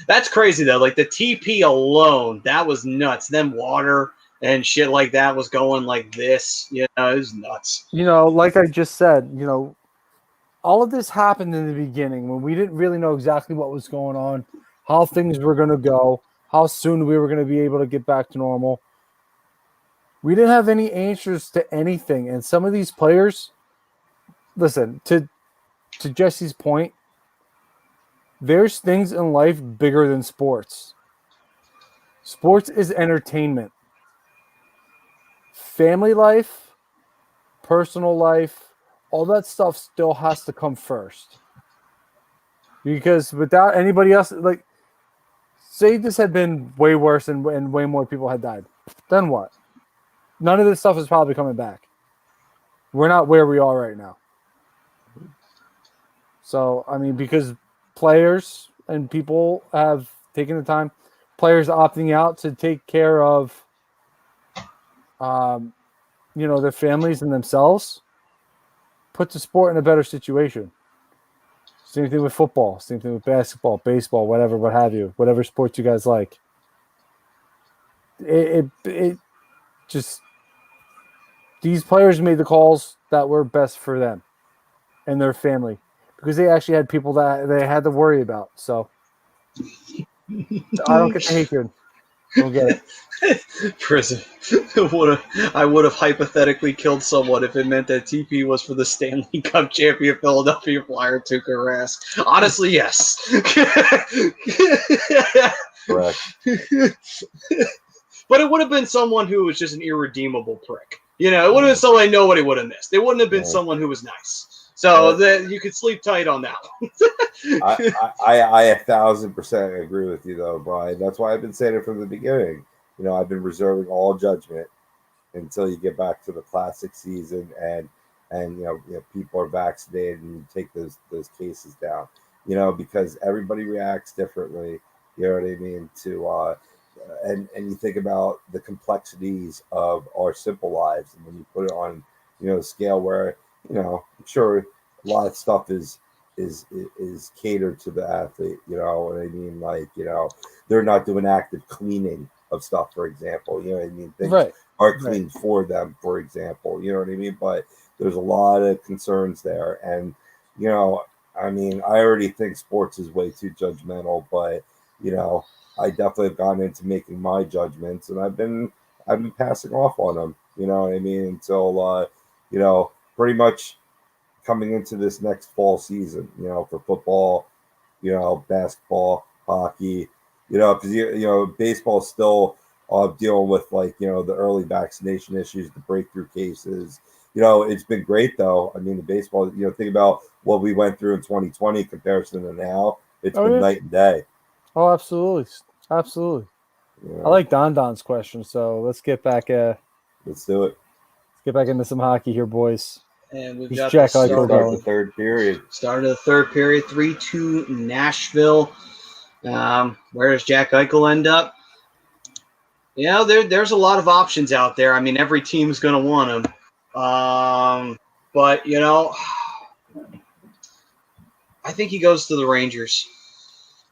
That's crazy though. Like the TP alone, that was nuts. Then water and shit like that was going like this. It was nuts. Like I just said, all of this happened in the beginning when we didn't really know exactly what was going on, how things were going to go, how soon we were going to be able to get back to normal. We didn't have any answers to anything. And some of these players, listen, to Jesse's point, there's things in life bigger than sports. Sports is entertainment. Family life, personal life, all that stuff still has to come first. Because without anybody else, like, say this had been way worse and way more people had died, then what? None of this stuff is probably coming back. We're not where we are right now. So, I mean, because players and people have taken the time, players opting out to take care of, their families and themselves, puts the sport in a better situation. Same thing with football, same thing with basketball, baseball, whatever, what have you, whatever sports you guys like. It just, these players made the calls that were best for them and their family because they actually had people that they had to worry about. So I don't get the hatred. Don't get it. Prison. I would have hypothetically killed someone if it meant that TP was for the Stanley Cup champion Philadelphia Flyer Tuukka Rask. Honestly, yes. Correct. But it would have been someone who was just an irredeemable prick. It would have been someone nobody would have missed. It wouldn't have been someone who was nice. So that you could sleep tight on that one. I 1,000% agree with you, though, Brian. That's why I've been saying it from the beginning. I've been reserving all judgment until you get back to the classic season and people are vaccinated and you take those cases down. Because everybody reacts differently. You know what I mean? And you think about the complexities of our simple lives, and when you put it on, a scale where, I'm sure a lot of stuff is catered to the athlete, what I mean? Like, they're not doing active cleaning of stuff, for example, what I mean? Things are cleaned for them, for example, you know what I mean? But there's a lot of concerns there. And, I mean, I already think sports is way too judgmental, but, I definitely have gone into making my judgments, and I've been passing off on them, you know what I mean, until pretty much coming into this next fall season, for football, basketball, hockey, because baseball still dealing with like, you know, the early vaccination issues, the breakthrough cases. You know, it's been great though. I mean, the baseball, you know, think about what we went through in 2020 comparison to now. It's been night and day. Oh, absolutely. Absolutely. You know? I like Don's question, so let's get back Let's do it. let's get back into some hockey here, boys. And we've Who's got Jack the Eichel start, going? The third period. Start of the third period, 3-2 Nashville. Where does Jack Eichel end up? You know, there's a lot of options out there. I mean, every team's going to want him. But, you know, I think he goes to the Rangers.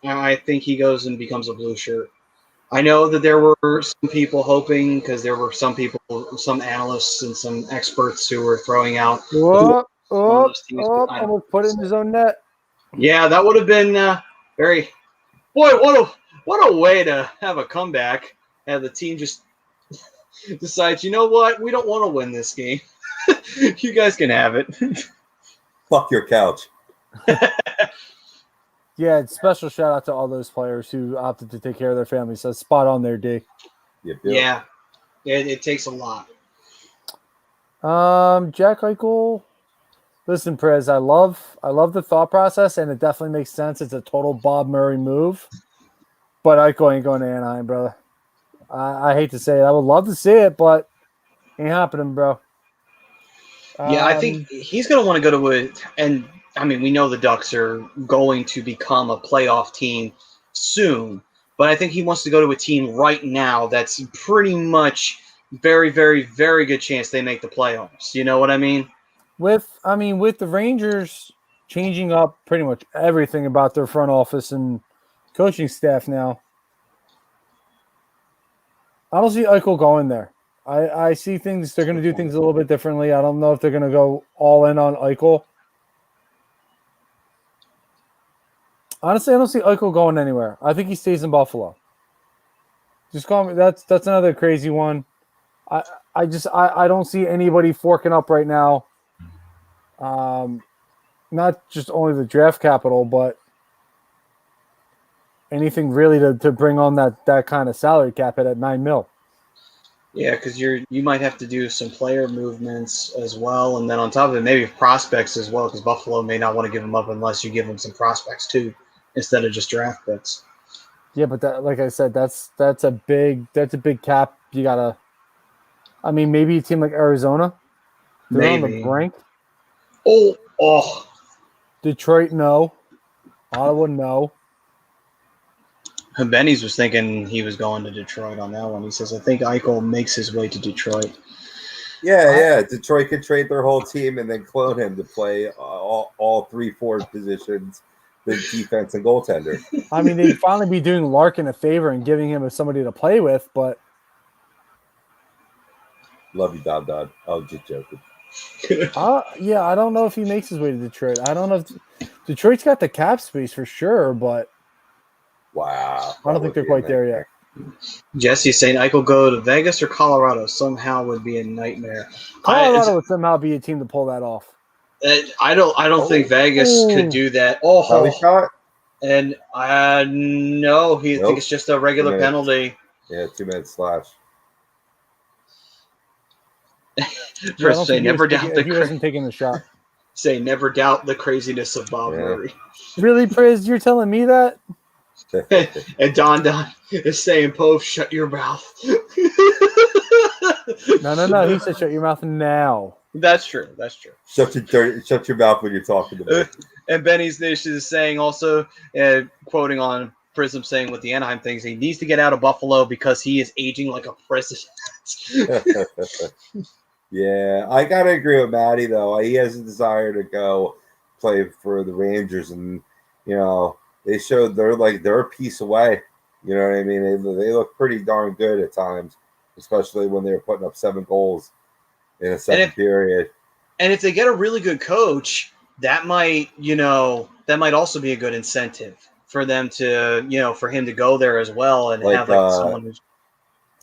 I think he goes and becomes a blue shirt. I know that there were some people hoping, because there were some people, some analysts and some experts who were throwing out. Almost put it in his own net. Yeah, that would have been very. Boy, what a way to have a comeback. Have the team just decides, you know what, we don't want to win this game. You guys can have it. Fuck your couch. Yeah, special shout out to all those players who opted to take care of their families. So spot on there, D. Yeah, it takes a lot. Jack Eichel. Listen, Prez, I love the thought process, and it definitely makes sense. It's a total Bob Murray move, but Eichel ain't going to Anaheim, brother. I hate to say it. I would love to see it, but ain't happening, bro. Yeah, I think he's going to want to go to and I mean, we know the Ducks are going to become a playoff team soon, but I think he wants to go to a team right now that's pretty much very, very, very good chance they make the playoffs. You know what I mean? With the Rangers changing up pretty much everything about their front office and coaching staff now, I don't see Eichel going there. I see things, they're going to do things a little bit differently. I don't know if they're going to go all in on Eichel. Honestly, I don't see Eichel going anywhere. I think he stays in Buffalo. Just call me. That's another crazy one. I don't see anybody forking up right now. Not just only the draft capital, but anything really to bring on that kind of salary cap at $9 million. Yeah, because you might have to do some player movements as well, and then on top of it, maybe prospects as well, because Buffalo may not want to give them up unless you give them some prospects too, instead of just draft picks. Yeah, but that, like I said, that's a big cap. You gotta. I mean, maybe a team like Arizona. They're on the brink. Oh. Detroit, no. Ottawa, no. Benny's was thinking he was going to Detroit on that one. He says, I think Eichel makes his way to Detroit. Yeah. Detroit could trade their whole team and then clone him to play all 3 forward positions, the defense and goaltender. I mean, they'd finally be doing Larkin a favor and giving him somebody to play with, but. Love you, Don. I was just joking. Yeah, I don't know if he makes his way to Detroit. I don't know if Detroit's got the cap space for sure, but. Wow. I don't think they're quite there yet. Jesse's saying Eichel go to Vegas or Colorado somehow would be a nightmare. Colorado would somehow be a team to pull that off. I don't think Vegas could do that. Penalty shot? And no, I think it's just a regular penalty. Yeah, 2-minute slash. First, say never doubt he wasn't taking the shot. Say never doubt the craziness of Bob Murray. Really, Priz? You're telling me that? And Don is saying, "Pove, shut your mouth." No. He said, "Shut your mouth now." That's true. Shut your mouth when you're talking to me. And Benny's Nish is saying also, quoting on Prism, saying with the Anaheim things, he needs to get out of Buffalo because he is aging like a president. Yeah, I gotta agree with Matty though. He has a desire to go play for the Rangers, and you know they showed they're a piece away. You know what I mean? They look pretty darn good at times, especially when they were putting up 7 goals in a second period. And if they get a really good coach, that might also be a good incentive for them to, for him to go there as well and have someone who's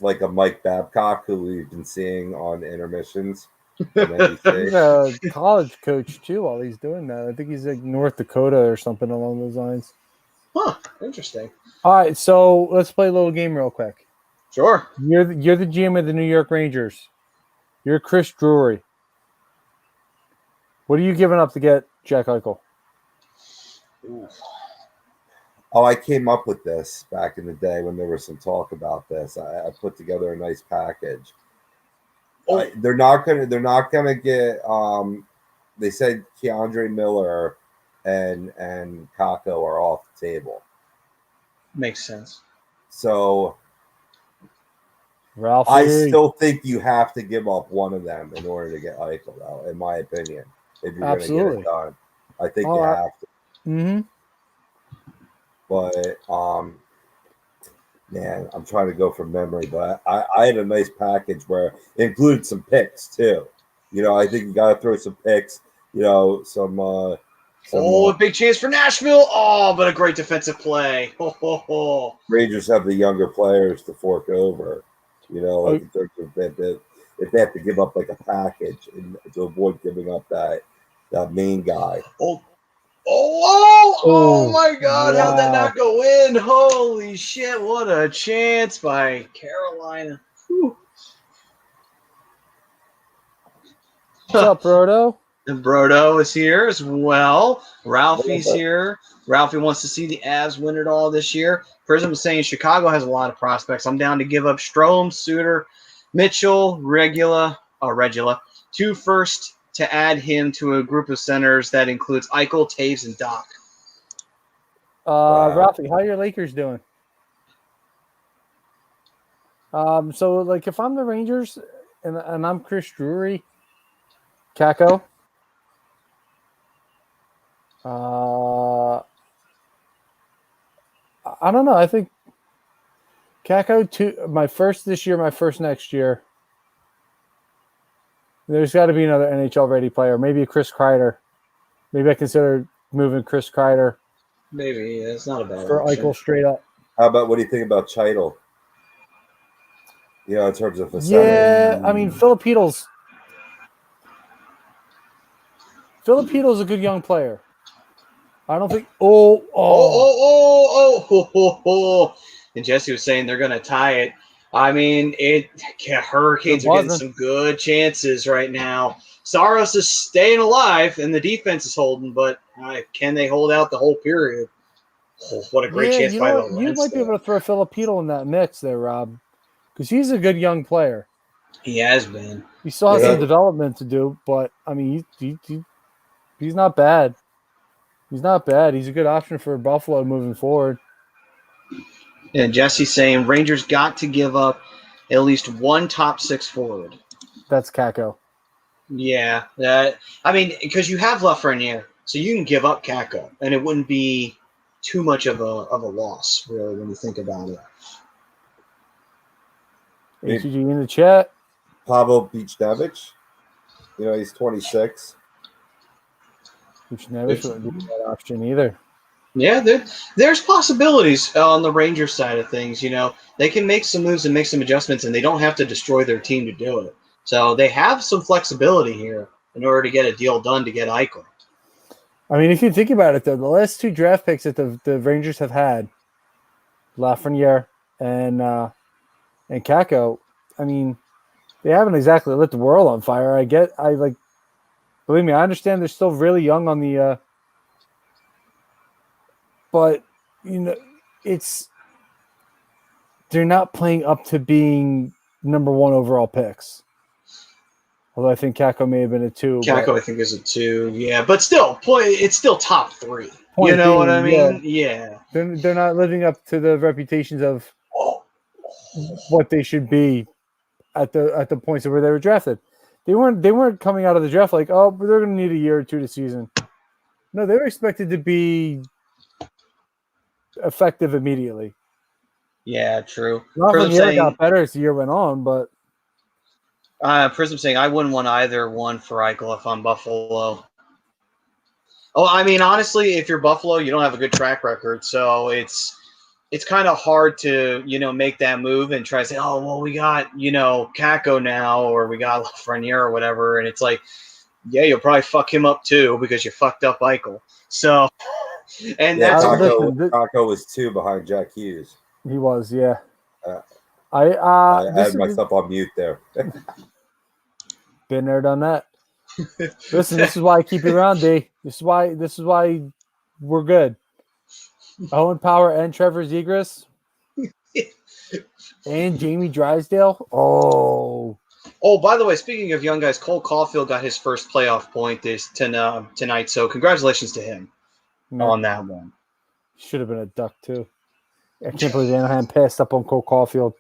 like a Mike Babcock who we've been seeing on intermissions. He's a college coach too while he's doing that. I think he's like North Dakota or something along those lines. Huh, interesting. All right, so let's play a little game real quick. Sure. You're the GM of the New York Rangers. You're Chris Drury. What are you giving up to get Jack Eichel? Oh, I came up with this back in the day when there was some talk about this. I put together a nice package. Oh. They're not gonna get. They said Keandre Miller and Kako are off the table. Makes sense. So Ralphie. I still think you have to give up one of them in order to get Eichel, though, in my opinion. If you're going to get it done, I think you have to. Mm-hmm. But man, I'm trying to go from memory, but I had a nice package where it included some picks too. I think you got to throw some picks. Some. A big chance for Nashville. Oh, but a great defensive play. Rangers have the younger players to fork over. Like in terms of if they have to give up like a package and to avoid giving up that main guy. Oh my God! Wow. How'd that not go in? Holy shit! What a chance by Carolina. Whew. What's up, Brodo? And Brodo is here as well. Ralphie's here. Ralphie wants to see the Avs win it all this year. Prism is saying Chicago has a lot of prospects. I'm down to give up Strome, Suter, Mitchell, Regula, 2 first to add him to a group of centers that includes Eichel, Taves, and Doc. Ralphie, how are your Lakers doing? So like if I'm the Rangers and I'm Chris Drury, Kako. I don't know. I think Kako my first this year, my first next year. There's got to be another NHL ready player. Maybe a Chris Kreider. Maybe I consider moving Chris Kreider. Maybe it's not a bad for option. Eichel straight up. How about what do you think about Cheitel? In terms of Yeah, I mean Filipino's a good young player. I don't think. Oh. And Jesse was saying they're going to tie it. I mean, Hurricanes are getting some good chances right now. Saros is staying alive, and the defense is holding, but can they hold out the whole period? Oh, what a great chance by the You might be able to throw Filipino in that mix there, Rob, because he's a good young player. He has been. He still has some development to do, but, I mean, he's not bad. He's not bad. He's a good option for Buffalo moving forward. And Jesse's saying Rangers got to give up at least one top 6 forward. That's Kako. Yeah. I mean, because you have Lafreniere, so you can give up Kako, and it wouldn't be too much of a loss, really, when you think about it. HG in the chat. Pavel Buchnevich. He's 26. Buchnevich wouldn't be that option either. Yeah, there's possibilities on the Rangers side of things. They can make some moves and make some adjustments, and they don't have to destroy their team to do it. So they have some flexibility here in order to get a deal done to get Eichel. I mean, if you think about it, though, the last 2 draft picks that the Rangers have had, Lafreniere and Kako, I mean, they haven't exactly lit the world on fire. Believe me, I understand they're still really young on the but they're not playing up to being number 1 overall picks. Although I think Kako may have been a 2. Kako, I think, is a 2. Yeah, but still, it's still top 3. You know what I mean? Yeah. They're not living up to the reputations of what they should be at the points where they were drafted. They weren't coming out of the draft like, oh, they're going to need a year or 2 to season. No, they were expected to be effective immediately. Yeah, true. Lafreniere got better as the year went on, but Prism saying I wouldn't want either one for Eichel if I'm Buffalo. Oh, I mean, honestly, if you're Buffalo, you don't have a good track record, so it's kind of hard to make that move and try to say, oh, well, we got Kako now, or we got Lafreniere or whatever, and it's like, yeah, you'll probably fuck him up too because you fucked up Eichel. So, and that's Kako was 2 behind Jack Hughes. He was, yeah. I this had myself on mute there. been there, done that. Listen, this is why I keep you around, D. This is why we're good. Owen Power and Trevor Zegras and Jamie Drysdale. Oh, by the way, speaking of young guys, Cole Caulfield got his first playoff point tonight. So congratulations to him on that one. Should have been a Duck too. I can't believe Anaheim passed up on Cole Caulfield.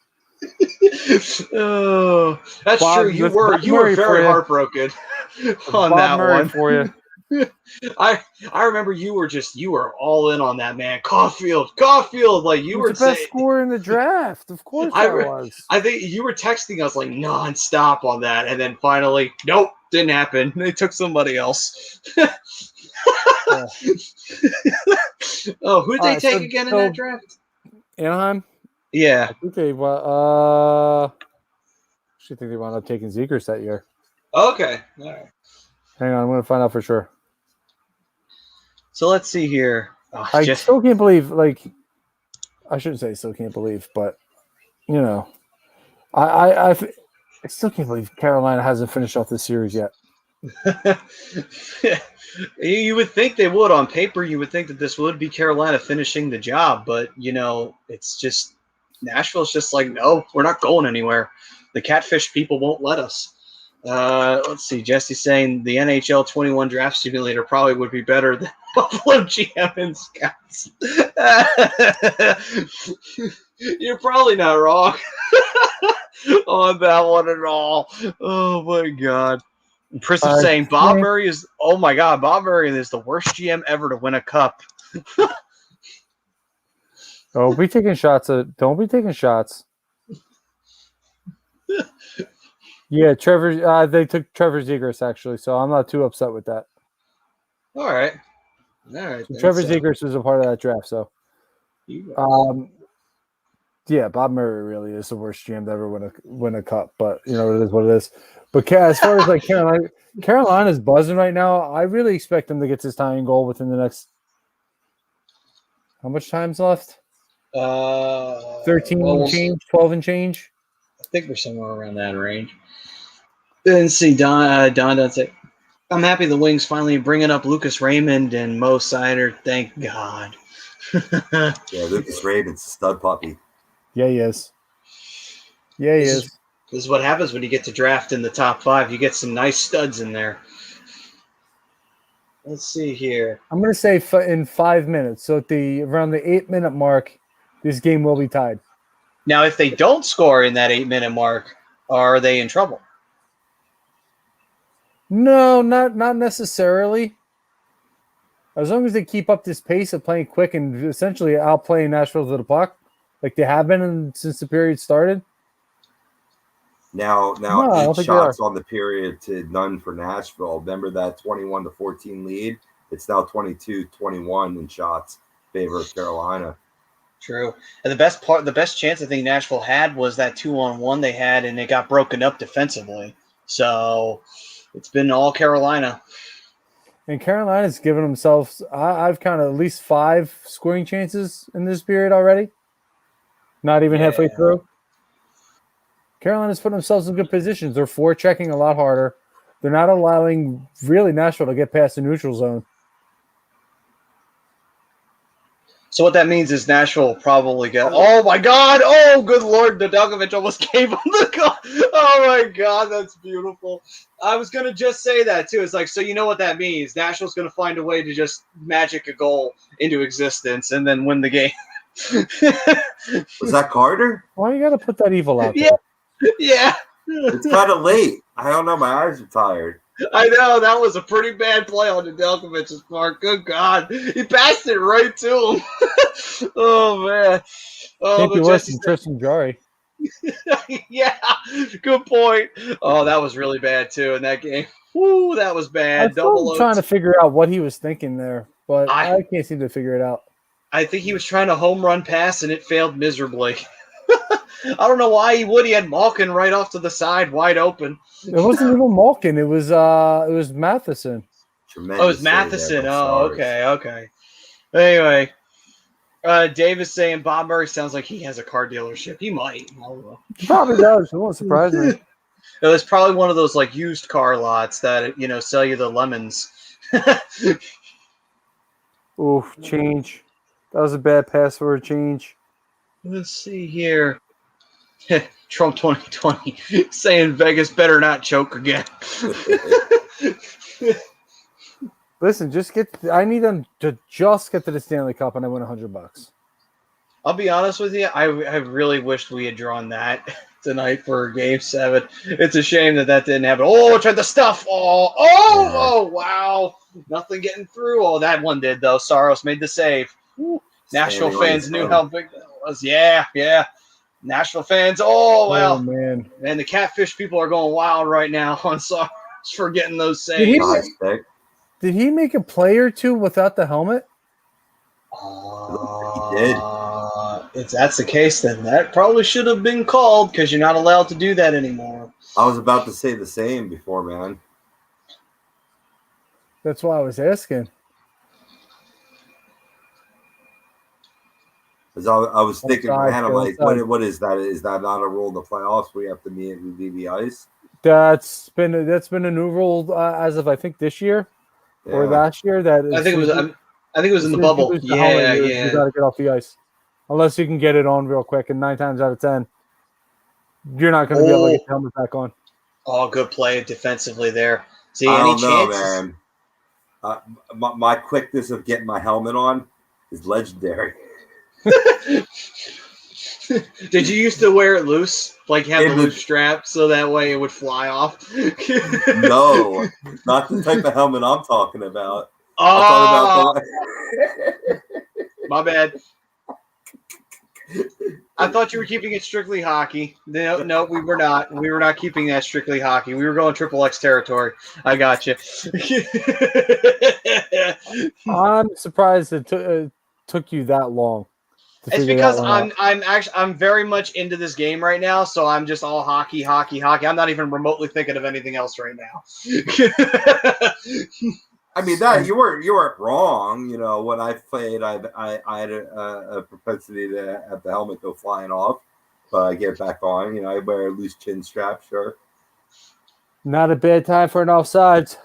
Oh, that's Bob, true. You that's were Bob Murray very for you. heartbroken on Bob that Murray one. for you. I remember you were all in on that, man. Caulfield, like you He were was the best saying. scorer in the draft. Of course, I was. I think you were texting us like nonstop on that, and then finally, nope, didn't happen. They took somebody else. Oh, who did they take again in that draft? Anaheim. Yeah, I think they actually think they wound up taking Zegers that year. Okay, all right. Hang on, I'm going to find out for sure. So let's see here. Oh, I still can't believe, I shouldn't say still can't believe, but, you know, I still can't believe Carolina hasn't finished off this series yet. You would think they would on paper. You would think that this would be Carolina finishing the job, but, it's just Nashville's just like, no, we're not going anywhere. The catfish people won't let us. Let's see. Jesse's saying the NHL 21 draft simulator probably would be better than Buffalo GM and Scouts. You're probably not wrong on that one at all. Oh my God. And Chris is saying Bob Murray is. Oh my God, Bob Murray is the worst GM ever to win a cup. Don't be taking shots. Yeah, Trevor. They took Trevor Zegras actually, so I'm not too upset with that. All right. So Trevor Zegras was a part of that draft, so. Yeah, Bob Murray really is the worst GM to ever win a cup, but it is what it is. But as far as Carolina's buzzing right now, I really expect them to get this tying goal within the next. How much time's left? 13 and change, 12 and change. I think we're somewhere around that range. Then see Don say, I'm happy the Wings finally bringing up Lucas Raymond and Mo Seider. Thank God. Yeah, Lucas Raymond's a stud puppy. Yeah, he is. Yeah, he is. This is what happens when you get to draft in the top 5. You get some nice studs in there. Let's see here. I'm going to say in 5 minutes. So around the 8-minute mark, this game will be tied. Now, if they don't score in that 8-minute mark, are they in trouble? No, not necessarily. As long as they keep up this pace of playing quick and essentially outplaying Nashville to the puck, like they have been since the period started. Now 8 shots on the period to none for Nashville. Remember that 21-14 lead? It's now 22-21 in shots favor of Carolina. True. And the best chance I think Nashville had was that 2-on-1 they had, and it got broken up defensively. So it's been all Carolina. And Carolina's given themselves, I've counted at least 5 scoring chances in this period already. Not even halfway through. Carolina's put themselves in good positions. They're forechecking a lot harder. They're not allowing really Nashville to get past the neutral zone. So what that means is Nashville will probably get. Oh my God! Oh, good Lord! Nedeljkovic almost gave him the goal. Oh my God, that's beautiful. I was gonna just say that too. It's like, so you know what that means? Nashville's gonna find a way to just magic a goal into existence and then win the game. Was that Carter? Why you gotta put that evil out there? Yeah. It's kind of late. I don't know. My eyes are tired. I know, that was a pretty bad play on Nedeljkovic's part. Good God. He passed it right to him. Oh, man. Oh, Can't be worse than Tristan Jarry. Yeah, good point. Oh, that was really bad, too, in that game. Woo, that was bad. I'm trying to figure out what he was thinking there, but I can't seem to figure it out. I think he was trying to home run pass, and it failed miserably. I don't know why he would. He had Malkin right off to the side, wide open. It wasn't even Malkin. It was Matheson. Tremendous it was Matheson. Oh, okay. Anyway, Dave is saying Bob Murray sounds like he has a car dealership. He might. I don't know. He probably does. It won't surprise me. It was probably one of those like used car lots that sell you the lemons. Ooh, change. That was a bad password change. Let's see here. Trump 2020 saying Vegas better not choke again. Listen, I need them to just get to the Stanley Cup and I win $100. I'll be honest with you. I really wished we had drawn that tonight for Game 7. It's a shame that didn't happen. Oh, tried to stuff. Oh, wow. Nothing getting through. Oh, that one did, though. Saros made the save. Woo. Nashville fans knew how big that was. Yeah. Nashville fans. Oh, well. Oh, man. And the Catfish people are going wild right now on Saros for getting those saves. Did he make a play or two without the helmet? He did. If that's the case, then that probably should have been called because you're not allowed to do that anymore. I was about to say the same before, man. That's why I was asking. As I was thinking, man, I'm like, Offside. what is that? Is that not a rule in the playoffs where you have to leave the ice? That's been a new rule as of I think this year or last year. I think it was in the bubble. You got to get off the ice unless you can get it on real quick. And 9 times out of 10, you're not going to be able to get the helmet back on. Oh, good play defensively there. See, I any don't know, chances? man. My quickness of getting my helmet on is legendary. Did you used to wear it loose? Like have the loose strap so that way it would fly off? No, not the type of helmet I'm talking about. Oh, my bad. I thought you were keeping it strictly hockey. No, we were not. We were not keeping that strictly hockey. We were going triple X territory. I got you. I'm surprised it took you that long. It's because I'm very much into this game right now, so I'm just all hockey. I'm not even remotely thinking of anything else right now. I mean that you weren't wrong. When I played, I had a propensity to have the helmet go flying off, but I get it back on. I wear a loose chin strap, sure. Not a bad time for an offsides.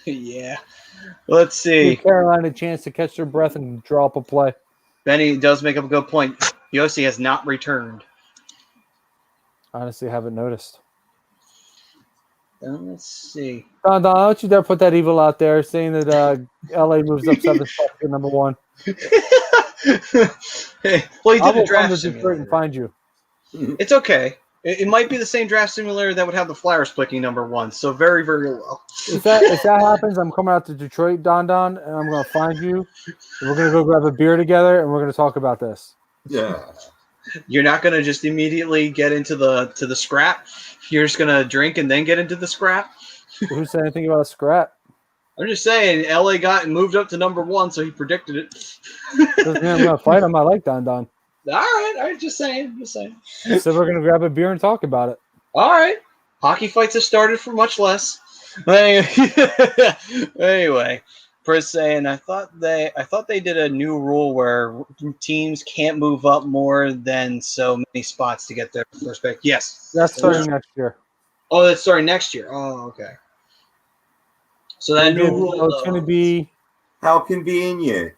Yeah. Let's see. Give Carolina a chance to catch their breath and draw up a play. Benny does make up a good point. Yossi has not returned. Honestly, haven't noticed. Let's see. Don, don't you dare put that evil out there saying that LA moves up 7 spots to number 1. Hey, well, he did a draft simulator simulator and find you. It's okay. It might be the same draft simulator that would have the Flyers picking number 1. So very, very low. If that happens, I'm coming out to Detroit, Don, and I'm going to find you. And we're going to go grab a beer together, and we're going to talk about this. Yeah. You're not going to just immediately get into the scrap. You're just going to drink and then get into the scrap. Who said anything about a scrap? I'm just saying, LA got moved up to number 1, so he predicted it. Doesn't mean I'm going to fight him. I like Don. All right, just saying. So we're going to grab a beer and talk about it. All right. Hockey fights have started for much less. Anyway, Chris saying, I thought they did a new rule where teams can't move up more than so many spots to get their first pick. Yes. That's starting next year. Oh, that's starting next year. Oh, okay. So that new rule it's going to be how convenient.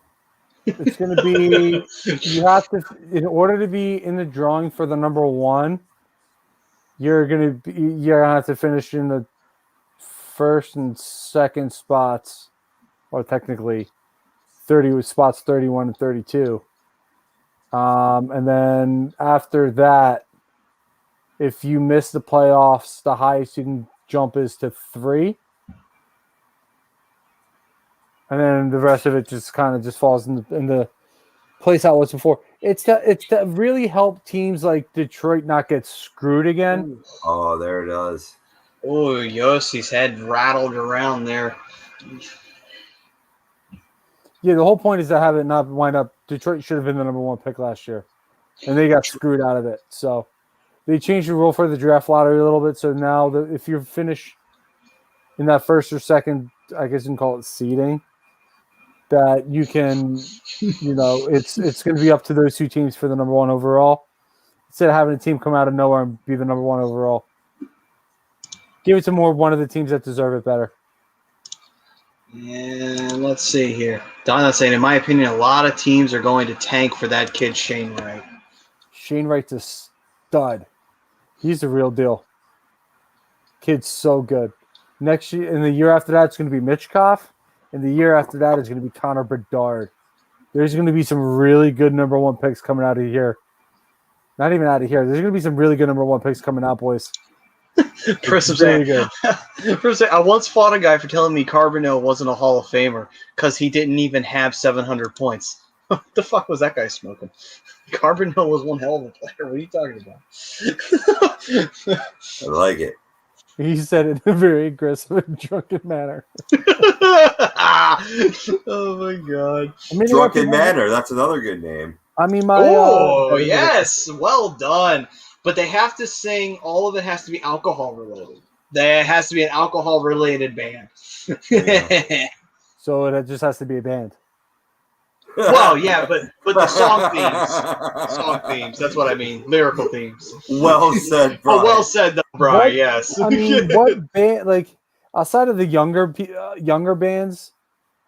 It's going to be you have to, in order to be in the drawing for the number 1, you're going to have to finish in the first and second spots, or technically 30 spots, 31 and 32. And then after that, if you miss the playoffs, the highest you can jump is to 3. And then the rest of it just kind of just falls in the place how it was before. It's to really help teams like Detroit not get screwed again. Oh, there it is. Oh, Yossi's head rattled around there. Yeah, the whole point is to have it not wind up. Detroit should have been the number 1 pick last year, and they got screwed out of it. So they changed the rule for the draft lottery a little bit. So now if you finish in that first or second, I guess you can call it seeding, that you can, it's going to be up to those two teams for the number one overall. Instead of having a team come out of nowhere and be the number one overall. Give it to one of the teams that deserve it better. And let's see here. Donna's saying, in my opinion, a lot of teams are going to tank for that kid, Shane Wright. Shane Wright's a stud. He's the real deal. Kid's so good. Next year, and the year after that, it's going to be Mitchkov. And the year after that is going to be Connor Bedard. There's going to be some really good number one picks coming out of here. Not even out of here. There's going to be some really good number one picks coming out, boys. Prism really saying, I once fought a guy for telling me Carbonell wasn't a Hall of Famer because he didn't even have 700 points. What the fuck was that guy smoking? Carbonell was one hell of a player. What are you talking about? I like it. He said it in a very aggressive and drunken manner. Oh my god! Drunken Manor. That's another good name. I mean, yes, well done. But they have to sing. All of it has to be alcohol related. There has to be an alcohol related band. Yeah. So it just has to be a band. Well, yeah, but the song themes. That's what I mean. Lyrical themes. Well said, Brian. Oh, well said, though, Brian. Yes. I mean, what band? Like outside of the younger bands,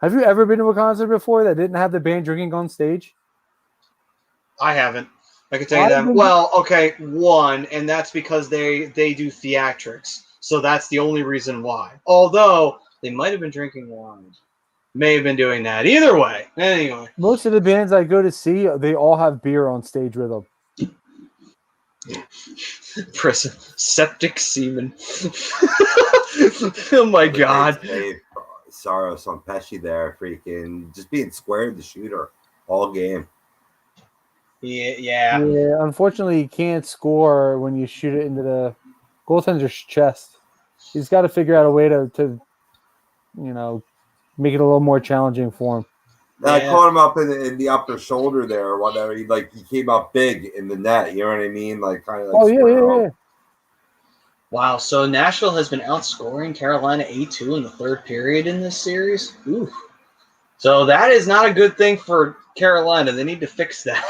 have you ever been to a concert before that didn't have the band drinking on stage? I haven't. I can tell you that. Well, okay, one, and that's because they do theatrics, so that's the only reason why. Although they might have been drinking wine. May have been doing that. Either way. Anyway. Most of the bands I go to see, they all have beer on stage with them. Septic semen. Oh my god. Hey, Saros on Pesci there, freaking just being square the shooter all game. Yeah. Unfortunately, you can't score when you shoot it into the goaltender's chest. He's got to figure out a way to make it a little more challenging for him. Yeah. I caught him up in the upper shoulder there, or whatever. He came up big in the net. You know what I mean? Like kind of. Yeah. Wow. So Nashville has been outscoring Carolina 8-2 in the third period in this series. Ooh. So that is not a good thing for Carolina. They need to fix that,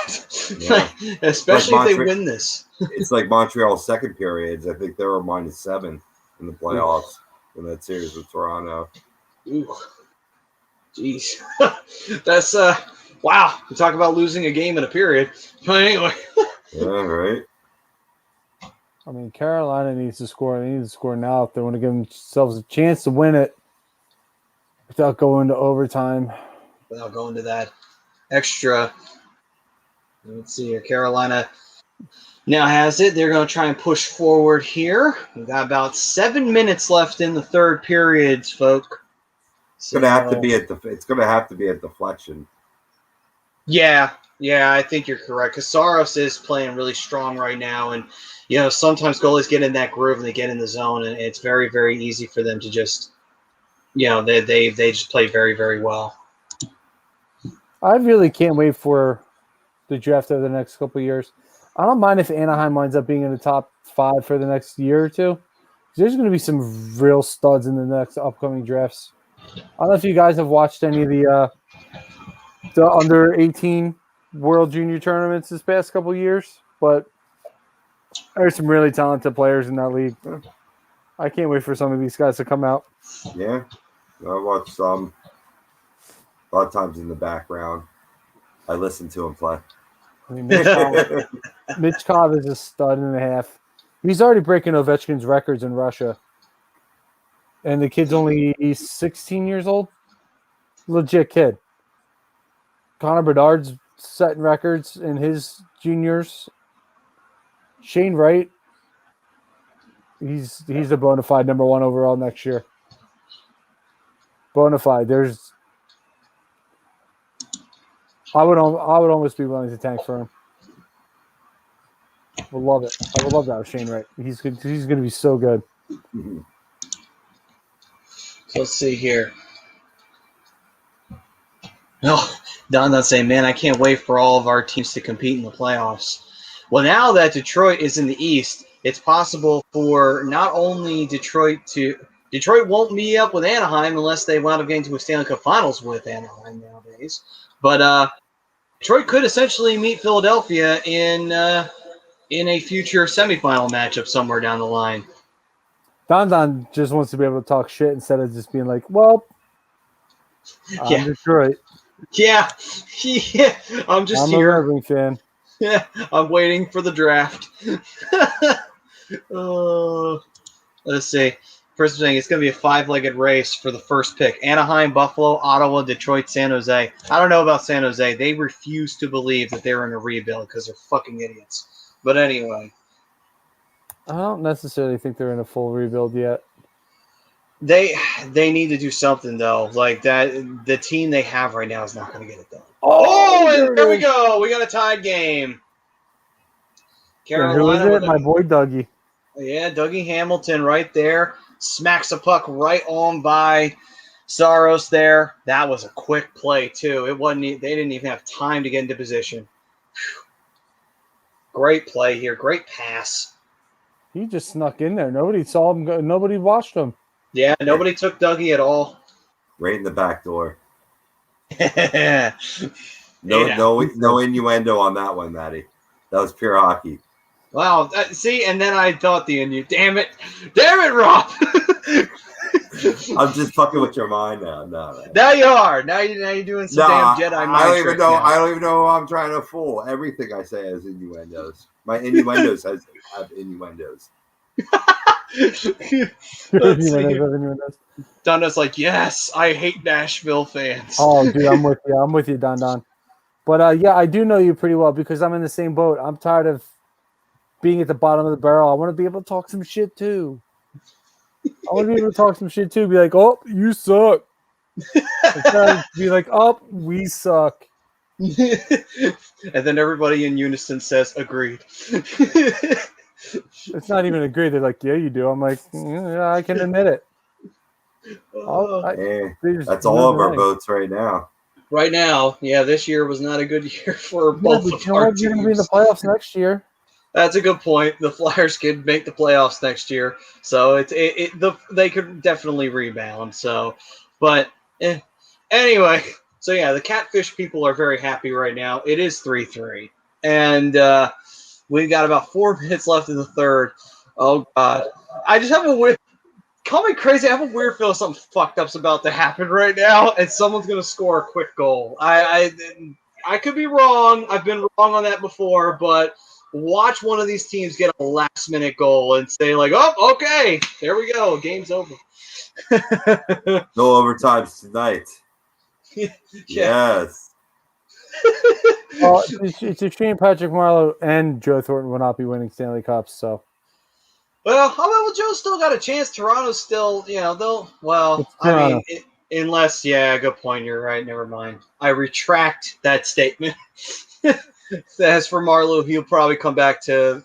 especially if they win this. It's like Montreal's second periods. I think they were -7 in the playoffs in that series with Toronto. Ooh. Jeez. That's wow. We talk about losing a game in a period. But anyway. Yeah, right. I mean, Carolina needs to score. They need to score now if they want to give themselves a chance to win it without going to overtime. Without going to that extra. Let's see here. Carolina now has it. They're going to try and push forward here. We've got about 7 minutes left in the third periods, folk. It's gonna have to be a deflection. Yeah, I think you're correct. Because Saros is playing really strong right now, and sometimes goalies get in that groove and they get in the zone, and it's very, very easy for them to just, they just play very, very well. I really can't wait for the draft over the next couple of years. I don't mind if Anaheim winds up being in the top 5 for the next year or two. There's going to be some real studs in the next upcoming drafts. I don't know if you guys have watched any of the under 18 World Junior tournaments this past couple of years, but there's some really talented players in that league. I can't wait for some of these guys to come out. Yeah, I watched some. A lot of times in the background, I listen to him play. I mean, Mitch Cobb is a stud and a half. He's already breaking Ovechkin's records in Russia. And the kid's only 16 years old. Legit kid. Connor Bedard's setting records in his juniors. Shane Wright, he's a bona fide number 1 overall next year. Bona fide. I would almost be willing to tank for him. I would love it. I would love that with Shane Wright. He's going to be so good. Mm-hmm. So let's see here. Don's saying, man, I can't wait for all of our teams to compete in the playoffs. Well, now that Detroit is in the East, it's possible for not only Detroit to Detroit won't meet up with Anaheim unless they wind up getting to a Stanley Cup Finals with Anaheim nowadays. But Detroit could essentially meet Philadelphia in a future semifinal matchup somewhere down the line. Don just wants to be able to talk shit instead of just being like, well, I'm Detroit. Yeah. I'm just I'm here. a Red Wing fan. Yeah, I'm waiting for the draft. Let's see. First thing, it's going to be a 5-legged race for the first pick. Anaheim, Buffalo, Ottawa, Detroit, San Jose. I don't know about San Jose. They refuse to believe that they're in a rebuild because they're fucking idiots. But anyway. I don't necessarily think they're in a full rebuild yet. They need to do something, though. Like that, the team they have right now is not going to get it done. And there we go. We got a tied game. Carolina. Who is it? My boy Dougie. Yeah, Dougie Hamilton right there. Smacks a puck right on by Saros there. That was a quick play, too. It wasn't. They didn't even have time to get into position. Whew. Great play here. Great pass. He just snuck in there. Nobody saw him. Nobody watched him. Yeah, nobody took Dougie at all. Right in the back door. No innuendo on that one, Matty. That was pure hockey. Wow. See, and then I thought the innuendo. Damn it, Rob. I'm just fucking with your mind now. No. Now you are. Now you're doing some damn Jedi mind I don't even know. now. I don't even know who I'm trying to fool. Everything I say has innuendos. My innuendos have innuendos. Donna's like, yes, I hate Nashville fans. Oh, dude, I'm with you. I'm with you, Don. But yeah, I do know you pretty well because I'm in the same boat. I'm tired of being at the bottom of the barrel. I want to be able to talk some shit too. Be like, oh, you suck. Be like, oh, we suck. And then everybody in unison says, agreed. It's not even agreed. They're like, yeah, you do. I'm like, yeah, I can admit it. That's all of our votes right now. Right now, yeah, this year was not a good year for both of our teams. You're going to be in the playoffs next year. That's a good point. The Flyers could make the playoffs next year, so they could definitely rebound. So, but anyway, so yeah, the Catfish people are very happy right now. It is 3-3, and we've got about 4 minutes left in the third. Oh God, I just have a weird. Call me crazy. I have a weird feeling something fucked up's about to happen right now, and someone's gonna score a quick goal. I could be wrong. I've been wrong on that before, but watch one of these teams get a last-minute goal and say like, "Oh, okay, there we go. Game's over." No overtimes tonight. Yes. Well, it's a shame Patrick Marleau and Joe Thornton will not be winning Stanley Cups. So. Well, Joe's still got a chance. Toronto's still, unless, good point. You're right. Never mind. I retract that statement. As for Marleau, he'll probably come back to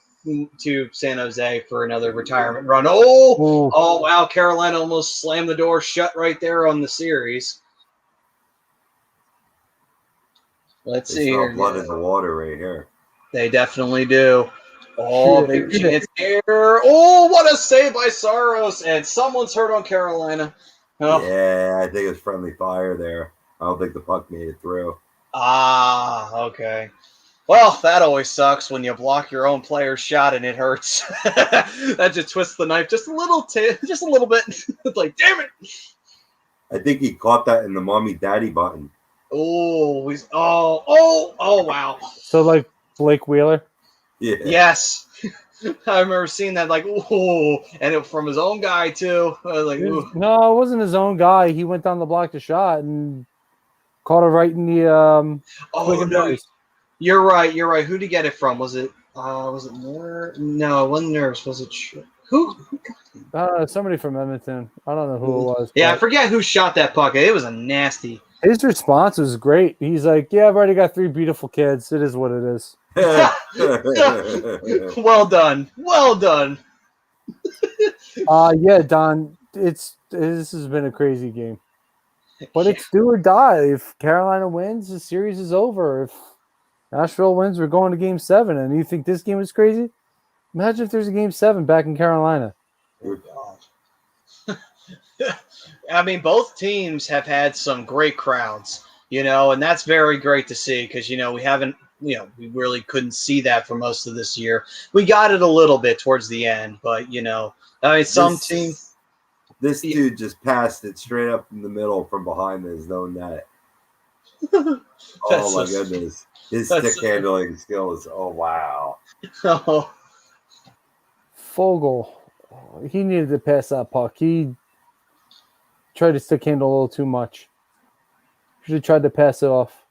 San Jose for another retirement run. Oh, wow. Carolina almost slammed the door shut right there on the series. Let's see here. Blood in the water right here. They definitely do. Oh, big chance here. Oh, what a save by Saros. And someone's hurt on Carolina. Oh. Yeah, I think it's friendly fire there. I don't think the puck made it through. Ah, okay. Well, that always sucks when you block your own player's shot and it hurts. That just twists the knife just a little bit. It's like, damn it. I think he caught that in the mommy daddy button. Oh, wow. So like Blake Wheeler? Yeah. Yes. I remember seeing that, like, ooh, and it from his own guy, too. I was like, ooh. No, it wasn't his own guy. He went down the block the shot and caught it right in the no. You're right. Who did he get it from? Was it Nerves? No, it wasn't Nerves. Was it who got it? Somebody from Edmonton. I don't know who it was. Yeah, I forget who shot that puck. It was a nasty. His response was great. He's like, yeah, I've already got 3 beautiful kids. It is what it is. Well done. Yeah, Don, this has been a crazy game. But it's do or die. If Carolina wins, the series is over. If Nashville wins, we're going to Game 7. And you think this game is crazy? Imagine if there's a Game 7 back in Carolina. Oh, God. I mean, both teams have had some great crowds, and that's very great to see because, we haven't, we really couldn't see that for most of this year. We got it a little bit towards the end, but, I mean, some teams. This dude just passed it straight up in the middle from behind his own net. Oh, my goodness. His stick handling skills. Oh, wow. Oh. Fogle, he needed to pass that puck. He tried to stick handle a little too much. Should have tried to pass it off.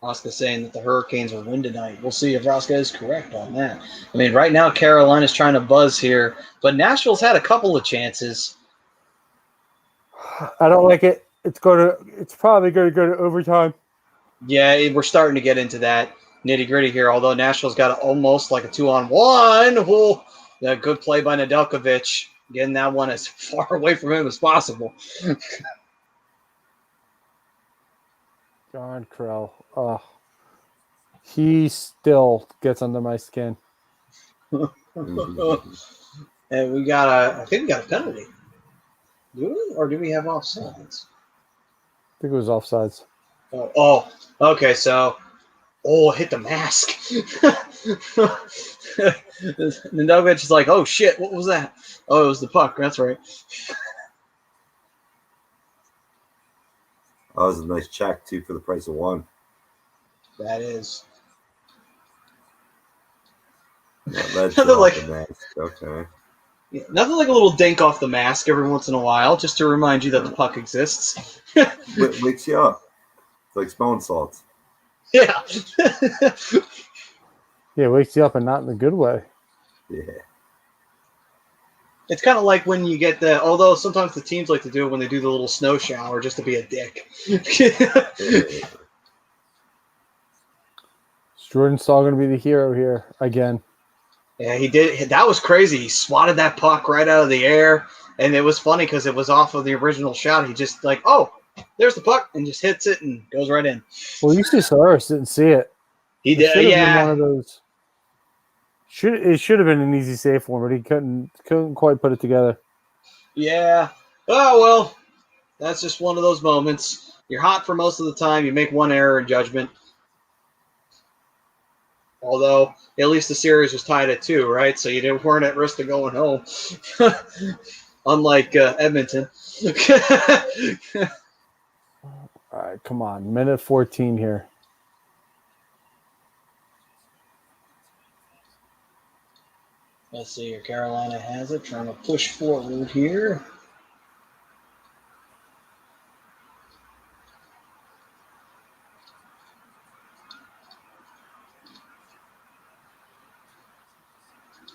Rosca saying that the Hurricanes will win tonight. We'll see if Rosca is correct on that. I mean, right now Carolina's trying to buzz here, but Nashville's had a couple of chances. I don't like it. It's probably going to go to overtime. Yeah, we're starting to get into that nitty-gritty here, although Nashville's got almost like a 2-on-1. Oh, a good play by Nedeljkovic, getting that one as far away from him as possible. John Krell. He still gets under my skin. And I think we got a penalty. Do we? Or do we have offsides? I think it was offsides. Oh, okay, so hit the mask. Nedeljkovic is like, oh shit, what was that? Oh, it was the puck, that's right. That was a nice check, too, for the price of one. That is. Yeah, that's Nothing like the mask. Okay. Yeah, nothing like a little dink off the mask every once in a while, just to remind you that the puck exists. Wakes you up. It's like smelling salts. Yeah. Yeah, it wakes you up and not in a good way. Yeah. It's kind of like when you get although sometimes the teams like to do it when they do the little snow shower just to be a dick. Yeah. Jordan Staal going to be the hero here again. Yeah, he did. That was crazy. He swatted that puck right out of the air, and it was funny because it was off of the original shot. He just like, oh, there's the puck, and just hits it and goes right in. Well, you see Saros didn't see it. He did, yeah. One of those. It should have been an easy save for him, but he couldn't quite put it together. Yeah. Oh well, that's just one of those moments. You're hot for most of the time. You make one error in judgment. Although at least the series was tied at 2, right? So you weren't at risk of going home, unlike Edmonton. All right, come on, minute 14 here. Let's see here. Carolina has it, trying to push forward here.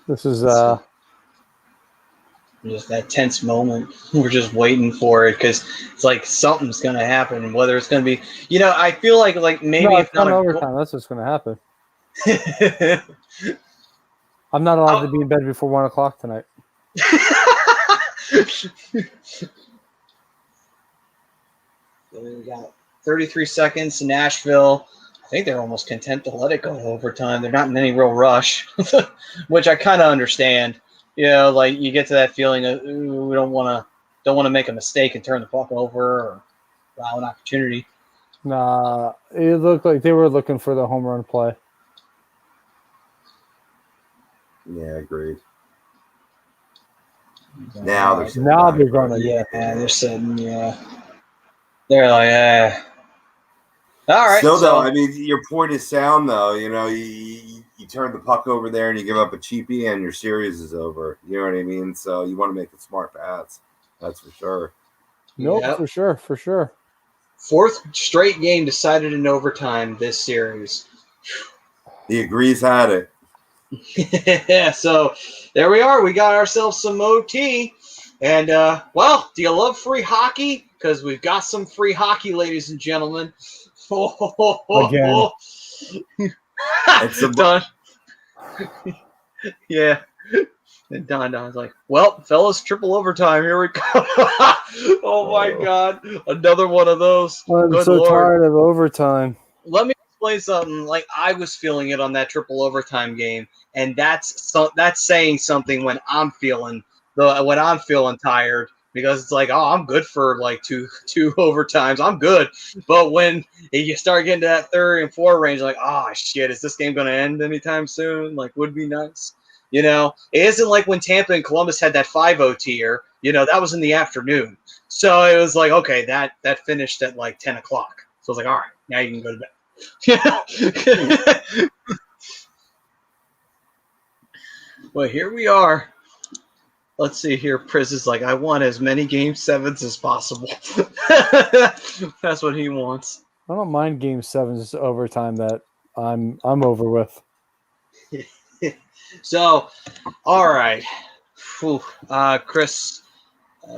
This is just that tense moment. We're just waiting for it because it's like something's going to happen. Whether it's going to be, I feel like maybe no, if it's not overtime. That's what's going to happen. I'm not allowed to be in bed before 1 o'clock tonight. We got 33 seconds. Nashville. I think they're almost content to let it go to overtime. They're not in any real rush, which I kind of understand. Like you get to that feeling of we don't want to make a mistake and turn the puck over or allow an opportunity. Nah, it looked like they were looking for the home run play. Yeah, agreed. Now they're going to they're sitting, they're like, all right. Still, though, I mean, your point is sound, though. You turn the puck over there and you give up a cheapie and your series is over. You know what I mean? So you want to make a smart pass. That's for sure. Nope, yep. For sure. 4th straight game decided in overtime this series. The Agrees had it. Yeah, so there we are. We got ourselves some OT. And, do you love free hockey? Because we've got some free hockey, ladies and gentlemen. Again. Don. Yeah. And Don's like, well, fellas, triple overtime. Here we go. Oh, my God. Another one of those. I'm Good so Lord. tired of overtime. Let me explain something. Like, I was feeling it on that triple overtime game, and that's saying something when I'm feeling tired. because it's like, oh, I'm good for like two overtimes. I'm good. But when you start getting to that 3rd and 4th range, like, oh, shit, is this game going to end anytime soon? Like, would be nice. It isn't like when Tampa and Columbus had that 5-0 tier. That was in the afternoon. So it was like, okay, that finished at like 10 o'clock. So I was like, all right, now you can go to bed. Well, here we are. Let's see here. Priz is like, I want as many Game 7s as possible. That's what he wants. I don't mind Game 7s overtime that I'm over with. So, all right.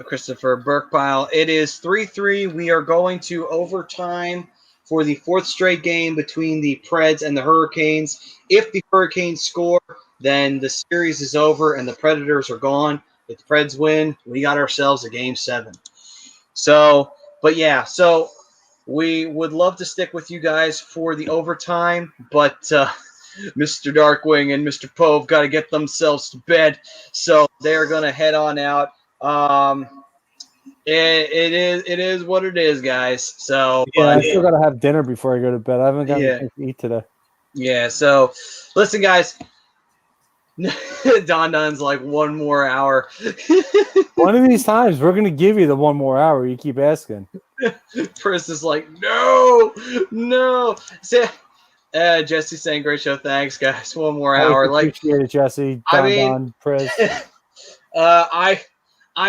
Christopher Burkpile. It is 3-3. We are going to overtime for the 4th straight game between the Preds and the Hurricanes. If the Hurricanes score, then the series is over and the Predators are gone. If the Preds win, we got ourselves a Game 7. So we would love to stick with you guys for the overtime, but Mr. Darkwing and Mr. Pove got to get themselves to bed, so they're going to head on out. It is what it is, guys. So I still got to have dinner before I go to bed. I haven't gotten anything to eat today. Yeah, so listen, guys. Don's like, 1 more hour. One of these times, we're going to give you the 1 more hour. You keep asking. Chris is like, no. Jesse saying, great show. Thanks, guys. 1 more hour. Appreciate it, Jesse. Don, Chris. I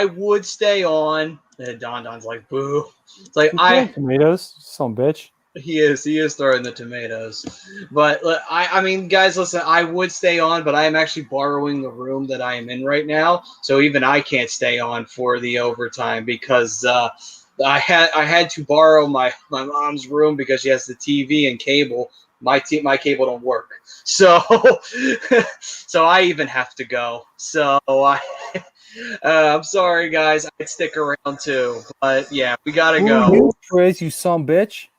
would stay on. Don's like, boo. It's like, tomatoes, some bitch. He is throwing the tomatoes. But I mean, guys, listen, I would stay on, but I am actually borrowing the room that I am in right now. So even I can't stay on for the overtime because I had to borrow my mom's room because she has the TV and cable. My cable don't work. So so I even have to go. So I'm sorry, guys. I'd stick around too. But yeah, we got to go. You, Chris, you son bitch.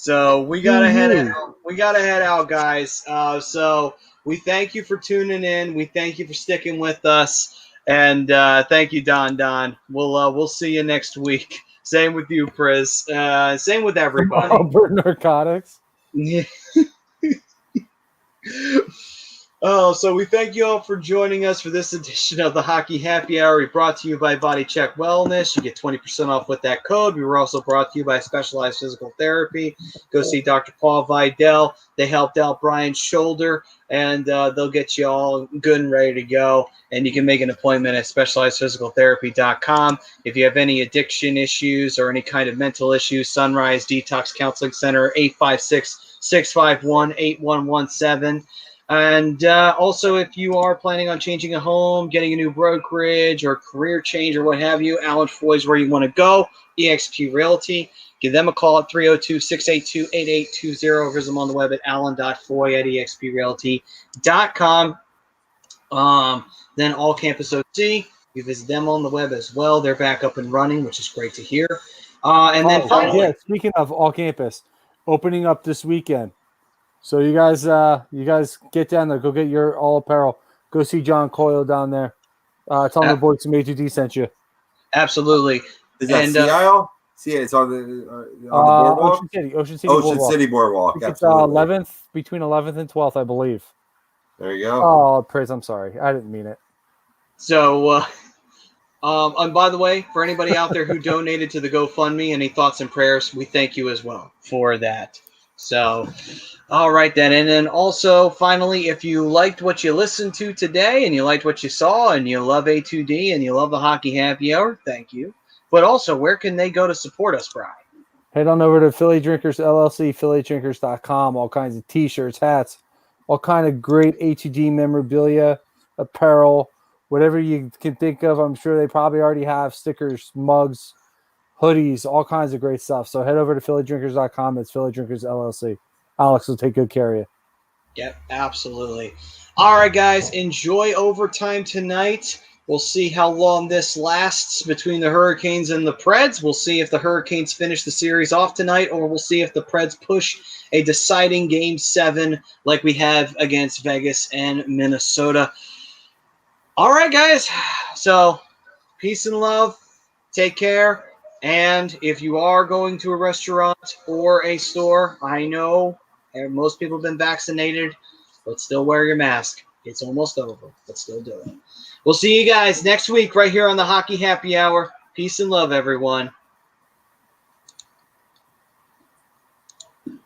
So we gotta head out. We gotta head out, guys. So we thank you for tuning in. We thank you for sticking with us, and thank you, Don. We'll see you next week. Same with you, Priz. Same with everybody. Albert Narcotics. So we thank you all for joining us for this edition of the Hockey Happy Hour. We brought to you by Body Check Wellness. You get 20% off with that code. We were also brought to you by Specialized Physical Therapy. Go see Dr. Paul Vidal. They helped out Brian's shoulder, and they'll get you all good and ready to go. And you can make an appointment at specializedphysicaltherapy.com. If you have any addiction issues or any kind of mental issues, Sunrise Detox Counseling Center, 856-651-8117. And also, if you are planning on changing a home, getting a new brokerage or career change or what have you, Alan Foy is where you want to go. eXp Realty. Give them a call at 302-682-8820. Visit them on the web at alan.foy@exprealty.com. Then All Campus OC. You visit them on the web as well. They're back up and running, which is great to hear. And then finally, speaking of All Campus, opening up this weekend. So you guys get down there. Go get your all apparel. Go see John Coyle down there. Tell him the boys from A2D sent you. Absolutely. Is that Sea Isle? See, it's on the boardwalk. Ocean City Boardwalk. It's 11th, between 11th and 12th, I believe. There you go. Oh, Priz, I'm sorry. I didn't mean it. So, and by the way, for anybody out there who donated to the GoFundMe, any thoughts and prayers, we thank you as well for that. So, all right then. And then also, finally, if you liked what you listened to today and you liked what you saw and you love A2D and you love the Hockey Happy Hour, thank you. But also, where can they go to support us, Brian? Head on over to Philly Drinkers LLC, phillydrinkers.com. All kinds of T-shirts, hats, all kind of great A2D memorabilia, apparel, whatever you can think of. I'm sure they probably already have stickers, mugs, hoodies, all kinds of great stuff. So head over to phillydrinkers.com. It's Philly Drinkers LLC. Alex will take good care of you. Yep, absolutely. All right, guys, enjoy overtime tonight. We'll see how long this lasts between the Hurricanes and the Preds. We'll see if the Hurricanes finish the series off tonight, or we'll see if the Preds push a deciding Game 7 like we have against Vegas and Minnesota. All right, guys. So peace and love. Take care. And if you are going to a restaurant or a store, I know most people have been vaccinated, but still wear your mask. It's almost over, but still do it. We'll see you guys next week right here on the Hockey Happy Hour. Peace and love, everyone.